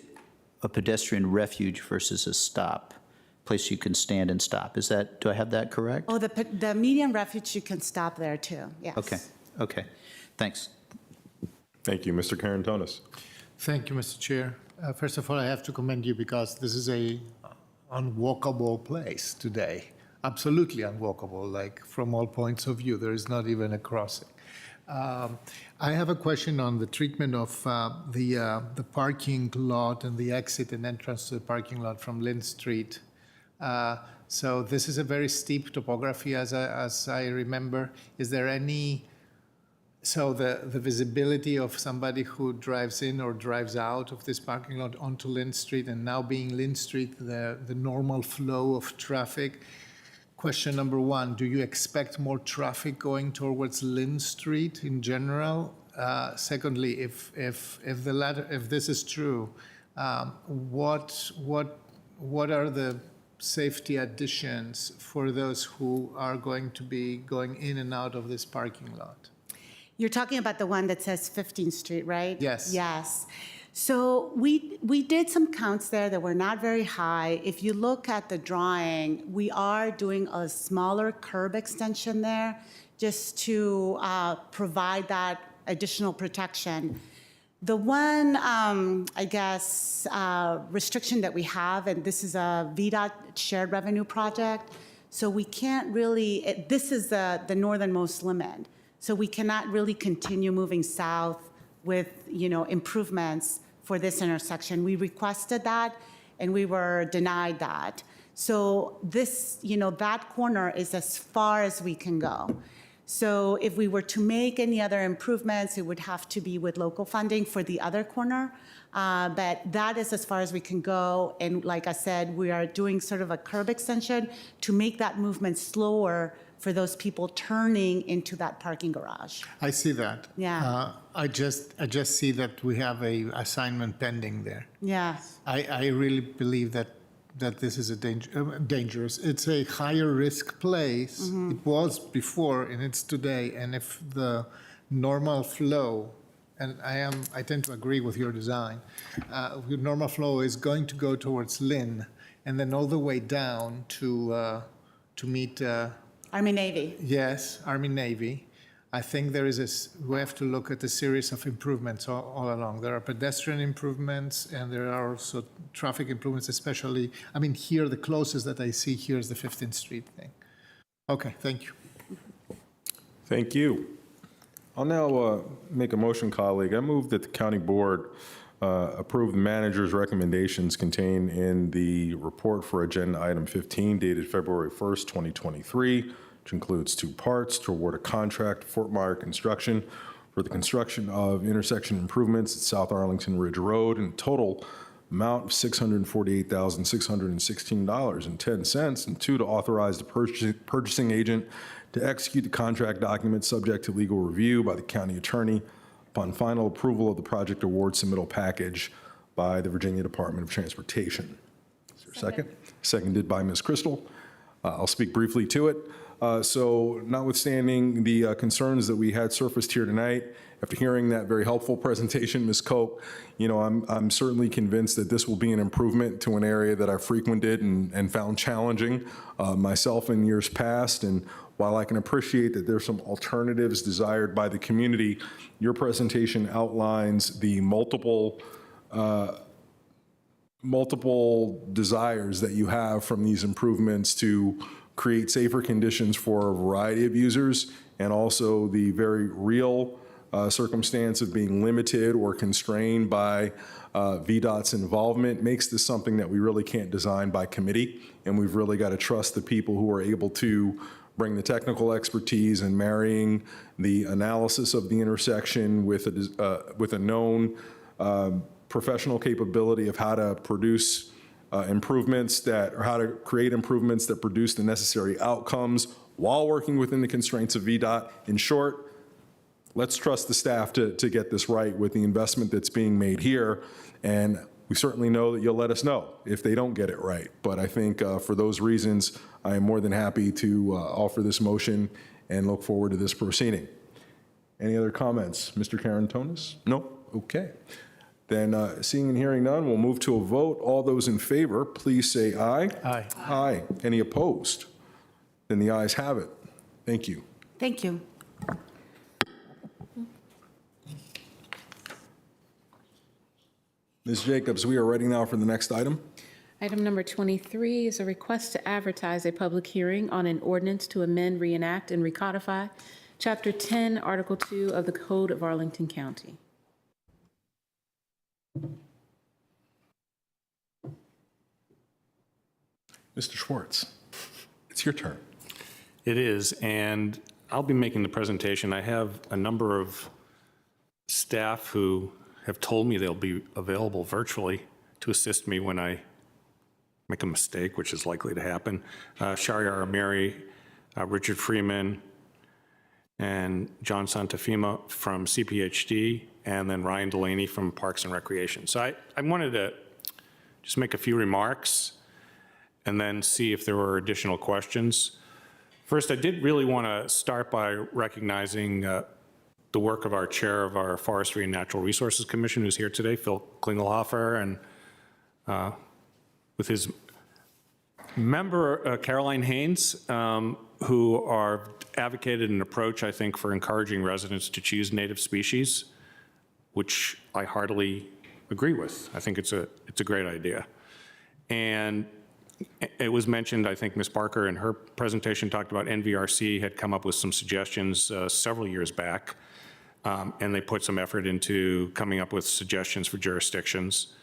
S10: a pedestrian refuge versus a stop, place you can stand and stop. Do I have that correct?
S20: Oh, the median refuge, you can stop there too, yes.
S10: Okay, thanks.
S1: Thank you. Mr. Karantonis.
S8: Thank you, Mr. Chair. First of all, I have to commend you because this is a unwalkable place today. Absolutely unwalkable, from all points of view. There is not even a crossing. I have a question on the treatment of the parking lot and the exit and entrance to the parking lot from Lynn Street. So this is a very steep topography, as I remember. Is there any? So the visibility of somebody who drives in or drives out of this parking lot onto Lynn Street, and now being Lynn Street, the normal flow of traffic. Question number 1, do you expect more traffic going towards Lynn Street in general? Secondly, if this is true, what are the safety additions for those who are going to be going in and out of this parking lot?
S20: You're talking about the one that says 15th Street, right?
S8: Yes.
S20: Yes. So we did some counts there that were not very high. If you look at the drawing, we are doing a smaller curb extension there just to provide that additional protection. The one, I guess, restriction that we have, and this is a VDOT shared revenue project, so we can't really, this is the northernmost limit, so we cannot really continue moving south with, improvements for this intersection. We requested that, and we were denied that. So this, that corner is as far as we can go. So if we were to make any other improvements, it would have to be with local funding for the other corner. But that is as far as we can go. And like I said, we are doing sort of a curb extension to make that movement slower for those people turning into that parking garage.
S8: I see that.
S20: Yeah.
S8: I just see that we have a assignment pending there.
S20: Yeah.
S8: I really believe that this is a dangerous. It's a higher risk place. It was before and it's today. And if the normal flow, and I tend to agree with your design, normal flow is going to go towards Lynn and then all the way down to meet.
S20: Army Navy.
S8: Yes, Army Navy. I think we have to look at a series of improvements all along. There are pedestrian improvements and there are also traffic improvements, especially, here, the closest that I see here is the 15th Street thing. Okay, thank you.
S1: Thank you. I'll now make a motion, colleague. I move that the county board approve the manager's recommendations contained in the report for agenda item 15 dated February 1st, 2023, which includes two parts: to award a contract to Fort Meyer Construction for the construction of intersection improvements at South Arlington Ridge Road in a total amount of $648,616.10, and two, to authorize the purchasing agent to execute the contract document subject to legal review by the county attorney upon final approval of the project award submittal package by the Virginia Department of Transportation. Is there a second? Seconded by Ms. Crystal. I'll speak briefly to it. So notwithstanding the concerns that we had surfaced here tonight, after hearing that very helpful presentation, Ms. Koch, I'm certainly convinced that this will be an improvement to an area that I frequented and found challenging myself in years past. And while I can appreciate that there's some alternatives desired by the community, your presentation outlines the multiple desires that you have from these improvements to create safer conditions for a variety of users, and also the very real circumstance of being limited or constrained by VDOT's involvement makes this something that we really can't design by committee, and we've really got to trust the people who are able to bring the technical expertise and marrying the analysis of the intersection with a known professional capability of how to produce how to create improvements that produce the necessary outcomes while working within the constraints of VDOT. In short, let's trust the staff to get this right with the investment that's being made here. And we certainly know that you'll let us know if they don't get it right. But I think for those reasons, I am more than happy to offer this motion and look forward to this proceeding. Any other comments? Mr. Karantonis? No? Okay. Then seeing and hearing none, we'll move to a vote. All those in favor, please say aye.
S16: Aye.
S1: Aye. Any opposed? Then the ayes have it. Thank you.
S20: Thank you.
S1: Ms. Jacobs, we are ready now for the next item.
S13: Item number 23 is a request to advertise a public hearing on an ordinance to amend, reenact, and recodify Chapter 10, Article 2 of the Code of Arlington County.
S1: Mr. Schwartz, it's your turn.
S2: It is, and I'll be making the presentation. I have a number of staff who have told me they'll be available virtually to assist me when I make a mistake, which is likely to happen. Shariar Amiri, Richard Freeman, and John Santafima from CPHD, and then Ryan Delaney from Parks and Recreation. So I wanted to just make a few remarks and then see if there were additional questions. First, I did really want to start by recognizing the work of our chair of our Forestry and Natural Resources Commission, who's here today, Phil Klingelhofer, and with his member, Caroline Haynes, who are advocated an approach, I think, for encouraging residents to choose native species which I heartily agree with. I think it's a great idea. And it was mentioned, I think Ms. Barker in her presentation talked about NVRC had come up with some suggestions several years back, and they put some effort into coming up with suggestions for jurisdictions.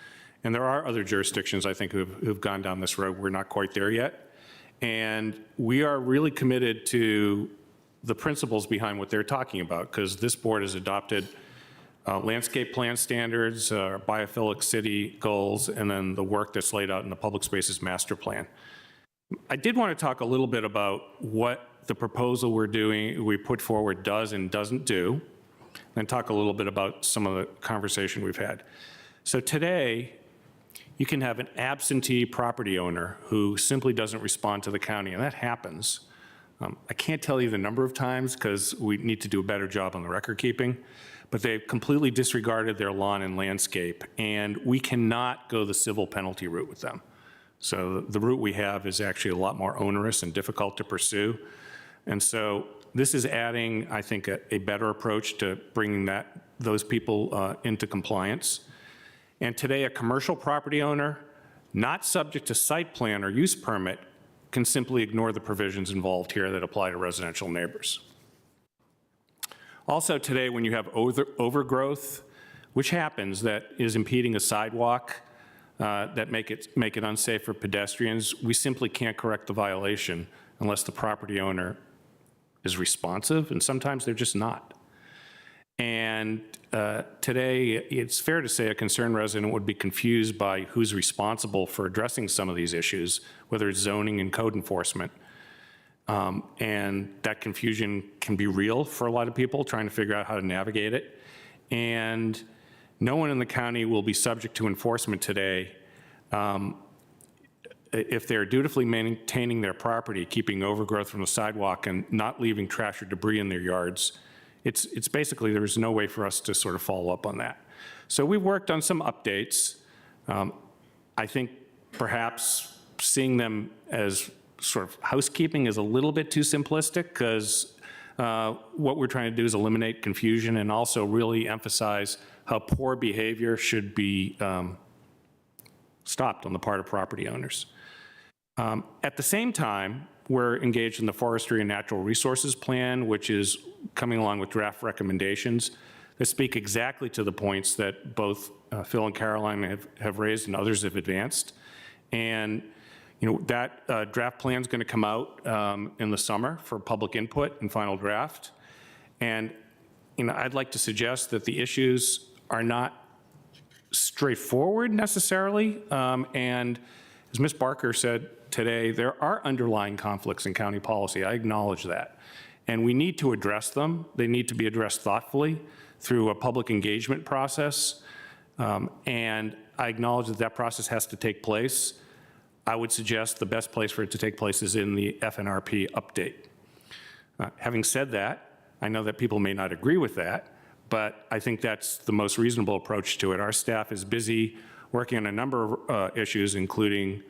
S2: And there are other jurisdictions, I think, who've gone down this road. We're not quite there yet. And we are really committed to the principles behind what they're talking about, because this board has adopted landscape plan standards, biophilic city goals, and then the work that's laid out in the public spaces master plan. I did want to talk a little bit about what the proposal we put forward does and doesn't do, and talk a little bit about some of the conversation we've had. So today, you can have an absentee property owner who simply doesn't respond to the county, and that happens. I can't tell you the number of times because we need to do a better job on the record keeping, but they've completely disregarded their lawn and landscape, and we cannot go the civil penalty route with them. So the route we have is actually a lot more onerous and difficult to pursue. And so this is adding, I think, a better approach to bringing those people into compliance. And today, a commercial property owner, not subject to site plan or use permit, can simply ignore the provisions involved here that apply to residential neighbors. Also today, when you have overgrowth, which happens, that is impeding a sidewalk, that make it unsafe for pedestrians, we simply can't correct the violation unless the property owner is responsive, and sometimes they're just not. And today, it's fair to say a concerned resident would be confused by who's responsible for addressing some of these issues, whether it's zoning and code enforcement. And that confusion can be real for a lot of people trying to figure out how to navigate it. And no one in the county will be subject to enforcement today if they're dutifully maintaining their property, keeping overgrowth from the sidewalk and not leaving trash or debris in their yards. It's basically, there's no way for us to sort of follow up on that. So we've worked on some updates. I think perhaps seeing them as sort of housekeeping is a little bit too simplistic, because what we're trying to do is eliminate confusion and also really emphasize how poor behavior should be stopped on the part of property owners. At the same time, we're engaged in the Forestry and Natural Resources Plan, which is coming along with draft recommendations that speak exactly to the points that both Phil and Caroline have raised and others have advanced. And that draft plan is going to come out in the summer for public input and final draft. And I'd like to suggest that the issues are not straightforward necessarily. And as Ms. Barker said today, there are underlying conflicts in county policy. I acknowledge that. And we need to address them. They need to be addressed thoughtfully through a public engagement process. And I acknowledge that that process has to take place. I would suggest the best place for it to take place is in the FNRP update. Having said that, I know that people may not agree with that, but I think that's the most reasonable approach to it. Our staff is busy working on a number of issues, including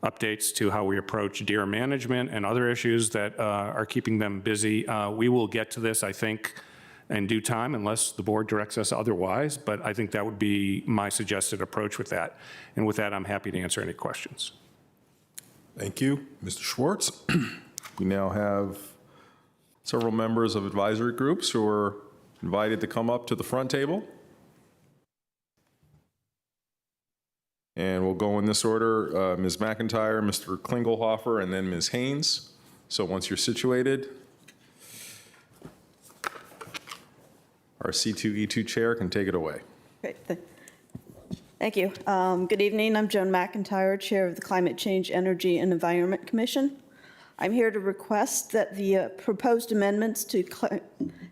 S2: updates to how we approach deer management and other issues that are keeping them busy. We will get to this, I think, in due time, unless the board directs us otherwise, but I think that would be my suggested approach with that. And with that, I'm happy to answer any questions.
S1: Thank you, Mr. Schwartz. We now have several members of advisory groups who are invited to come up to the front table. And we'll go in this order, Ms. McIntyre, Mr. Klingelhofer, and then Ms. Haynes. So once you're situated, our C2E2 chair can take it away.
S21: Great. Thank you. Good evening. I'm Joan McIntyre, Chair of the Climate Change, Energy, and Environment Commission. I'm here to request that the proposed amendments to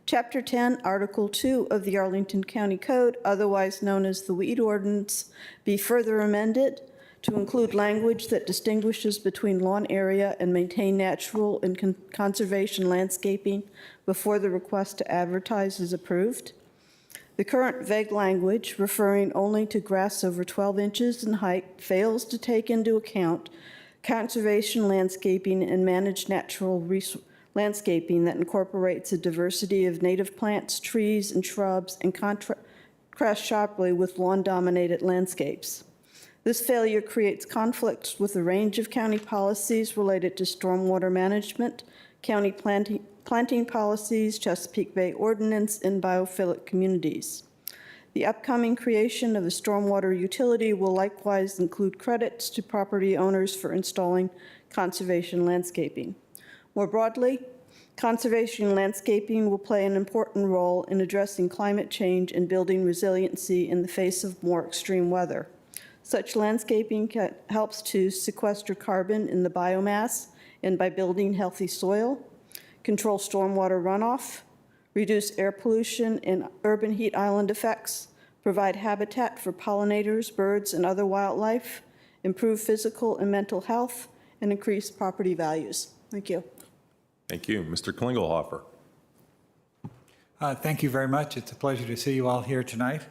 S21: Chapter 10, Article 2 of the Arlington County Code, otherwise known as the Weed Ordinance, be further amended to include language that distinguishes between lawn area and maintain natural and conservation landscaping before the request to advertise is approved. The current vague language, referring only to grass over 12 inches in height, fails to take into account conservation landscaping and managed natural landscaping that incorporates a diversity of native plants, trees, and shrubs, and crash sharply with lawn-dominated landscapes. This failure creates conflicts with a range of county policies related to stormwater management, county planting policies, Chesapeake Bay Ordinance, and biophilic communities. The upcoming creation of the stormwater utility will likewise include credits to property owners for installing conservation landscaping. More broadly, conservation landscaping will play an important role in addressing climate change and building resiliency in the face of more extreme weather. Such landscaping helps to sequester carbon in the biomass and by building healthy soil, control stormwater runoff, reduce air pollution and urban heat island effects, provide habitat for pollinators, birds, and other wildlife, improve physical and mental health, and increase property values. Thank you.
S1: Thank you. Mr. Klingelhofer.
S3: Thank you very much. It's a pleasure to see you all here tonight.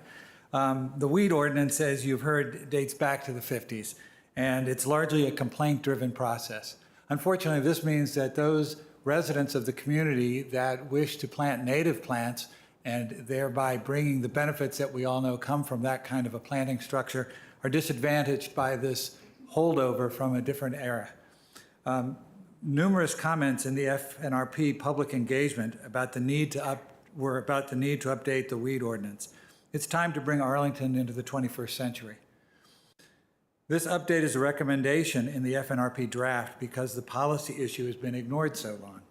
S3: The weed ordinance, as you've heard, dates back to the 50s, and it's largely a complaint-driven process. Unfortunately, this means that those residents of the community that wish to plant native plants and thereby bringing the benefits that we all know come from that kind of a planting structure are disadvantaged by this holdover from a different era. Numerous comments in the FNRP public engagement about the need to update the weed ordinance. It's time to bring Arlington into the 21st century. This update is a recommendation in the FNRP draft because the policy issue has been ignored so long.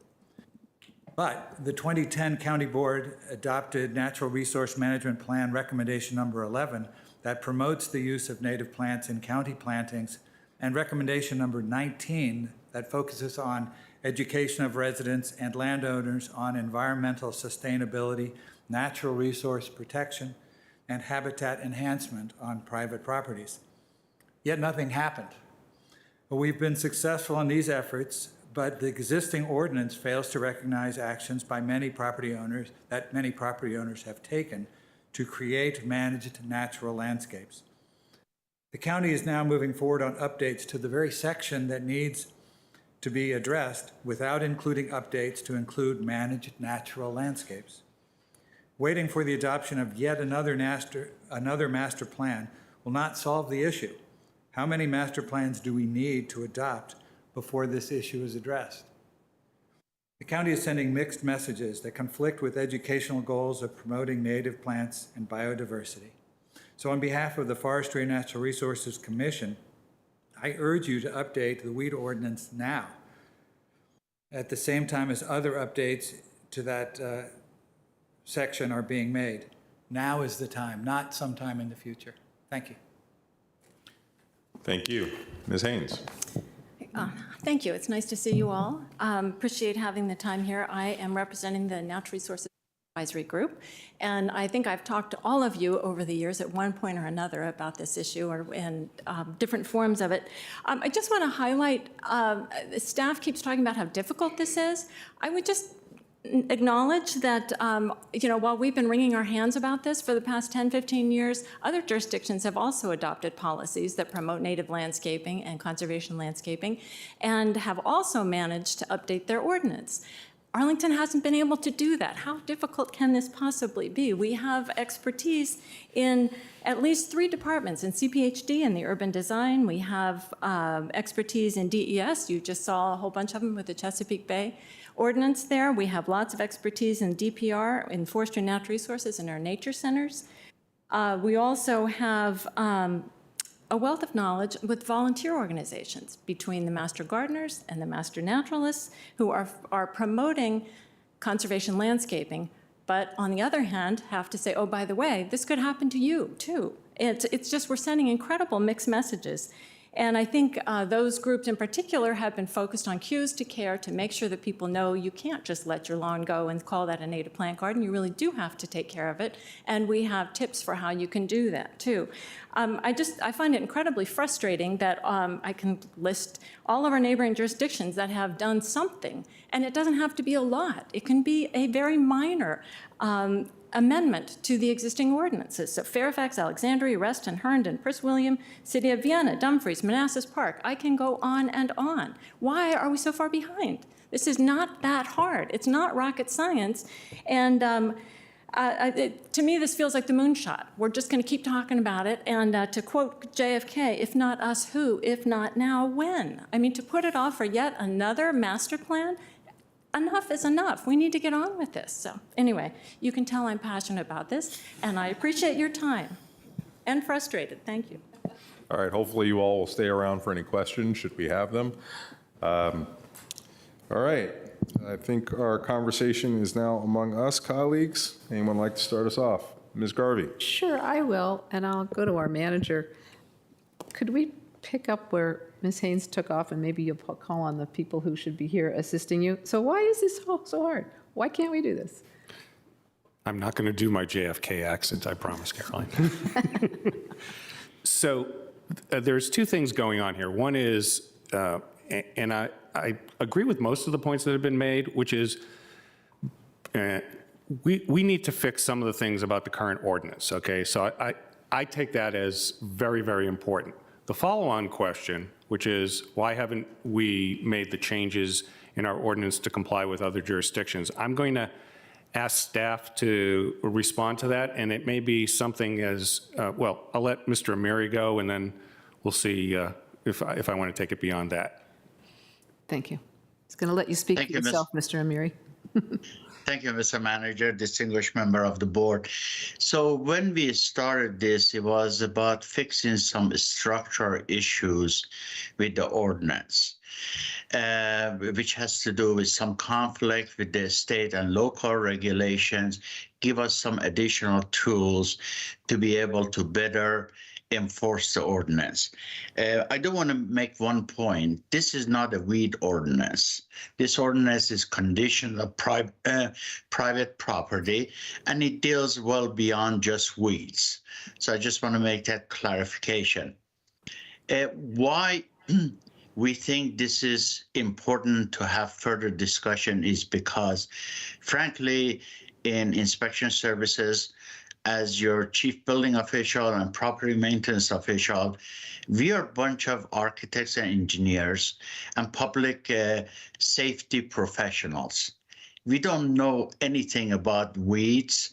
S3: But the 2010 County Board adopted Natural Resource Management Plan Recommendation Number 11 that promotes the use of native plants in county plantings, and Recommendation Number 19 that focuses on education of residents and landowners on environmental sustainability, natural resource protection, and habitat enhancement on private properties. Yet nothing happened. We've been successful in these efforts, but the existing ordinance fails to recognize actions by many property owners have taken to create managed natural landscapes. The county is now moving forward on updates to the very section that needs to be addressed without including updates to include managed natural landscapes. Waiting for the adoption of yet another master plan will not solve the issue. How many master plans do we need to adopt before this issue is addressed? The county is sending mixed messages that conflict with educational goals of promoting native plants and biodiversity. So on behalf of the Forestry and Natural Resources Commission, I urge you to update the weed ordinance now, at the same time as other updates to that section are being made. Now is the time, not sometime in the future. Thank you.
S1: Thank you. Ms. Haynes.
S22: Thank you. It's nice to see you all. Appreciate having the time here. I am representing the Natural Resources Advisory Group, and I think I've talked to all of you over the years at one point or another about this issue and different forms of it. I just want to highlight, the staff keeps talking about how difficult this is. I would just acknowledge that, while we've been wringing our hands about this for the past 10, 15 years, other jurisdictions have also adopted policies that promote native landscaping and conservation landscaping and have also managed to update their ordinance. Arlington hasn't been able to do that. How difficult can this possibly be? We have expertise in at least 3 departments, in CPHD and the urban design. We have expertise in DES. You just saw a whole bunch of them with the Chesapeake Bay Ordinance there. We have lots of expertise in DPR, in forestry and natural resources, in our nature centers. We also have a wealth of knowledge with volunteer organizations between the master gardeners and the master naturalists who are promoting conservation landscaping, but on the other hand have to say, oh, by the way, this could happen to you too. It's just we're sending incredible mixed messages. And I think those groups in particular have been focused on cues to care to make sure that people know you can't just let your lawn go and call that a native plant garden. You really do have to take care of it. And we have tips for how you can do that too. I find it incredibly frustrating that I can list all of our neighboring jurisdictions that have done something. And it doesn't have to be a lot. It can be a very minor amendment to the existing ordinances. So Fairfax, Alexandria, Reston, Herndon, Prince William, City of Vienna, Dumfries, Manassas Park. I can go on and on. Why are we so far behind? This is not that hard. It's not rocket science. And To me, this feels like the moonshot. We're just going to keep talking about it. And to quote JFK, if not us, who? If not now, when? I mean, to put it off for yet another master plan, enough is enough. We need to get on with this. So anyway, you can tell I'm passionate about this, and I appreciate your time. And frustrated. Thank you.
S1: All right, hopefully you all will stay around for any questions, should we have them. All right, I think our conversation is now among us, colleagues. Anyone like to start us off? Ms. Garvey?
S7: Sure, I will, and I'll go to our manager. Could we pick up where Ms. Haynes took off, and maybe you'll call on the people who should be here assisting you? So why is this so hard? Why can't we do this?
S2: I'm not going to do my JFK accent, I promise, Caroline. So there's two things going on here. One is, and I agree with most of the points that have been made, which is we need to fix some of the things about the current ordinance, okay? So I take that as very, very important. The follow-on question, which is why haven't we made the changes in our ordinance to comply with other jurisdictions? I'm going to ask staff to respond to that, and it may be something as, well, I'll let Mr. Amiri go, and then we'll see if I want to take it beyond that.
S7: Thank you. I was going to let you speak
S4: Thank
S7: for
S4: you,
S7: yourself, Mr. Amiri.
S4: Thank you, Mr. Manager, distinguished member of the board. So when we started this, it was about fixing some structural issues with the ordinance, which has to do with some conflict with the state and local regulations, give us some additional tools to be able to better enforce the ordinance. I do want to make one point. This is not a weed ordinance. This ordinance is conditioned of private property, and it deals well beyond just weeds. So I just want to make that clarification. Why we think this is important to have further discussion is because, frankly, in inspection services, as your chief building official and property maintenance official, we are a bunch of architects and engineers and public safety professionals. We don't know anything about weeds.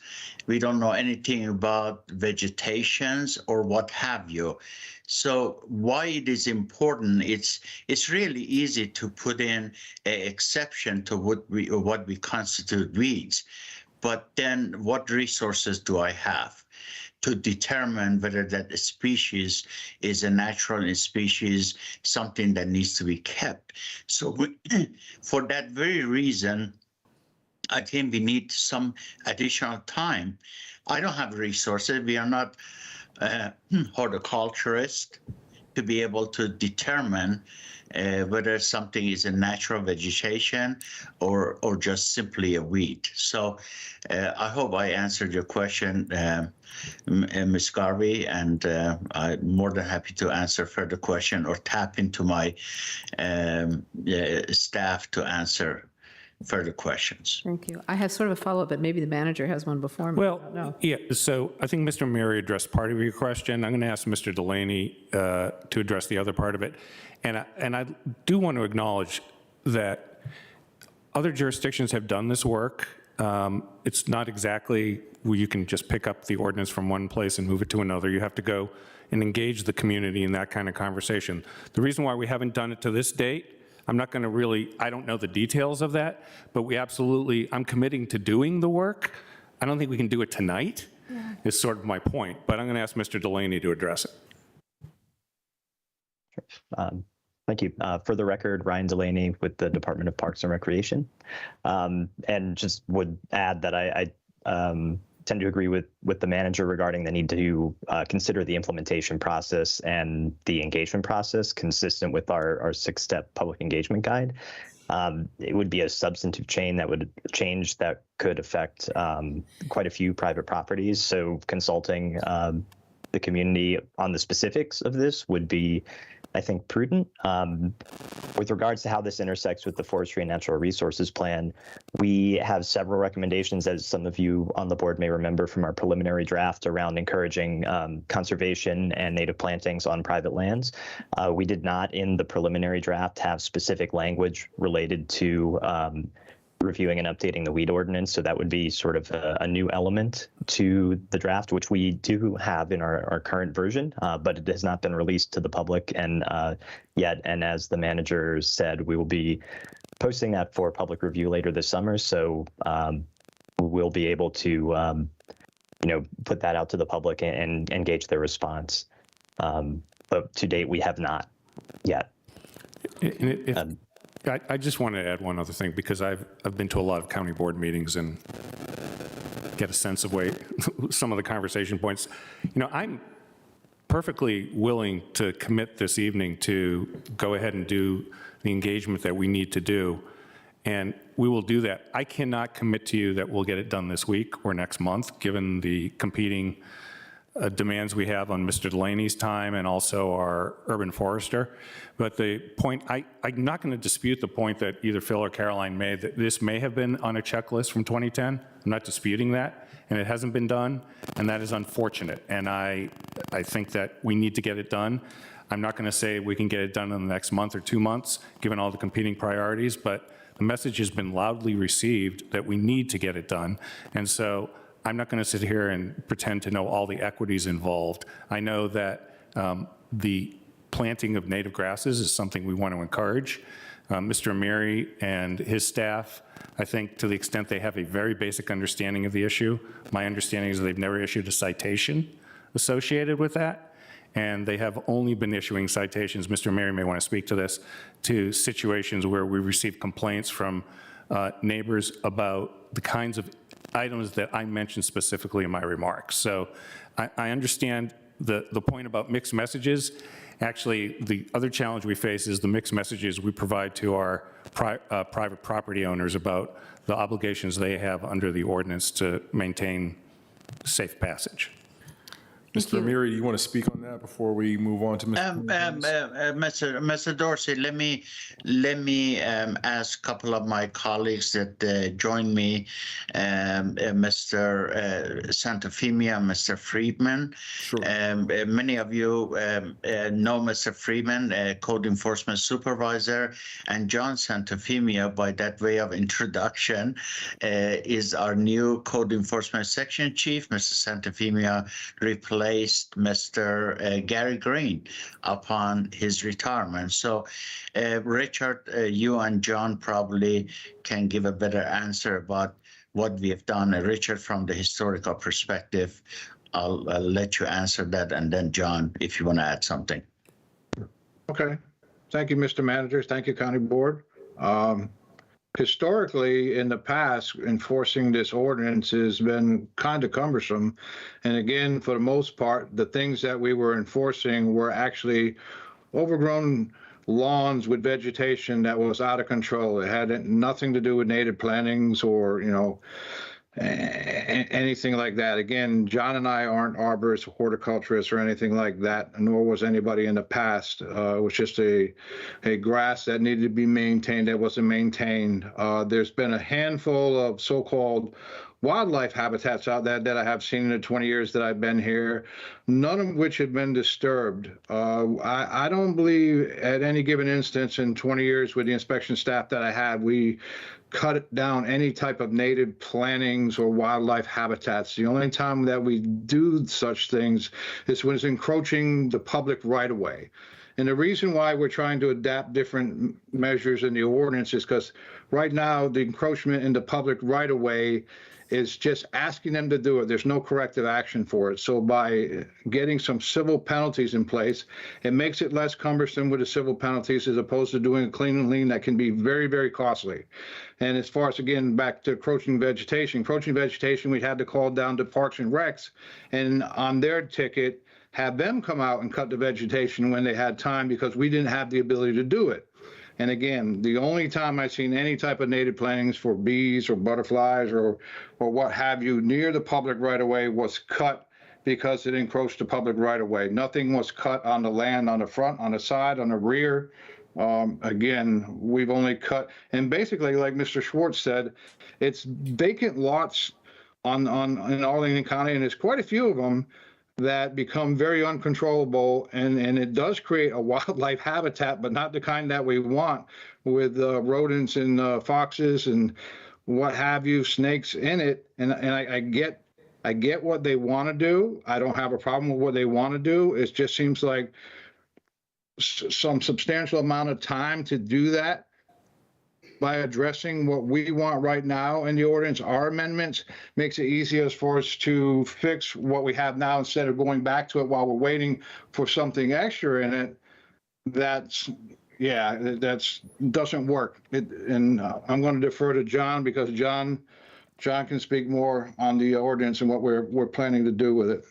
S4: We don't know anything about vegetations or what have you. So why it is important, it's really easy to put in an exception to what we constitute weeds. But then what resources do I have to determine whether that species is a natural species, something that needs to be kept? So for that very reason, I think we need some additional time. I don't have resources. We are not horticulturists to be able to determine whether something is a natural vegetation or just simply a weed. So I hope I answered your question, Ms. Garvey, and I'm more than happy to answer further question or tap into my staff to answer further questions.
S7: Thank you. I have sort of a follow-up, but maybe the manager has one before me.
S2: Well, yeah, so I think Mr. Mary addressed part of your question. I'm going to ask Mr. Delaney to address the other part of it. And I do want to acknowledge that other jurisdictions have done this work. It's not exactly where you can just pick up the ordinance from one place and move it to another. You have to go and engage the community in that kind of conversation. The reason why we haven't done it to this date, I'm not going to really, I don't know the details of that, but we absolutely, I'm committing to doing the work. I don't think we can do it tonight, is sort of my point, but I'm going to ask Mr. Delaney to address it.
S5: Thank you. For the record, Ryan Delaney with the Department of Parks and Recreation. And just would add that I tend to agree with the manager regarding the need to consider the implementation process and the engagement process consistent with our 6-step public engagement guide. It would be a substantive change that could affect quite a few private properties. So consulting the community on the specifics of this would be, I think, prudent. With regards to how this intersects with the Forestry and Natural Resources Plan, we have several recommendations, as some of you on the board may remember from our preliminary draft, around encouraging conservation and native plantings on private lands. We did not, in the preliminary draft, have specific language related to reviewing and updating the weed ordinance. So that would be sort of a new element to the draft, which we do have in our current version, but it has not been released to the public and yet. And as the manager said, we will be posting that for public review later this summer. So we'll be able to, put that out to the public and engage their response. But to date, we have not yet.
S2: I just want to add one other thing, because I've been to a lot of county board meetings and get a sense of some of the conversation points. I'm perfectly willing to commit this evening to go ahead and do the engagement that we need to do, and we will do that. I cannot commit to you that we'll get it done this week or next month, given the competing demands we have on Mr. Delaney's time and also our urban forester. But the point, I'm not going to dispute the point that either Phil or Caroline made, that this may have been on a checklist from 2010. I'm not disputing that, and it hasn't been done, and that is unfortunate. And I think that we need to get it done. I'm not going to say we can get it done in the next month or 2 months, given all the competing priorities, but the message has been loudly received that we need to get it done. And so I'm not going to sit here and pretend to know all the equities involved. I know that the planting of native grasses is something we want to encourage. Mr. Amiri and his staff, I think to the extent they have a very basic understanding of the issue, my understanding is that they've never issued a citation associated with that, and they have only been issuing citations, Mr. Amiri may want to speak to this, to situations where we receive complaints from neighbors about the kinds of items that I mentioned specifically in my remarks. So I understand the point about mixed messages. Actually, the other challenge we face is the mixed messages we provide to our private property owners about the obligations they have under the ordinance to maintain safe passage.
S1: Mr. Amiri, do you want to speak on that before we move on to
S4: Mr. Dorsey, let me ask a couple of my colleagues that joined me, Mr. Santafimia, Mr. Friedman.
S1: Sure.
S4: Many of you know Mr. Friedman, Code Enforcement Supervisor, and John Santafimia, by that way of introduction, is our new Code Enforcement Section Chief. Mr. Santafimia replaced Mr. Gary Green upon his retirement. So, Richard, you and John probably can give a better answer about what we have done. Richard, from the historical perspective, I'll let you answer that, and then John, if you want to add something.
S11: Okay. Thank you, Mr. Manager. Thank you, County Board. Historically, in the past, enforcing this ordinance has been kind of cumbersome. And again, for the most part, the things that we were enforcing were actually overgrown lawns with vegetation that was out of control. It had nothing to do with native plantings or, anything like that. Again, John and I aren't arborists or horticulturists or anything like that, nor was anybody in the past. It was just a grass that needed to be maintained that wasn't maintained. There's been a handful of so-called wildlife habitats out there that I have seen in the 20 years that I've been here, none of which have been disturbed. I don't believe at any given instance in 20 years with the inspection staff that I had, we cut down any type of native plantings or wildlife habitats. The only time that we do such things is when it's encroaching the public right-of-way. And the reason why we're trying to adapt different measures in the ordinance is because right now the encroachment in the public right-of-way is just asking them to do it. There's no corrective action for it. So by getting some civil penalties in place, it makes it less cumbersome with the civil penalties as opposed to doing a clean and lean that can be very, very costly. And as far as, again, back to encroaching vegetation, we had to call down to Parks and Recs, and on their ticket, have them come out and cut the vegetation when they had time because we didn't have the ability to do it. And again, the only time I've seen any type of native plantings for bees or butterflies or what have you near the public right-of-way was cut because it encroached the public right-of-way. Nothing was cut on the land, on the front, on the side, on the rear. Again, we've only cut, and basically, like Mr. Schwartz said, it's vacant lots in Arlington County, and there's quite a few of them that become very uncontrollable, and it does create a wildlife habitat, but not the kind that we want, with rodents and foxes and what have you, snakes in it. And I get what they want to do. I don't have a problem with what they want to do. It just seems like some substantial amount of time to do that by addressing what we want right now in the ordinance. Our amendments makes it easier for us to fix what we have now instead of going back to it while we're waiting for something extra in it. That's doesn't work. And I'm going to defer to John because John can speak more on the ordinance and what we're planning to do with it.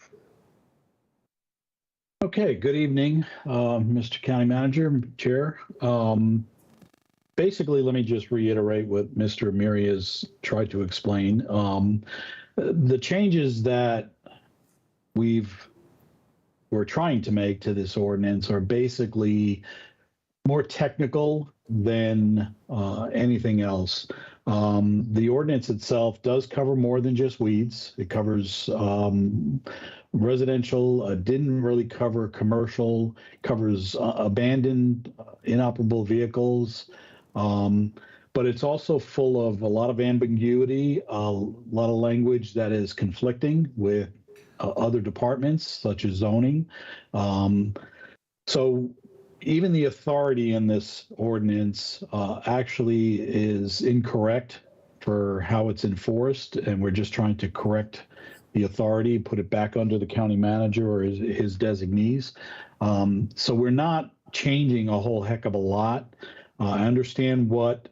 S12: Okay, good evening, Mr. County Manager, Chair. Basically, let me just reiterate what Mr. Amiri has tried to explain. The changes that we're trying to make to this ordinance are basically more technical than anything else. The ordinance itself does cover more than just weeds. It covers residential, didn't really cover commercial, covers abandoned, inoperable vehicles. But it's also full of a lot of ambiguity, a lot of language that is conflicting with other departments, such as zoning. So even the authority in this ordinance actually is incorrect for how it's enforced, and we're just trying to correct the authority, put it back under the county manager or his designees. So we're not changing a whole heck of a lot. I understand what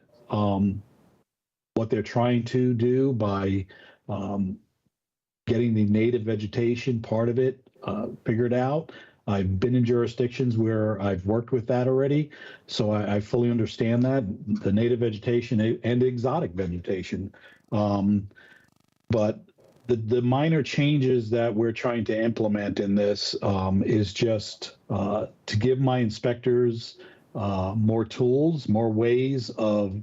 S12: they're trying to do by getting the native vegetation part of it figured out. I've been in jurisdictions where I've worked with that already, so I fully understand that, the native vegetation and exotic vegetation. But the minor changes that we're trying to implement in this is just to give my inspectors more tools, more ways of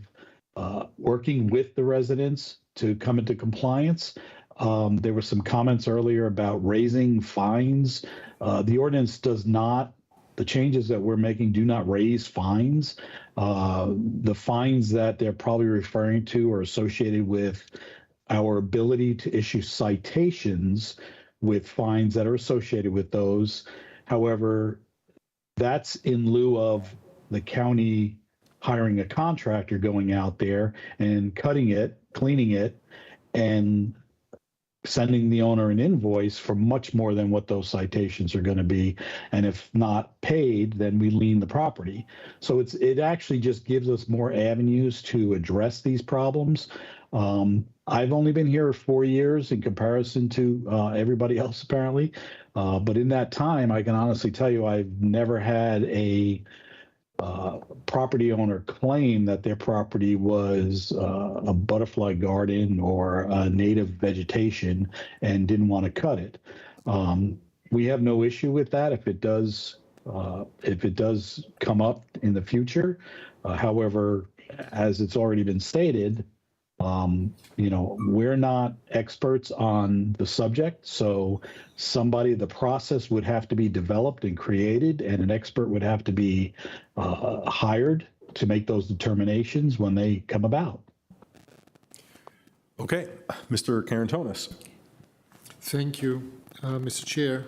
S12: working with the residents to come into compliance. There were some comments earlier about raising fines. The ordinance does not, the changes that we're making do not raise fines. The fines that they're probably referring to are associated with our ability to issue citations with fines that are associated with those. However, that's in lieu of the county hiring a contractor going out there and cutting it, cleaning it, and sending the owner an invoice for much more than what those citations are going to be. And if not paid, then we lien the property. So it actually just gives us more avenues to address these problems. I've only been here 4 years in comparison to everybody else, apparently. But in that time, I can honestly tell you, I've never had a property owner claim that their property was a butterfly garden or a native vegetation and didn't want to cut it. We have no issue with that if it does come up in the future. However, as it's already been stated, we're not experts on the subject, so the process would have to be developed and created, and an expert would have to be hired to make those determinations when they come about.
S1: Okay, Mr. Karantonis.
S8: Thank you, Mr. Chair.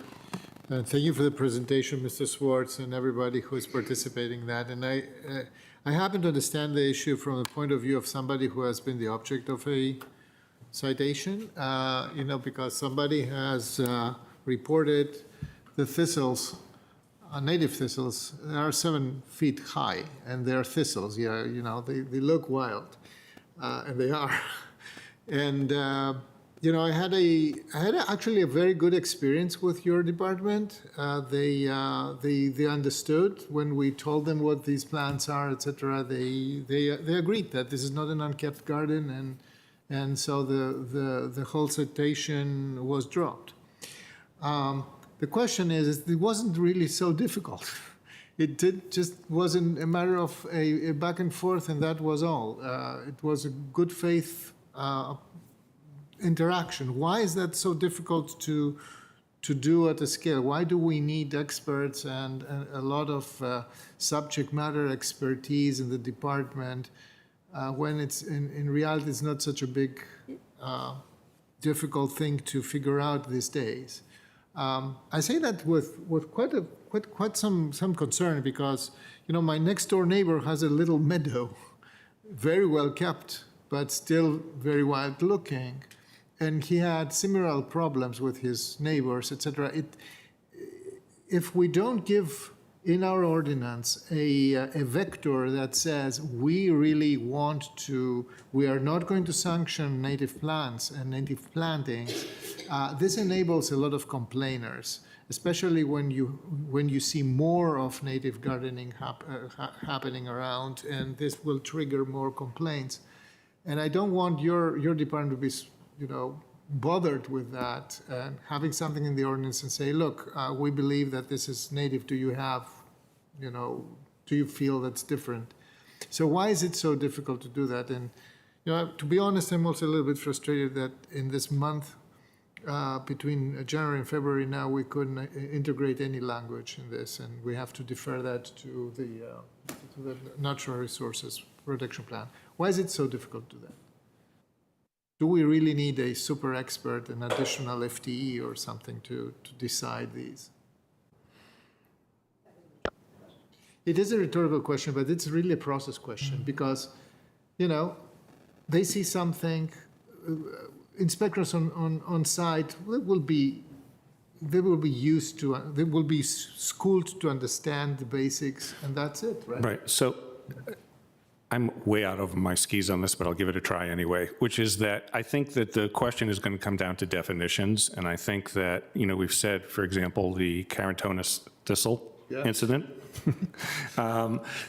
S8: And thank you for the presentation, Mr. Swartz, and everybody who is participating in that. And I happen to understand the issue from the point of view of somebody who has been the object of a citation, because somebody has reported the thistles, native thistles, they are 7 feet high, and they're thistles. Yeah, they look wild, and they are. And I had actually a very good experience with your department. They understood when we told them what these plants are, etc. They agreed that this is not an unkept garden, and so the whole citation was dropped. The question is, it wasn't really so difficult. It just wasn't a matter of a back and forth, and that was all. It was a good faith interaction. Why is that so difficult to do at a scale? Why do we need experts and a lot of subject matter expertise in the department when it's in reality it's not such a big, difficult thing to figure out these days. I say that with quite some concern because, you know, my next door neighbor has a little meadow, very well kept, but still very wild looking. And he had similar problems with his neighbors, etc. If we don't give in our ordinance a vector that says we really want to, we are not going to sanction native plants and native plantings, this enables a lot of complainers, especially when you see more of native gardening happening around, and this will trigger more complaints. And I don't want your department to be, you know, bothered with that and having something in the ordinance and say, look, we believe that this is native. Do you have, you know, do you feel that's different? So why is it so difficult to do that? And, you know, to be honest, I'm also a little bit frustrated that in this month, between January and February now, we couldn't integrate any language in this, and we have to defer that to the Natural Resources Protection Plan. Why is it so difficult to do that? Do we really need a super expert, an additional FTE or something to decide these? It is a rhetorical question, but it's really a process question because, you know, they see something, inspectors on site will be used to, they will be schooled to understand the basics, and that's it, right?
S2: Right. So I'm way out over my skis on this, but I'll give it a try anyway, which is that I think that the question is going to come down to definitions. And I think that, you know, we've said, for example, the Carantonis thistle incident,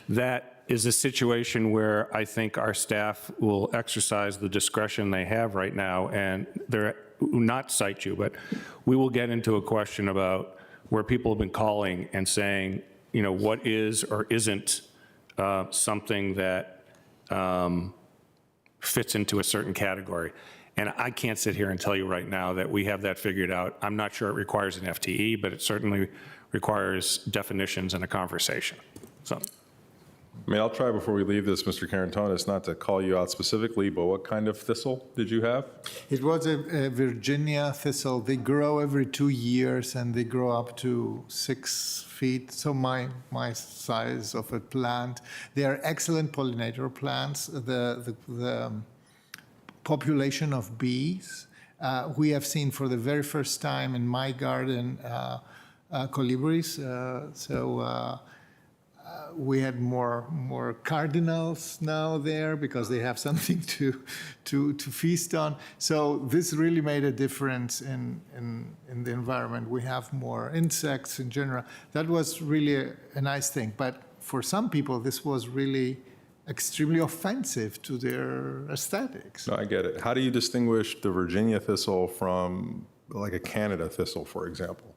S2: that is a situation where I think our staff will exercise the discretion they have right now, and they're not cite you, but we will get into a question about where people have been calling and saying, you know, what is or isn't something that fits into a certain category. And I can't sit here and tell you right now that we have that figured out. I'm not sure it requires an FTE, but it certainly requires definitions and a conversation. So,
S1: I mean, I'll try before we leave this, Mr. Carantonis, not to call you out specifically, but what kind of thistle did you have?
S8: It was a Virginia thistle. They grow every 2 years, and they grow up to 6 feet. So my size of a plant. They are excellent pollinator plants. The population of bees, we have seen for the very first time in my garden colibris. We had more cardinals now there because they have something to feast on. So this really made a difference in the environment. We have more insects in general. That was really a nice thing. But for some people, this was really extremely offensive to their aesthetics.
S1: No, I get it. How do you distinguish the Virginia thistle from like a Canada thistle, for example?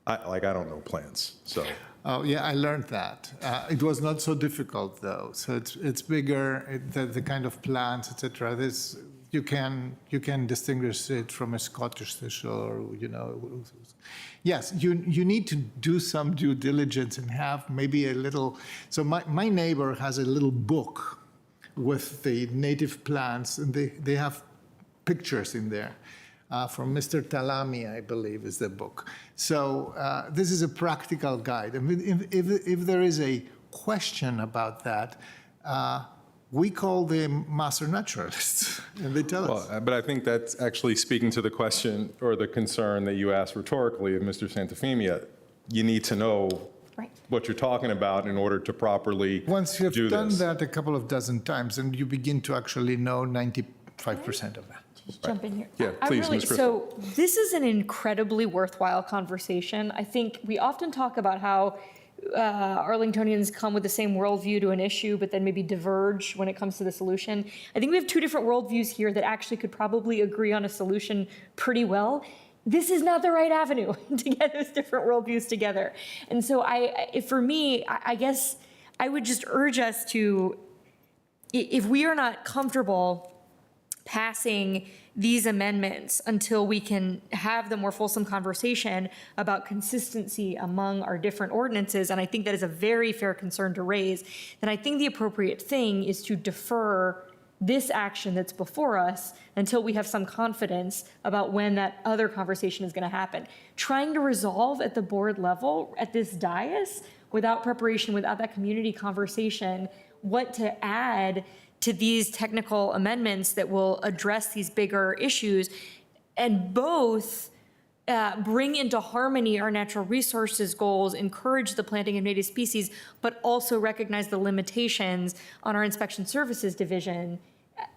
S1: I don't know plants, so.
S8: Oh, yeah, I learned that. It was not so difficult, though. So it's bigger, the kind of plants, etc. This you can distinguish it from a Scottish thistle, or, you know. Yes, you need to do some due diligence and have maybe a little. So my neighbor has a little book with the native plants, and they have pictures in there. From Mr. Talami, I believe, is the book. So this is a practical guide. I mean, if there is a question about that, we call the master naturalists, and they tell us.
S1: But I think that's actually speaking to the question or the concern that you asked rhetorically of Mr. Santafimia. You need to know what you're talking about in order to properly do this.
S8: Once you've done that a couple of dozen times, and you begin to actually know 95% of that.
S9: Jump in here.
S1: Yeah, please, Ms. Crystal.
S9: So this is an incredibly worthwhile conversation. I think we often talk about how Arlingtonians come with the same worldview to an issue, but then maybe diverge when it comes to the solution. I think we have two different worldviews here that actually could probably agree on a solution pretty well. This is not the right avenue to get those different worldviews together. And so for me, I guess I would just urge us to, if we are not comfortable passing these amendments until we can have the more fulsome conversation about consistency among our different ordinances, and I think that is a very fair concern to raise, then I think the appropriate thing is to defer this action that's before us until we have some confidence about when that other conversation is going to happen. Trying to resolve at the board level, at this dais, without preparation, without that community conversation, what to add to these technical amendments that will address these bigger issues and both bring into harmony our natural resources goals, encourage the planting of native species, but also recognize the limitations on our inspection services division.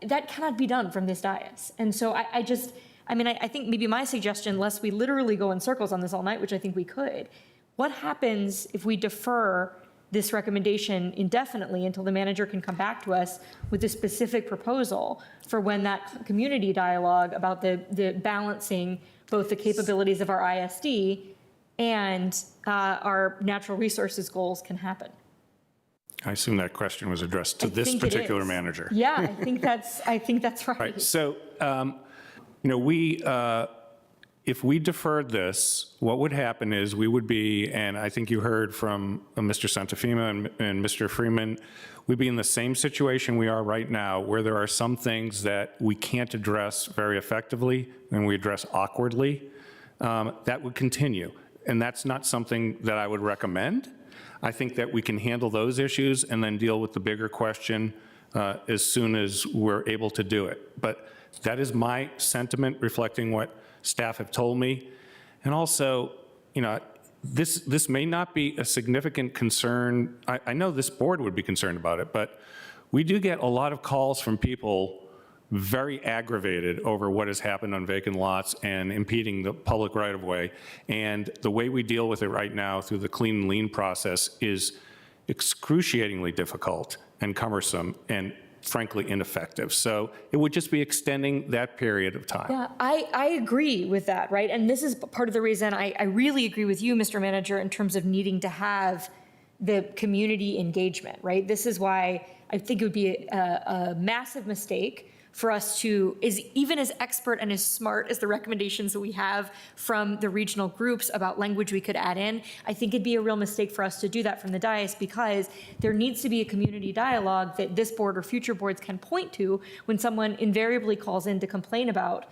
S9: That cannot be done from this dais. And so I think maybe my suggestion, lest we literally go in circles on this all night, which I think we could, what happens if we defer this recommendation indefinitely until the manager can come back to us with a specific proposal for when that community dialogue about the balancing both the capabilities of our ISD and our natural resources goals can happen?
S2: I assume that question was addressed to this particular manager.
S9: Yeah, I think that's right.
S2: Right. So, if we deferred this, what would happen is we would be, and I think you heard from Mr. Santafima and Mr. Freeman, we'd be in the same situation we are right now, where there are some things that we can't address very effectively and we address awkwardly. That would continue. And that's not something that I would recommend. I think that we can handle those issues and then deal with the bigger question as soon as we're able to do it. But that is my sentiment, reflecting what staff have told me. And also, this may not be a significant concern. I know this board would be concerned about it, but we do get a lot of calls from people very aggravated over what has happened on vacant lots and impeding the public right-of-way. And the way we deal with it right now through the clean and lean process is excruciatingly difficult and cumbersome and frankly ineffective. So it would just be extending that period of time.
S9: Yeah, I agree with that, right? And this is part of the reason I really agree with you, Mr. Manager, in terms of needing to have the community engagement, right? This is why I think it would be a massive mistake for us to, even as expert and as smart as the recommendations that we have from the regional groups about language we could add in, I think it'd be a real mistake for us to do that from the dais, because there needs to be a community dialogue that this board or future boards can point to when someone invariably calls in to complain about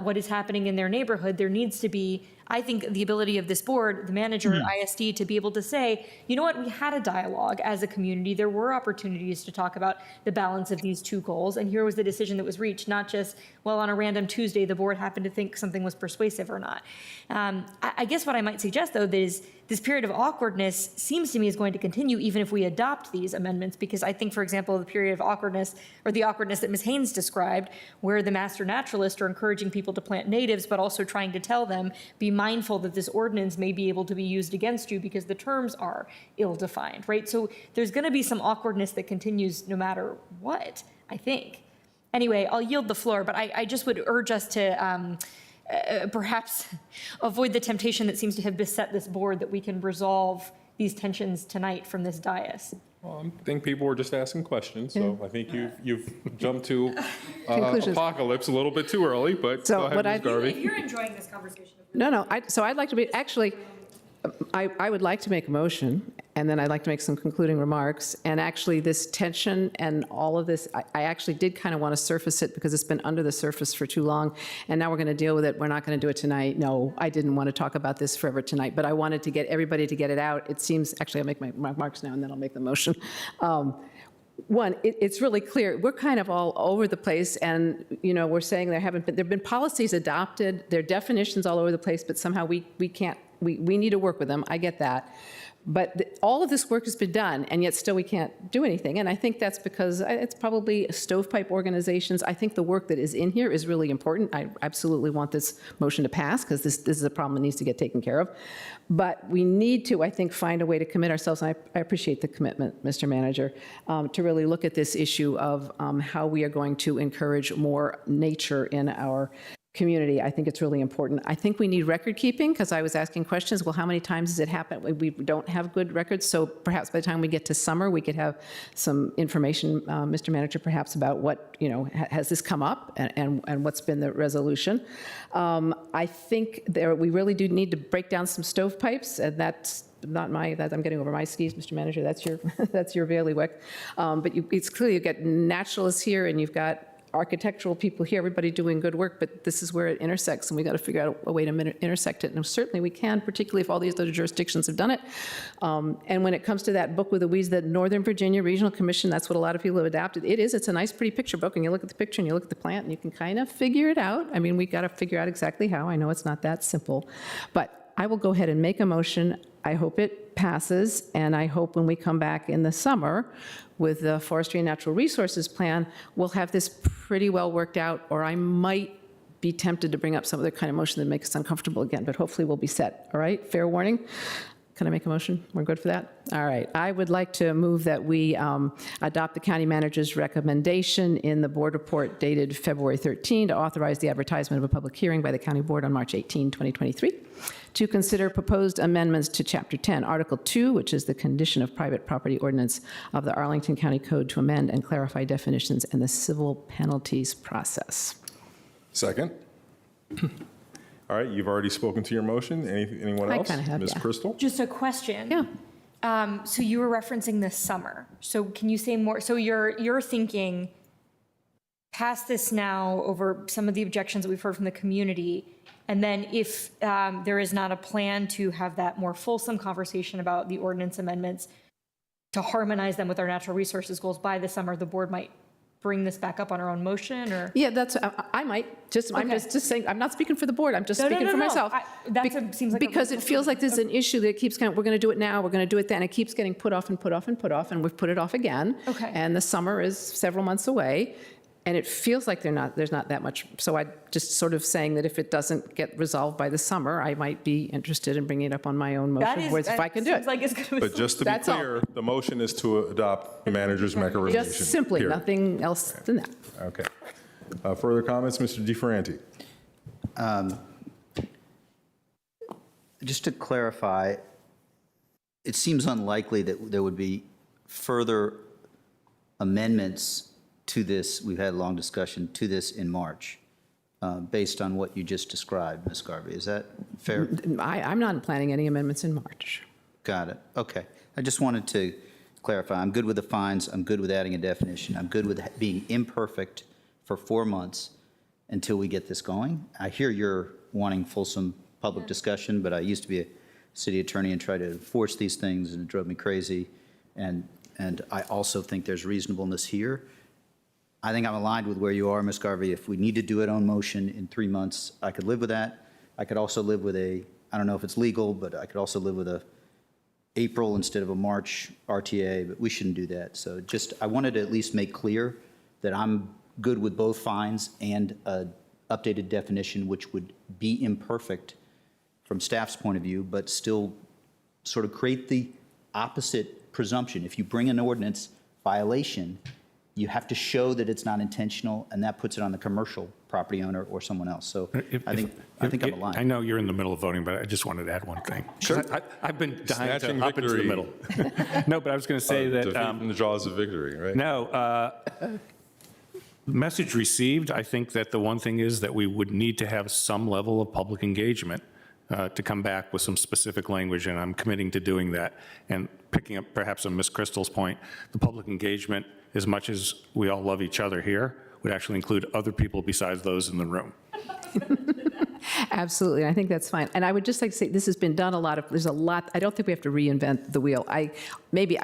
S9: what is happening in their neighborhood. There needs to be, I think, the ability of this board, the manager, ISD, to be able to say, you know what, we had a dialogue as a community. There were opportunities to talk about the balance of these two goals, and here was the decision that was reached, not just, well, on a random Tuesday, the board happened to think something was persuasive or not. I guess what I might suggest, though, is this period of awkwardness seems to me is going to continue even if we adopt these amendments, because I think, for example, the period of awkwardness, or the awkwardness that Ms. Haynes described, where the master naturalists are encouraging people to plant natives, but also trying to tell them, be mindful that this ordinance may be able to be used against you because the terms are ill-defined, right? So there's going to be some awkwardness that continues no matter what, I think. Anyway, I'll yield the floor, but I just would urge us to perhaps avoid the temptation that seems to have beset this board, that we can resolve these tensions tonight from this dais.
S1: Well, I think people were just asking questions, so I think you've jumped to
S7: Conclusions.
S1: apocalypse a little bit too early, but
S7: So
S1: go ahead,
S7: what
S1: Ms.
S7: I-
S1: Garvey.
S9: If you're enjoying this conversation.
S7: No, so I'd like to be, actually, I would like to make a motion, and then I'd like to make some concluding remarks. And actually, this tension and all of this, I actually did kind of want to surface it because it's been under the surface for too long, and now we're going to deal with it. We're not going to do it tonight. No, I didn't want to talk about this forever tonight, but I wanted to get everybody to get it out. It seems, actually, I'll make my remarks now, and then I'll make the motion. One, it's really clear, we're kind of all over the place, and, we're saying there've been policies adopted, there are definitions all over the place, but somehow we can't, we need to work with them, I get that. But all of this work has been done, and yet still we can't do anything. And I think that's because it's probably stovepipe organizations. I think the work that is in here is really important. I absolutely want this motion to pass, because this is a problem that needs to get taken care of. But we need to, I think, find a way to commit ourselves, and I appreciate the commitment, Mr. Manager, to really look at this issue of how we are going to encourage more nature in our community, I think it's really important. I think we need record keeping, because I was asking questions, well, how many times has it happened? We don't have good records, so perhaps by the time we get to summer, we could have some information, Mr. Manager, perhaps about what, has this come up and what's been the resolution. I think we really do need to break down some stovepipes, and that's not I'm getting over my skis, Mr. Manager, that's your bailiwick. But it's clear you've got naturalists here and you've got architectural people here, everybody doing good work, but this is where it intersects, and we got to figure out a way to intersect it. And certainly we can, particularly if all these other jurisdictions have done it. And when it comes to that book with the weeds, the Northern Virginia Regional Commission, that's what a lot of people have adapted. It's a nice, pretty picture book, and you look at the picture and you look at the plant, and you can kind of figure it out. I mean, we got to figure out exactly how. I know it's not that simple, but I will go ahead and make a motion. I hope it passes, and I hope when we come back in the summer with the Forestry and Natural Resources Plan, we'll have this pretty well worked out, or I might be tempted to bring up some other kind of motion that makes us uncomfortable again, but hopefully we'll be set, all right? Fair warning? Can I make a motion? We're good for that? All right. I would like to move that we adopt the county manager's recommendation in the board report dated February 13 to authorize the advertisement of a public hearing by the county board on March 18, 2023, to consider proposed amendments to Chapter 10, Article 2, which is the condition of private property ordinance of the Arlington County Code, to amend and clarify definitions and the civil penalties process.
S1: Second. All right, you've already spoken to your motion. Anyone else?
S7: I kind of have,
S1: Ms.
S7: yeah.
S1: Crystal?
S9: Just a question.
S7: Yeah.
S9: So you were referencing this summer. So can you say more? So you're thinking pass this now over some of the objections that we've heard from the community, and then if there is not a plan to have that more fulsome conversation about the ordinance amendments to harmonize them with our natural resources goals by the summer, the board might bring this back up on our own motion, or?
S7: Yeah, I might just, I'm just saying, I'm not speaking for the board, I'm just speaking for myself.
S9: Seems like
S7: because it feels like there's an issue that keeps going, we're going to do it now, we're going to do it then, it keeps getting put off and put off and put off, and we've put it off again.
S9: Okay.
S7: And the summer is several months away, and it feels like there's not that much. So I just sort of saying that if it doesn't get resolved by the summer, I might be interested in bringing it up on my own motion, if I can do it.
S9: Like it's gonna
S1: But just to be clear, the motion is to adopt the manager's recommendation.
S7: Just simply,
S1: period.
S7: nothing else than that.
S1: Okay. Further comments, Mr. DeFerranti?
S10: Just to clarify, it seems unlikely that there would be further amendments to this. We've had a long discussion to this in March, based on what you just described, Ms. Garvey. Is that fair?
S7: I'm not planning any amendments in March.
S10: Got it. Okay. I just wanted to clarify. I'm good with the fines. I'm good with adding a definition. I'm good with being imperfect for 4 months until we get this going. I hear you're wanting fulsome public discussion, but I used to be a city attorney and try to enforce these things, and it drove me crazy. And I also think there's reasonableness here. I think I'm aligned with where you are, Ms. Garvey. If we need to do it on motion in 3 months, I could live with that. I could also live with I don't know if it's legal, but I could also live with a April instead of a March RTA, but we shouldn't do that. So I wanted to at least make clear that I'm good with both fines and an updated definition, which would be imperfect from staff's point of view, but still sort of create the opposite presumption. If you bring an ordinance violation, you have to show that it's not intentional, and that puts it on the commercial property owner or someone else. So I think I'm aligned.
S2: I know you're in the middle of voting, but I just wanted to add one thing.
S10: Sure.
S2: I've been dying
S1: Snatching
S2: to up into the
S1: victory.
S2: middle. No, but I was going to say that.
S1: Defeating the jaws of victory, right?
S2: No. Message received, I think that the one thing is that we would need to have some level of public engagement to come back with some specific language, and I'm committing to doing that. And picking up perhaps on Ms. Crystal's point, the public engagement, as much as we all love each other here, would actually include other people besides those in the room.
S7: Absolutely, I think that's fine. And I would just like to say, this has been done there's a lot, I don't think we have to reinvent the wheel. I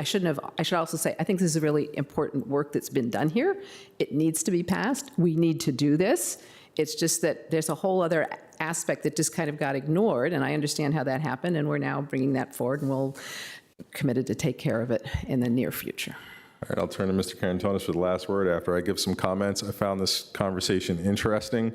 S7: should also say, I think this is a really important work that's been done here. It needs to be passed. We need to do this. It's just that there's a whole other aspect that just kind of got ignored, and I understand how that happened, and we're now bringing that forward, and we'll committed to take care of it in the near future.
S1: All right, I'll turn to Mr. Carantonis for the last word after I give some comments. I found this conversation interesting.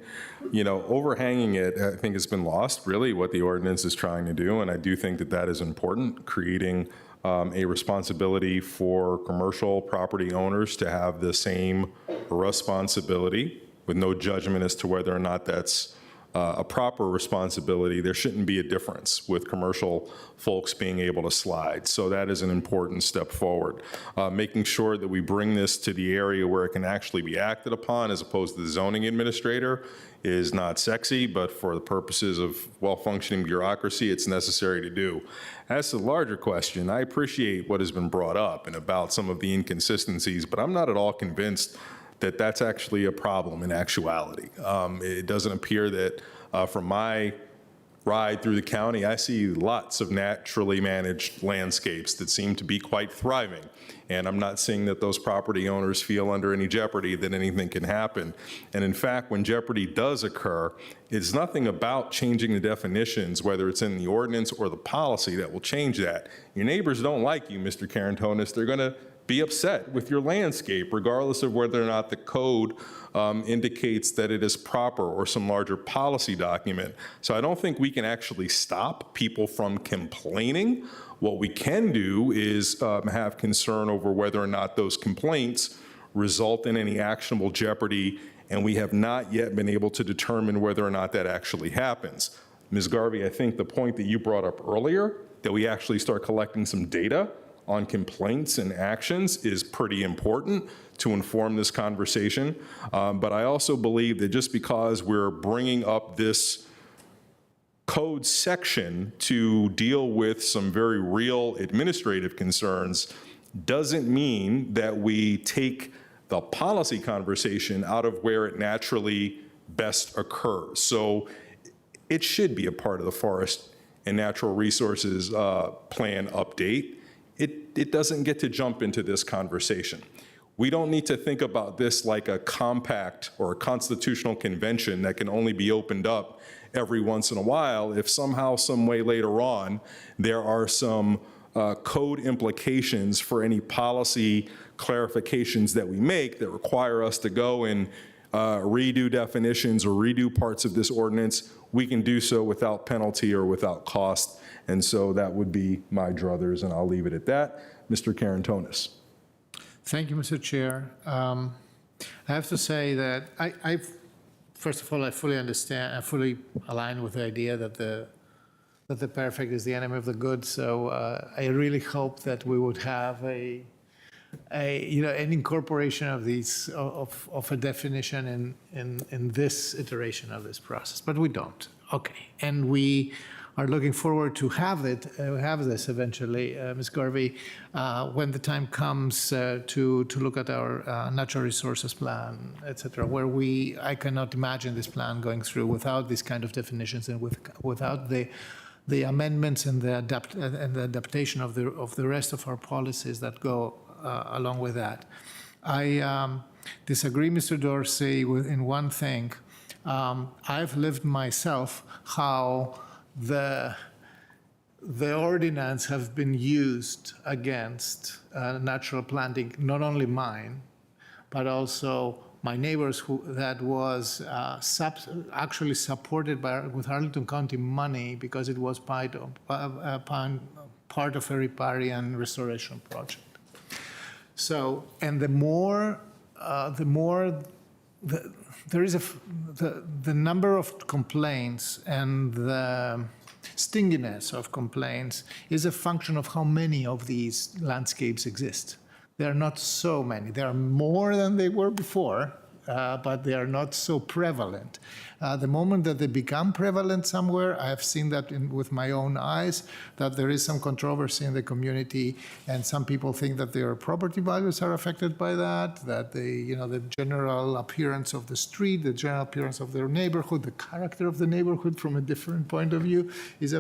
S1: Overhanging it, I think, has been lost, really, what the ordinance is trying to do, and I do think that that is important, creating a responsibility for commercial property owners to have the same responsibility with no judgment as to whether or not that's a proper responsibility, there shouldn't be a difference with commercial folks being able to slide. So that is an important step forward. Making sure that we bring this to the area where it can actually be acted upon as opposed to the zoning administrator is not sexy, but for the purposes of well-functioning bureaucracy, it's necessary to do. As to the larger question, I appreciate what has been brought up and about some of the inconsistencies, but I'm not at all convinced that that's actually a problem in actuality. It doesn't appear that from my ride through the county, I see lots of naturally managed landscapes that seem to be quite thriving. And I'm not seeing that those property owners feel under any jeopardy that anything can happen. And in fact, when jeopardy does occur, it's nothing about changing the definitions, whether it's in the ordinance or the policy, that will change that. Your neighbors don't like you, Mr. Karantonis. They're going to be upset with your landscape, regardless of whether or not the code indicates that it is proper or some larger policy document. So I don't think we can actually stop people from complaining. What we can do is have concern over whether or not those complaints result in any actionable jeopardy, and we have not yet been able to determine whether or not that actually happens. Ms. Garvey, I think the point that you brought up earlier, that we actually start collecting some data on complaints and actions, is pretty important to inform this conversation. But I also believe that just because we're bringing up this code section to deal with some very real administrative concerns doesn't mean that we take the policy conversation out of where it naturally best occurs. So it should be a part of the Forest and Natural Resources Plan update. It doesn't get to jump into this conversation. We don't need to think about this like a compact or a constitutional convention that can only be opened up every once in a while if somehow, some way later on, there are some code implications for any policy clarifications that we make that require us to go and redo definitions or redo parts of this ordinance. We can do so without penalty or without cost. And so that would be my druthers, and I'll leave it at that. Mr. Karantonis.
S8: Thank you, Mr. Chair. I have to say that first of all, I fully understand, I fully align with the idea that the perfect is the enemy of the good. So I really hope that we would have an incorporation of these of a definition in this iteration of this process, but we don't. Okay, and we are looking forward to have this eventually, Ms. Garvey, when the time comes to look at our natural resources plan, et cetera, where I cannot imagine this plan going through without these kind of definitions and without the amendments and the adaptation of the rest of our policies that go along with that. I disagree, Mr. Dorsey, in one thing. I've lived myself how the ordinance have been used against natural planting, not only mine, but also my neighbors that was actually supported with Arlington County money because it was part of a riparian restoration project. So, and the number of complaints and the stinginess of complaints is a function of how many of these landscapes exist. There are not so many. There are more than they were before, but they are not so prevalent. The moment that they become prevalent somewhere, I have seen that with my own eyes, that there is some controversy in the community, and some people think that their property values are affected by that the general appearance of the street, the general appearance of their neighborhood, the character of the neighborhood from a different point of view is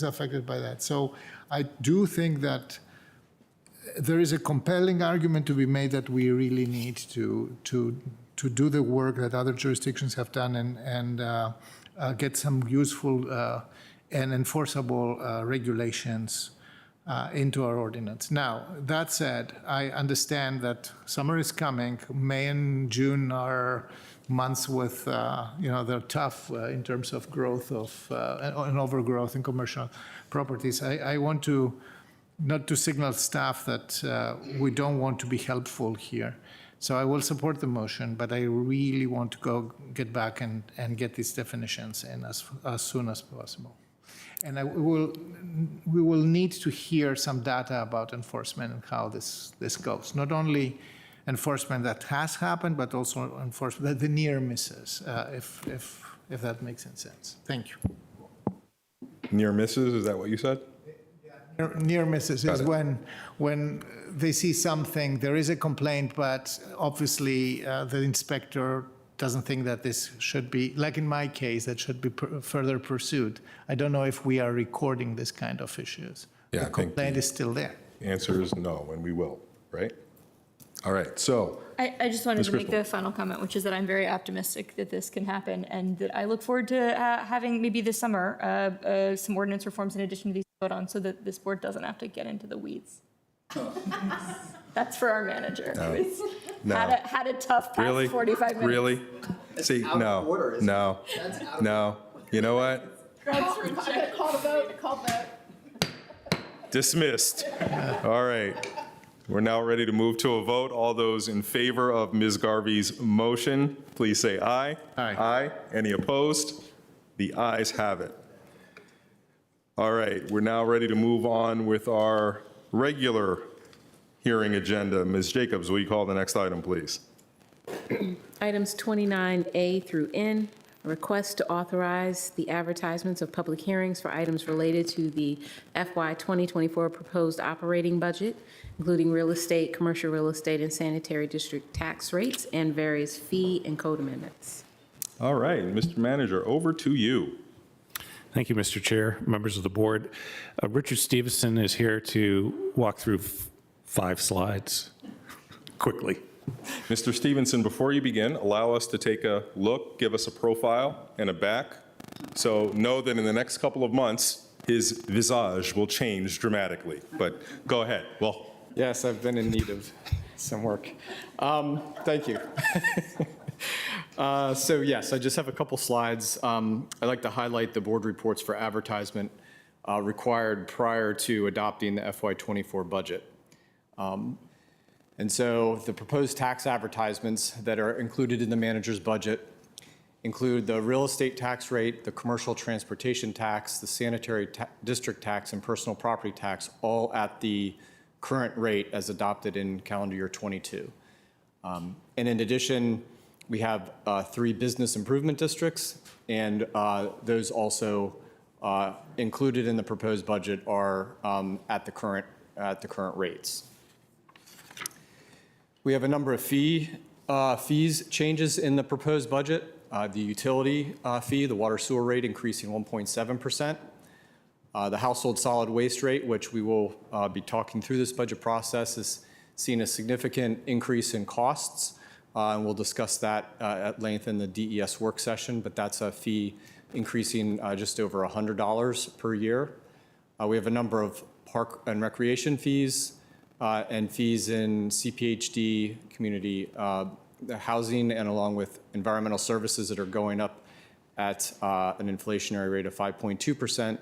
S8: affected by that. So I do think that there is a compelling argument to be made that we really need to do the work that other jurisdictions have done and get some useful and enforceable regulations into our ordinance. Now, that said, I understand that summer is coming. May and June are months with, they're tough in terms of growth and overgrowth in commercial properties. I want to not to signal staff that we don't want to be helpful here. So I will support the motion, but I really want to get back and get these definitions in as soon as possible. And we will need to hear some data about enforcement and how this goes. Not only enforcement that has happened, but also enforcement, the near misses, if that makes any sense. Thank you.
S1: Near misses, is that what you said?
S8: Near misses is when they see something, there is a complaint, but obviously the inspector doesn't think that this should be, like in my case, that should be further pursued. I don't know if we are recording this kind of issues.
S1: Yeah,
S8: the complaint is still there.
S1: The answer is no, and we will, right? All right, so.
S9: I just wanted
S1: Ms.
S9: to make
S1: Griswold.
S9: the final comment, which is that I'm very optimistic that this can happen, and that I look forward to having maybe this summer some ordinance reforms in addition to these to vote on, so that this board doesn't have to get into the weeds. That's for our manager.
S1: No.
S9: who's
S1: No.
S9: Had a tough past
S1: Really?
S9: 45 minutes.
S1: Really? See, no. You know what?
S9: Call the vote.
S1: Dismissed. All right. We're now ready to move to a vote. All those in favor of Ms. Garvey's motion, please say aye.
S8: Aye.
S1: Aye. Any opposed? The ayes have it. All right, we're now ready to move on with our regular hearing agenda. Ms. Jacobs, will you call the next item, please?
S13: Items 29A through N, a request to authorize the advertisements of public hearings for items related to the FY 2024 proposed operating budget, including real estate, commercial real estate, and sanitary district tax rates, and various fee and code amendments.
S1: All right, Mr. Manager, over to you.
S2: Thank you, Mr. Chair, members of the board. Richard Stevenson is here to walk through 5 slides quickly.
S1: Mr. Stevenson, before you begin, allow us to take a look, give us a profile and a back. So know that in the next couple of months, his visage will change dramatically. But go ahead. Well,
S14: yes, I've been in need of some work. Thank you. So yes, I just have a couple slides. I'd like to highlight the board reports for advertisement required prior to adopting the FY24 budget. And so the proposed tax advertisements that are included in the manager's budget include the real estate tax rate, the commercial transportation tax, the sanitary district tax, and personal property tax, all at the current rate as adopted in calendar year 22. And in addition, we have 3 business improvement districts, and those also included in the proposed budget are at the current rates. We have a number of fees changes in the proposed budget. The utility fee, the water sewer rate increasing 1.7%. The household solid waste rate, which we will be talking through this budget process, has seen a significant increase in costs. And we'll discuss that at length in the DES work session, but that's a fee increasing just over $100 per year. We have a number of park and recreation fees and fees in CPHD, community housing, and along with environmental services that are going up at an inflationary rate of 5.2%,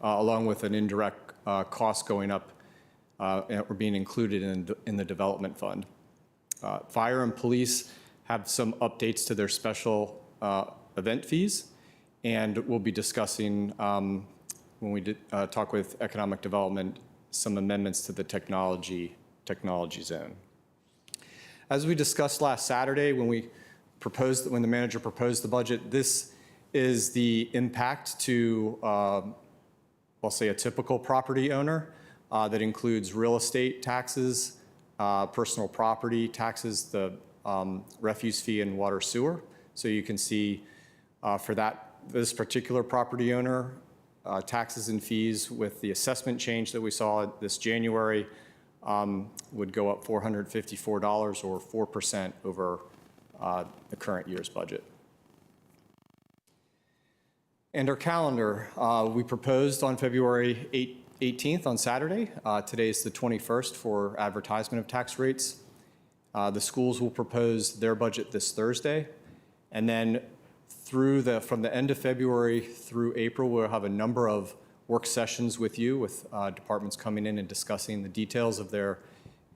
S14: along with an indirect cost going up or being included in the development fund. Fire and police have some updates to their special event fees, and we'll be discussing, when we talk with economic development, some amendments to the technology zone. As we discussed last Saturday when the manager proposed the budget, this is the impact to, I'll say, a typical property owner that includes real estate taxes, personal property taxes, the refuse fee, and water sewer. So you can see for this particular property owner, taxes and fees with the assessment change that we saw this January would go up $454 or 4% over the current year's budget. And our calendar, we proposed on February 18th on Saturday. Today is the 21st for advertisement of tax rates. The schools will propose their budget this Thursday. And then from the end of February through April, we'll have a number of work sessions with you, with departments coming in and discussing the details of their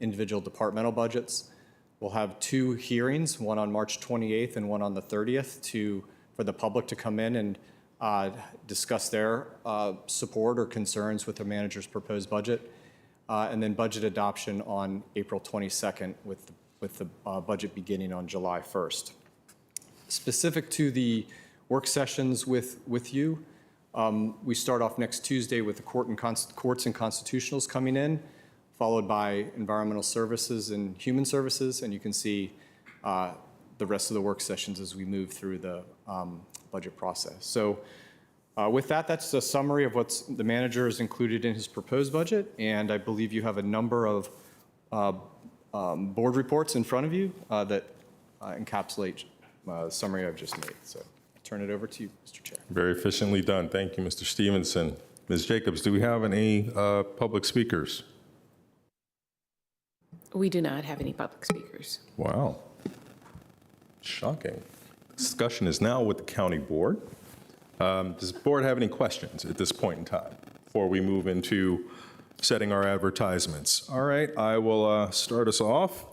S14: individual departmental budgets. We'll have 2 hearings, one on March 28th and one on the 30th, for the public to come in and discuss their support or concerns with the manager's proposed budget, and then budget adoption on April 22nd with the budget beginning on July 1st. Specific to the work sessions with you, we start off next Tuesday with the courts and constitutionals coming in, followed by environmental services and human services, and you can see the rest of the work sessions as we move through the budget process. So with that, that's a summary of what the manager has included in his proposed budget, and I believe you have a number of board reports in front of you that encapsulate the summary I've just made. So I'll turn it over to you, Mr. Chair.
S1: Very efficiently done. Thank you, Mr. Stevenson. Ms. Jacobs, do we have any public speakers?
S13: We do not have any public speakers.
S1: Wow. Shocking. Discussion is now with the county board. Does the board have any questions at this point in time before we move into setting our advertisements? All right, I will start us off.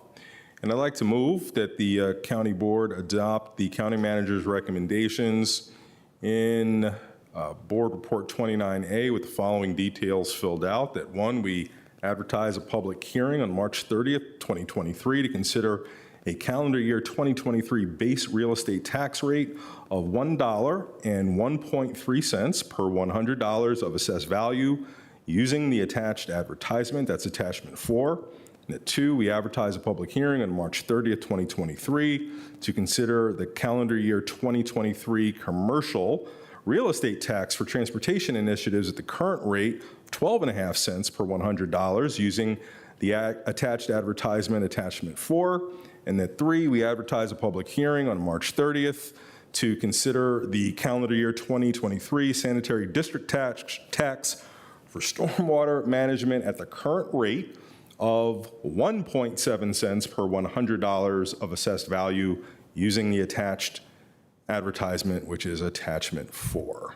S1: And I'd like to move that the county board adopt the county manager's recommendations in Board Report 29A with the following details filled out. That one, we advertise a public hearing on March 30th, 2023 to consider a calendar year 2023 base real estate tax rate of $1.01 per $100 of assessed value using the attached advertisement. That's attachment 4. And at 2, we advertise a public hearing on March 30th, 2023 to consider the calendar year 2023 commercial real estate tax for transportation initiatives at the current rate of 12.5 cents per $100 using the attached advertisement attachment 4. And at 3, we advertise a public hearing on March 30th to consider the calendar year 2023 sanitary district tax for stormwater management at the current rate of 1.7 cents per $100 of assessed value using the attached advertisement, which is attachment 4.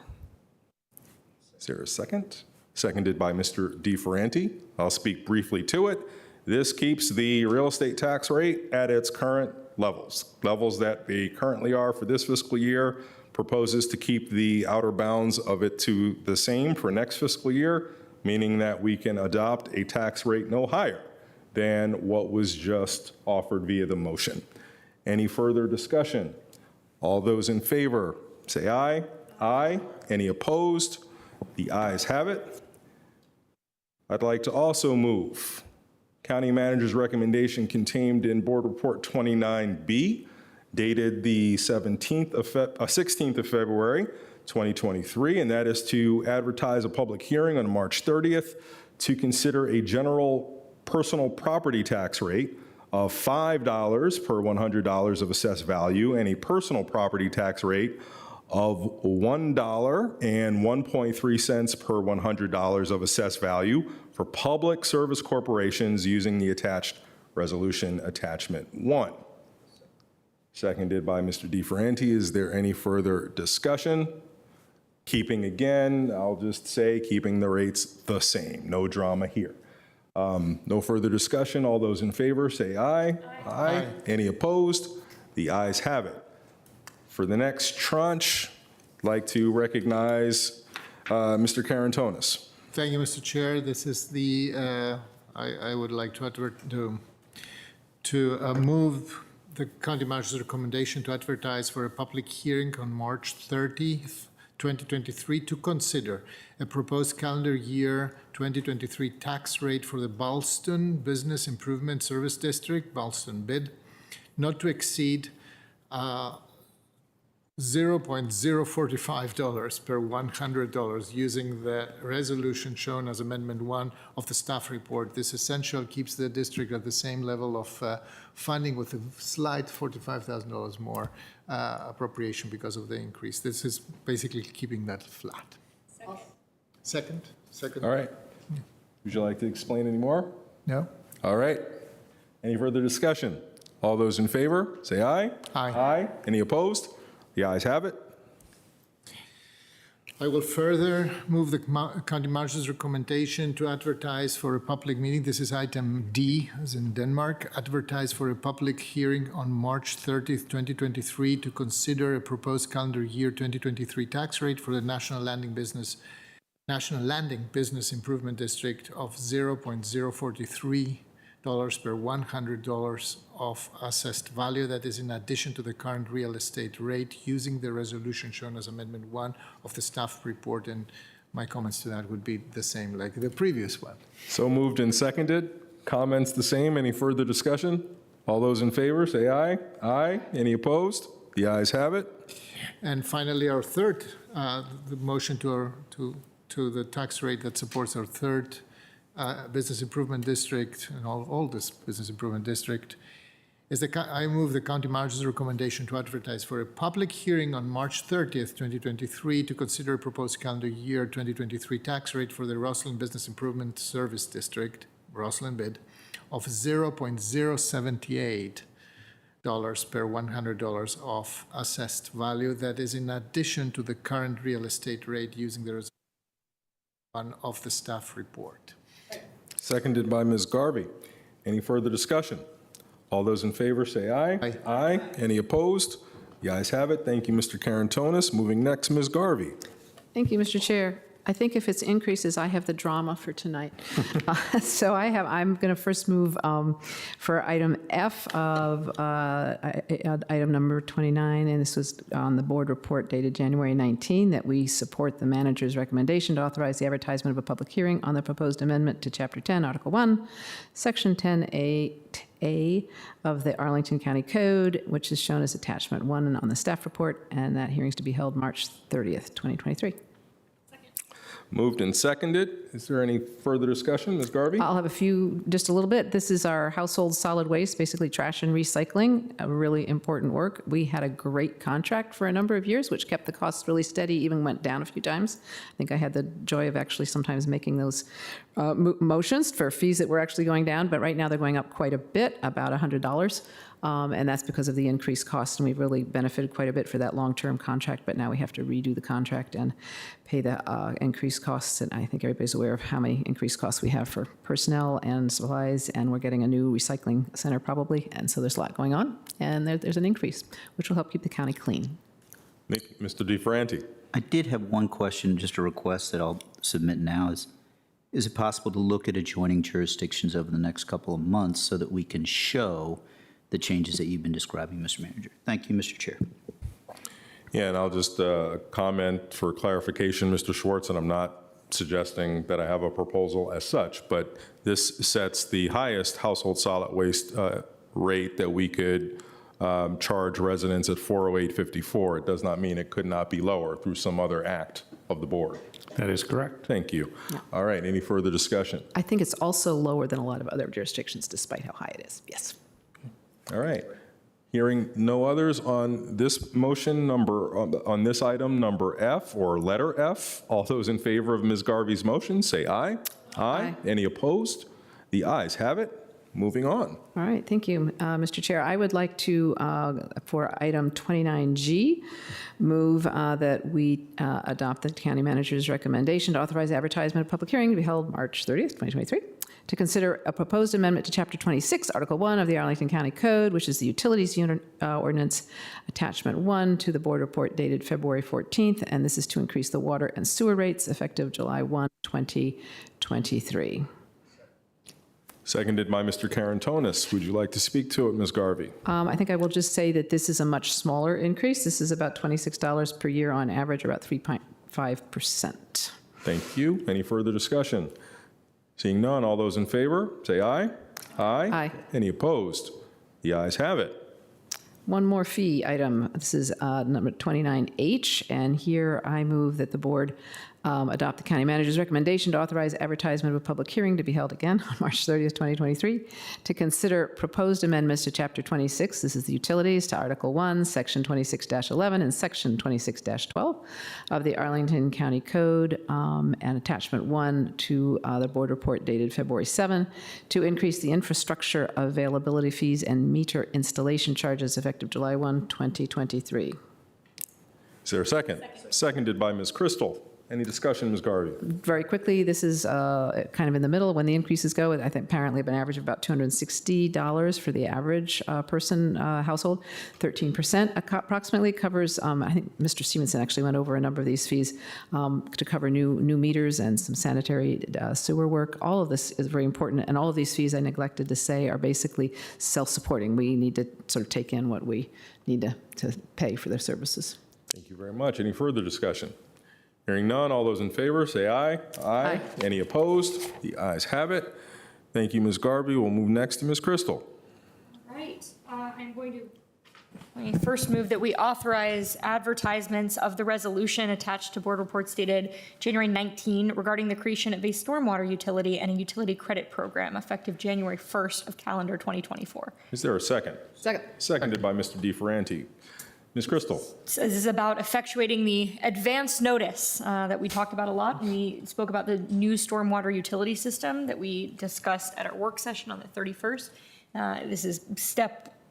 S1: Is there a second? Seconded by Mr. DeFerranti. I'll speak briefly to it. This keeps the real estate tax rate at its current levels that they currently are for this fiscal year, proposes to keep the outer bounds of it to the same for next fiscal year, meaning that we can adopt a tax rate no higher than what was just offered via the motion. Any further discussion? All those in favor, say aye. Aye. Any opposed? The ayes have it. I'd like to also move County Manager's recommendation contained in Board Report 29B, dated the 16th of February, 2023, and that is to advertise a public hearing on March 30th to consider a general personal property tax rate of $5 per $100 of assessed value and a personal property tax rate of $1 and 1.3 cents per $100 of assessed value for public service corporations using the attached resolution attachment 1. Seconded by Mr. DeFerranti. Is there any further discussion? Keeping, again, I'll just say, keeping the rates the same. No drama here. No further discussion. All those in favor say aye. Aye. Any opposed? The ayes have it. For the next tranche, I'd like to recognize Mr. Karantonis.
S8: Thank you, Mr. Chair. This is the, I would like to move the county manager's recommendation to advertise for a public hearing on March 30th, 2023 to consider a proposed calendar year 2023 tax rate for the Ballston Business Improvement Service District, Ballston BID, not to exceed $0.045 per $100 using the resolution shown as Amendment 1 of the staff report. This essentially keeps the district at the same level of funding with a slight $45,000 more appropriation because of the increase. This is basically keeping that flat. Second.
S1: All right. Would you like to explain any more?
S8: No.
S1: All right. Any further discussion? All those in favor, say aye.
S8: Aye.
S1: Aye. Any opposed? The ayes have it.
S8: I will further move the county manager's recommendation to advertise for a public meeting. This is item D, as in Denmark. Advertise for a public hearing on March 30th, 2023 to consider a proposed calendar year 2023 tax rate for the National Landing Business Improvement District of $0.043 per $100 of assessed value. That is in addition to the current real estate rate, using the resolution shown as Amendment 1 of the staff report, and my comments to that would be the same like the previous one.
S1: So moved and seconded. Comments the same. Any further discussion? All those in favor, say aye. Aye. Any opposed? The ayes have it.
S8: And finally, our third, the motion to the tax rate that supports our third business improvement district and all this business improvement district is I move the county manager's recommendation to advertise for a public hearing on March 30th, 2023 to consider a proposed calendar year 2023 tax rate for the Roslyn Business Improvement Service District, Roslyn BID, of $0.078 per $100 of assessed value. That is in addition to the current real estate rate, using the resolution of the staff report.
S1: Seconded by Ms. Garvey. Any further discussion? All those in favor say aye.
S8: Aye.
S1: Aye. Any opposed? The ayes have it. Thank you, Mr. Karantonis. Moving next, Ms. Garvey.
S7: Thank you, Mr. Chair. I think if it's increases, I have the drama for tonight. So I'm going to first move for item F of item number 29, and this was on the board report dated January 19, that we support the manager's recommendation to authorize the advertisement of a public hearing on the proposed amendment to Chapter 10, Article 1, Section 10A of the Arlington County Code, which is shown as attachment 1 on the staff report, and that hearing is to be held March 30th, 2023.
S1: Moved and seconded. Is there any further discussion? Ms. Garvey?
S7: I'll have just a little bit. This is our household solid waste, basically trash and recycling, a really important work. We had a great contract for a number of years, which kept the costs really steady, even went down a few times. I think I had the joy of actually sometimes making those motions for fees that were actually going down, but right now they're going up quite a bit, about $100. And that's because of the increased cost, and we've really benefited quite a bit for that long-term contract, but now we have to redo the contract and pay the increased costs, and I think everybody's aware of how many increased costs we have for personnel and supplies, and we're getting a new recycling center probably, and so there's a lot going on, and there's an increase, which will help keep the county clean.
S1: Mr. DeFranti.
S10: I did have one question, just a request that I'll submit now. Is it possible to look at adjoining jurisdictions over the next couple of months so that we can show the changes that you've been describing, Mr. Manager? Thank you, Mr. Chair.
S1: Yeah, and I'll just comment for clarification, Mr. Schwartz, and I'm not suggesting that I have a proposal as such, but this sets the highest household solid waste rate that we could charge residents at $408.54. It does not mean it could not be lower through some other act of the board.
S2: That is correct.
S1: Thank you.
S7: Yeah.
S1: All right, any further discussion?
S7: I think it's also lower than a lot of other jurisdictions, despite how high it is. Yes.
S1: All right. Hearing no others on this motion on this item number F or letter F, all those in favor of Ms. Garvey's motion say aye. Aye. Any opposed? The ayes have it. Moving on.
S7: All right, thank you, Mr. Chair. I would like to, for item 29G, move that we adopt the county manager's recommendation to authorize advertisement of public hearing to be held March 30th, 2023, to consider a proposed amendment to Chapter 26, Article 1 of the Arlington County Code, which is the Utilities Ordinance, Attachment 1 to the board report dated February 14th, and this is to increase the water and sewer rates effective July 1, 2023.
S1: Seconded by Mr. Karantonis. Would you like to speak to it, Ms. Garvey?
S7: I think I will just say that this is a much smaller increase. This is about $26 per year on average, about 3.5%.
S1: Thank you. Any further discussion? Seeing none, all those in favor, say aye. Aye.
S7: Aye.
S1: Any opposed? The ayes have it.
S7: One more fee item. This is number 29H, and here I move that the board adopt the county manager's recommendation to authorize advertisement of a public hearing to be held again on March 30th, 2023, to consider proposed amendments to Chapter 26, this is the utilities, to Article 1, Section 26-11 and Section 26-12 of the Arlington County Code, and Attachment 1 to the board report dated February 7, to increase the infrastructure availability fees and meter installation charges effective July 1, 2023.
S1: Is there a second? Seconded by Ms. Crystal. Any discussion, Ms. Garvey?
S7: Very quickly, this is kind of in the middle when the increases go. I think apparently an average of about $260 for the average person household. 13% approximately covers, I think Mr. Stevenson actually went over a number of these fees to cover new meters and some sanitary sewer work. All of this is very important, and all of these fees, I neglected to say, are basically self-supporting. We need to sort of take in what we need to pay for their services.
S1: Thank you very much. Any further discussion? Hearing none, all those in favor say aye. Aye. Any opposed? The ayes have it. Thank you, Ms. Garvey. We'll move next to Ms. Crystal.
S9: All right, I first move that we authorize advertisements of the resolution attached to board reports dated January 19 regarding the creation of a stormwater utility and a utility credit program effective January 1st of calendar 2024.
S1: Is there a second?
S7: Second.
S1: Seconded by Mr. DeFerranti. Ms. Crystal.
S9: So this is about effectuating the advance notice that we talked about a lot. We spoke about the new stormwater utility system that we discussed at our work session on the 31st. This is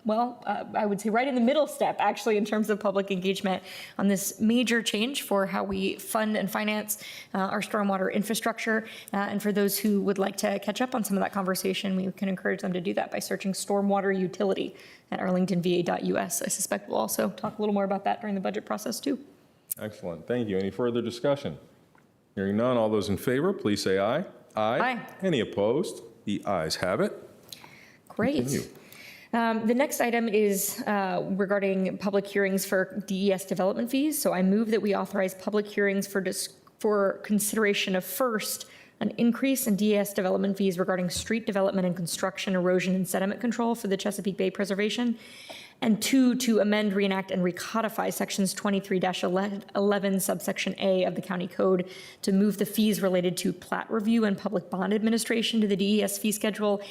S9: I would say right in the middle step, actually, in terms of public engagement on this major change for how we fund and finance our stormwater infrastructure. And for those who would like to catch up on some of that conversation, we can encourage them to do that by searching stormwater utility at arlingtonva.us. I suspect we'll also talk a little more about that during the budget process, too.
S1: Excellent. Thank you. Any further discussion? Hearing none, all those in favor, please say aye. Aye. Any opposed? The ayes have it.
S9: Great.
S1: Continue.
S9: The next item is regarding public hearings for DES development fees. So I move that we authorize public hearings for consideration of, first, an increase in DES development fees regarding street development and construction, erosion, and sediment control for the Chesapeake Bay preservation, and 2, to amend, reenact, and recodify sections 23-11 subsection A of the county code to move the fees related to plat review and public bond administration to the DES fee schedule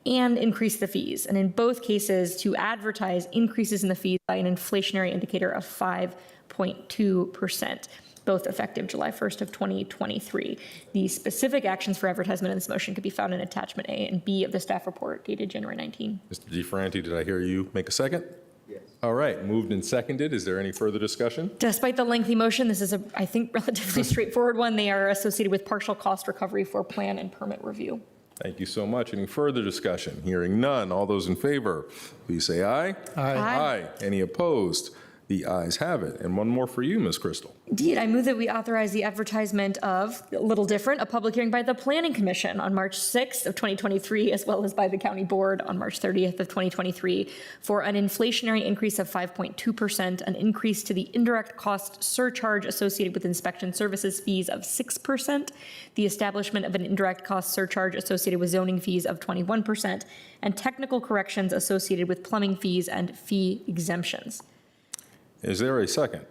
S9: and increase the fees. And in both cases, to advertise increases in the fees by an inflationary indicator of 5.2%. Both effective July 1st of 2023. The specific actions for advertisement in this motion could be found in attachment A and B of the staff report dated January 19.
S1: Mr. DeFerranti, did I hear you make a second? Yes. All right, moved and seconded. Is there any further discussion?
S9: Despite the lengthy motion, this is I think, relatively straightforward one. They are associated with partial cost recovery for plan and permit review.
S1: Thank you so much. Any further discussion? Hearing none. All those in favor, please say aye.
S9: Aye.
S1: Aye. Any opposed? The ayes have it. And one more for you, Ms. Crystal.
S9: Indeed, I move that we authorize the advertisement of, a little different, a public hearing by the Planning Commission on March 6th of 2023, as well as by the County Board on March 30th of 2023, for an inflationary increase of 5.2%, an increase to the indirect cost surcharge associated with inspection services fees of 6%, the establishment of an indirect cost surcharge associated with zoning fees of 21%, and technical corrections associated with plumbing fees and fee exemptions.
S1: Is there a second?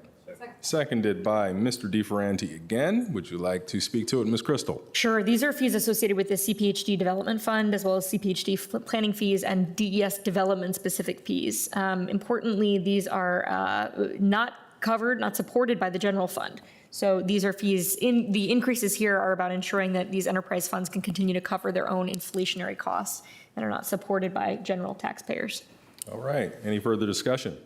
S1: Seconded by Mr. DeFerranti again. Would you like to speak to it, Ms. Crystal?
S9: Sure. These are fees associated with the CPHD Development Fund, as well as CPHD planning fees and DES development specific fees. Importantly, these are not covered, not supported by the general fund. So these are fees, the increases here are about ensuring that these enterprise funds can continue to cover their own inflationary costs and are not supported by general taxpayers.
S1: All right. Any further discussion?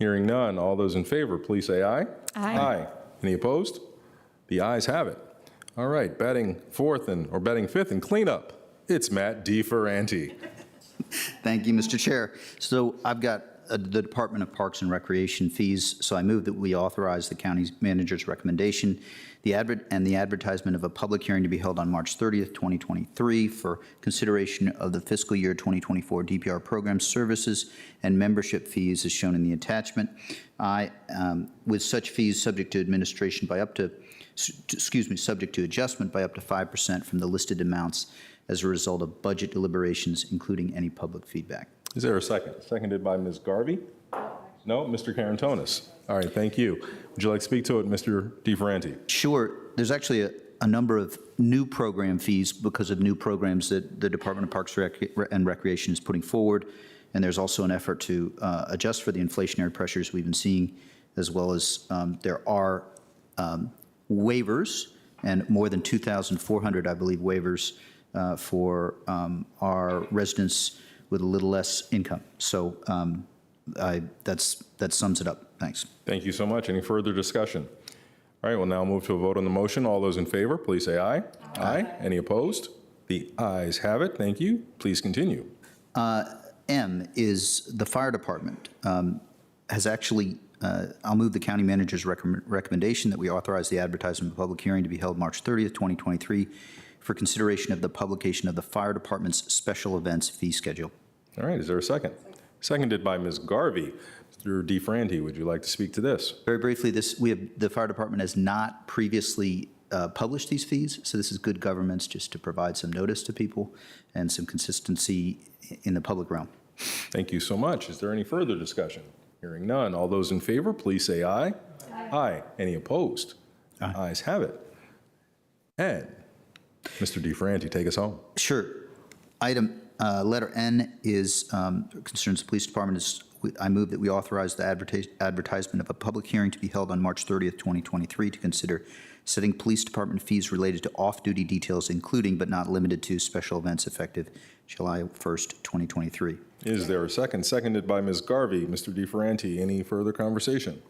S1: Hearing none, all those in favor, please say aye.
S9: Aye.
S1: Any opposed? The ayes have it. All right, batting fifth and cleanup, it's Matt DeFerranti.
S10: Thank you, Mr. Chair. So I've got the Department of Parks and Recreation fees, so I move that we authorize the county manager's recommendation, the advertisement of a public hearing to be held on March 30th, 2023 for consideration of the fiscal year 2024 DPR program services and membership fees as shown in the attachment. With such fees subject to administration by subject to adjustment by up to 5% from the listed amounts as a result of budget deliberations, including any public feedback.
S1: Is there a second? Seconded by Ms. Garvey? No, Mr. Karantonis. All right, thank you. Would you like to speak to it, Mr. DeFerranti?
S10: Sure. There's actually a number of new program fees because of new programs that the Department of Parks and Recreation is putting forward. And there's also an effort to adjust for the inflationary pressures we've been seeing, as well as there are waivers, and more than 2,400, I believe, waivers for our residents with a little less income. So that sums it up. Thanks.
S1: Thank you so much. Any further discussion? All right, we'll now move to a vote on the motion. All those in favor, please say aye. Aye. Any opposed? The ayes have it. Thank you. Please continue.
S10: M is the fire department has actually, I'll move the county manager's recommendation that we authorize the advertisement of a public hearing to be held March 30th, 2023 for consideration of the publication of the fire department's special events fee schedule.
S1: All right, is there a second? Seconded by Ms. Garvey. Mr. DeFranti, would you like to speak to this?
S10: Very briefly, the fire department has not previously published these fees, so this is good governance just to provide some notice to people and some consistency in the public realm.
S1: Thank you so much. Is there any further discussion? Hearing none. All those in favor, please say aye. Aye. Any opposed? Ayes have it. And Mr. DeFranti, take us home.
S10: Sure. Item letter N is concerns the police department. I move that we authorize the advertisement of a public hearing to be held on March 30th, 2023 to consider setting police department fees related to off-duty details, including but not limited to special events effective July 1st, 2023.
S1: Is there a second? Seconded by Ms. Garvey. Mr. DeFranti, any further conversation?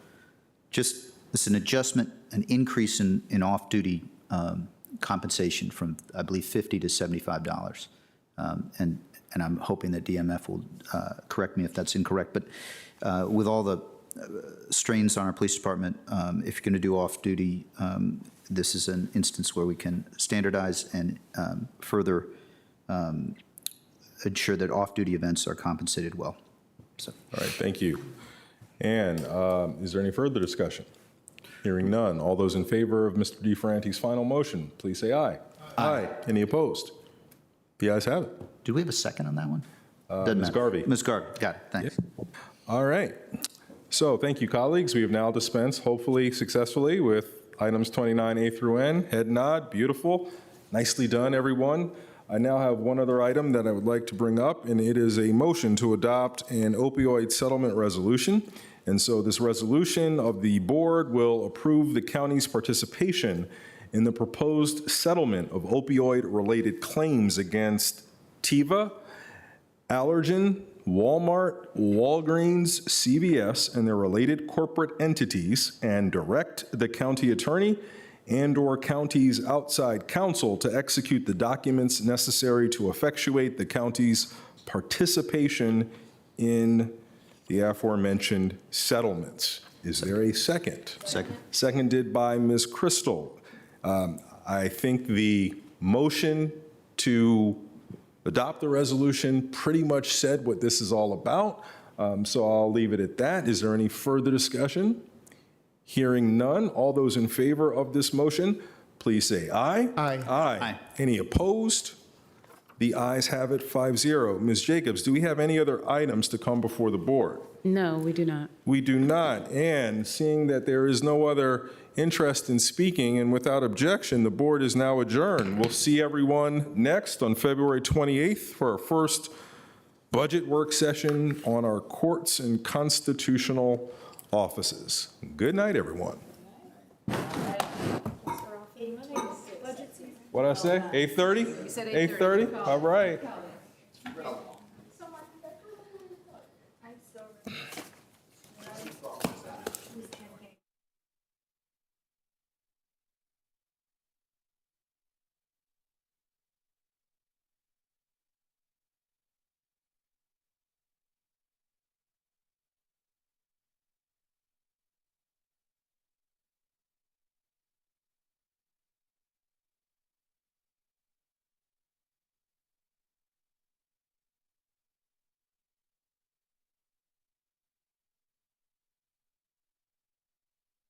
S10: Just, this is an adjustment, an increase in off-duty compensation from, I believe, $50 to $75. And I'm hoping that DMF will correct me if that's incorrect. But with all the strains on our police department, if you're going to do off-duty, this is an instance where we can standardize and further ensure that off-duty events are compensated well. So.
S1: All right, thank you. And is there any further discussion? Hearing none. All those in favor of Mr. DeFranti's final motion, please say aye. Aye. Any opposed? The ayes have it.
S10: Do we have a second on that one?
S1: Ms. Garvey.
S10: Ms. Garvey, got it, thanks.
S1: Yeah. All right. So thank you, colleagues. We have now dispensed, hopefully successfully, with items 29A through N. Head nod, beautiful. Nicely done, everyone. I now have one other item that I would like to bring up, and it is a motion to adopt an opioid settlement resolution. And so this resolution of the board will approve the county's participation in the proposed settlement of opioid-related claims against Teva, Allergan, Walmart, Walgreens, CVS, and their related corporate entities, and direct the county attorney and/or county's outside counsel to execute the documents necessary to effectuate the county's participation in the aforementioned settlements. Is there a second?
S10: Second.
S1: Seconded by Ms. Crystal. I think the motion to adopt the resolution pretty much said what this is all about, so I'll leave it at that. Is there any further discussion? Hearing none, all those in favor of this motion, please say aye.
S8: Aye.
S1: Aye. Any opposed? The ayes have it, 5-0. Ms. Jacobs, do we have any other items to come before the board?
S13: No, we do not.
S1: We do not. And seeing that there is no other interest in speaking, and without objection, the board is now adjourned. We'll see everyone next on February 28th for our first budget work session on our courts and constitutional offices. Good night, everyone. What'd I say? 8:30?
S7: You said
S1: 8:30? All right.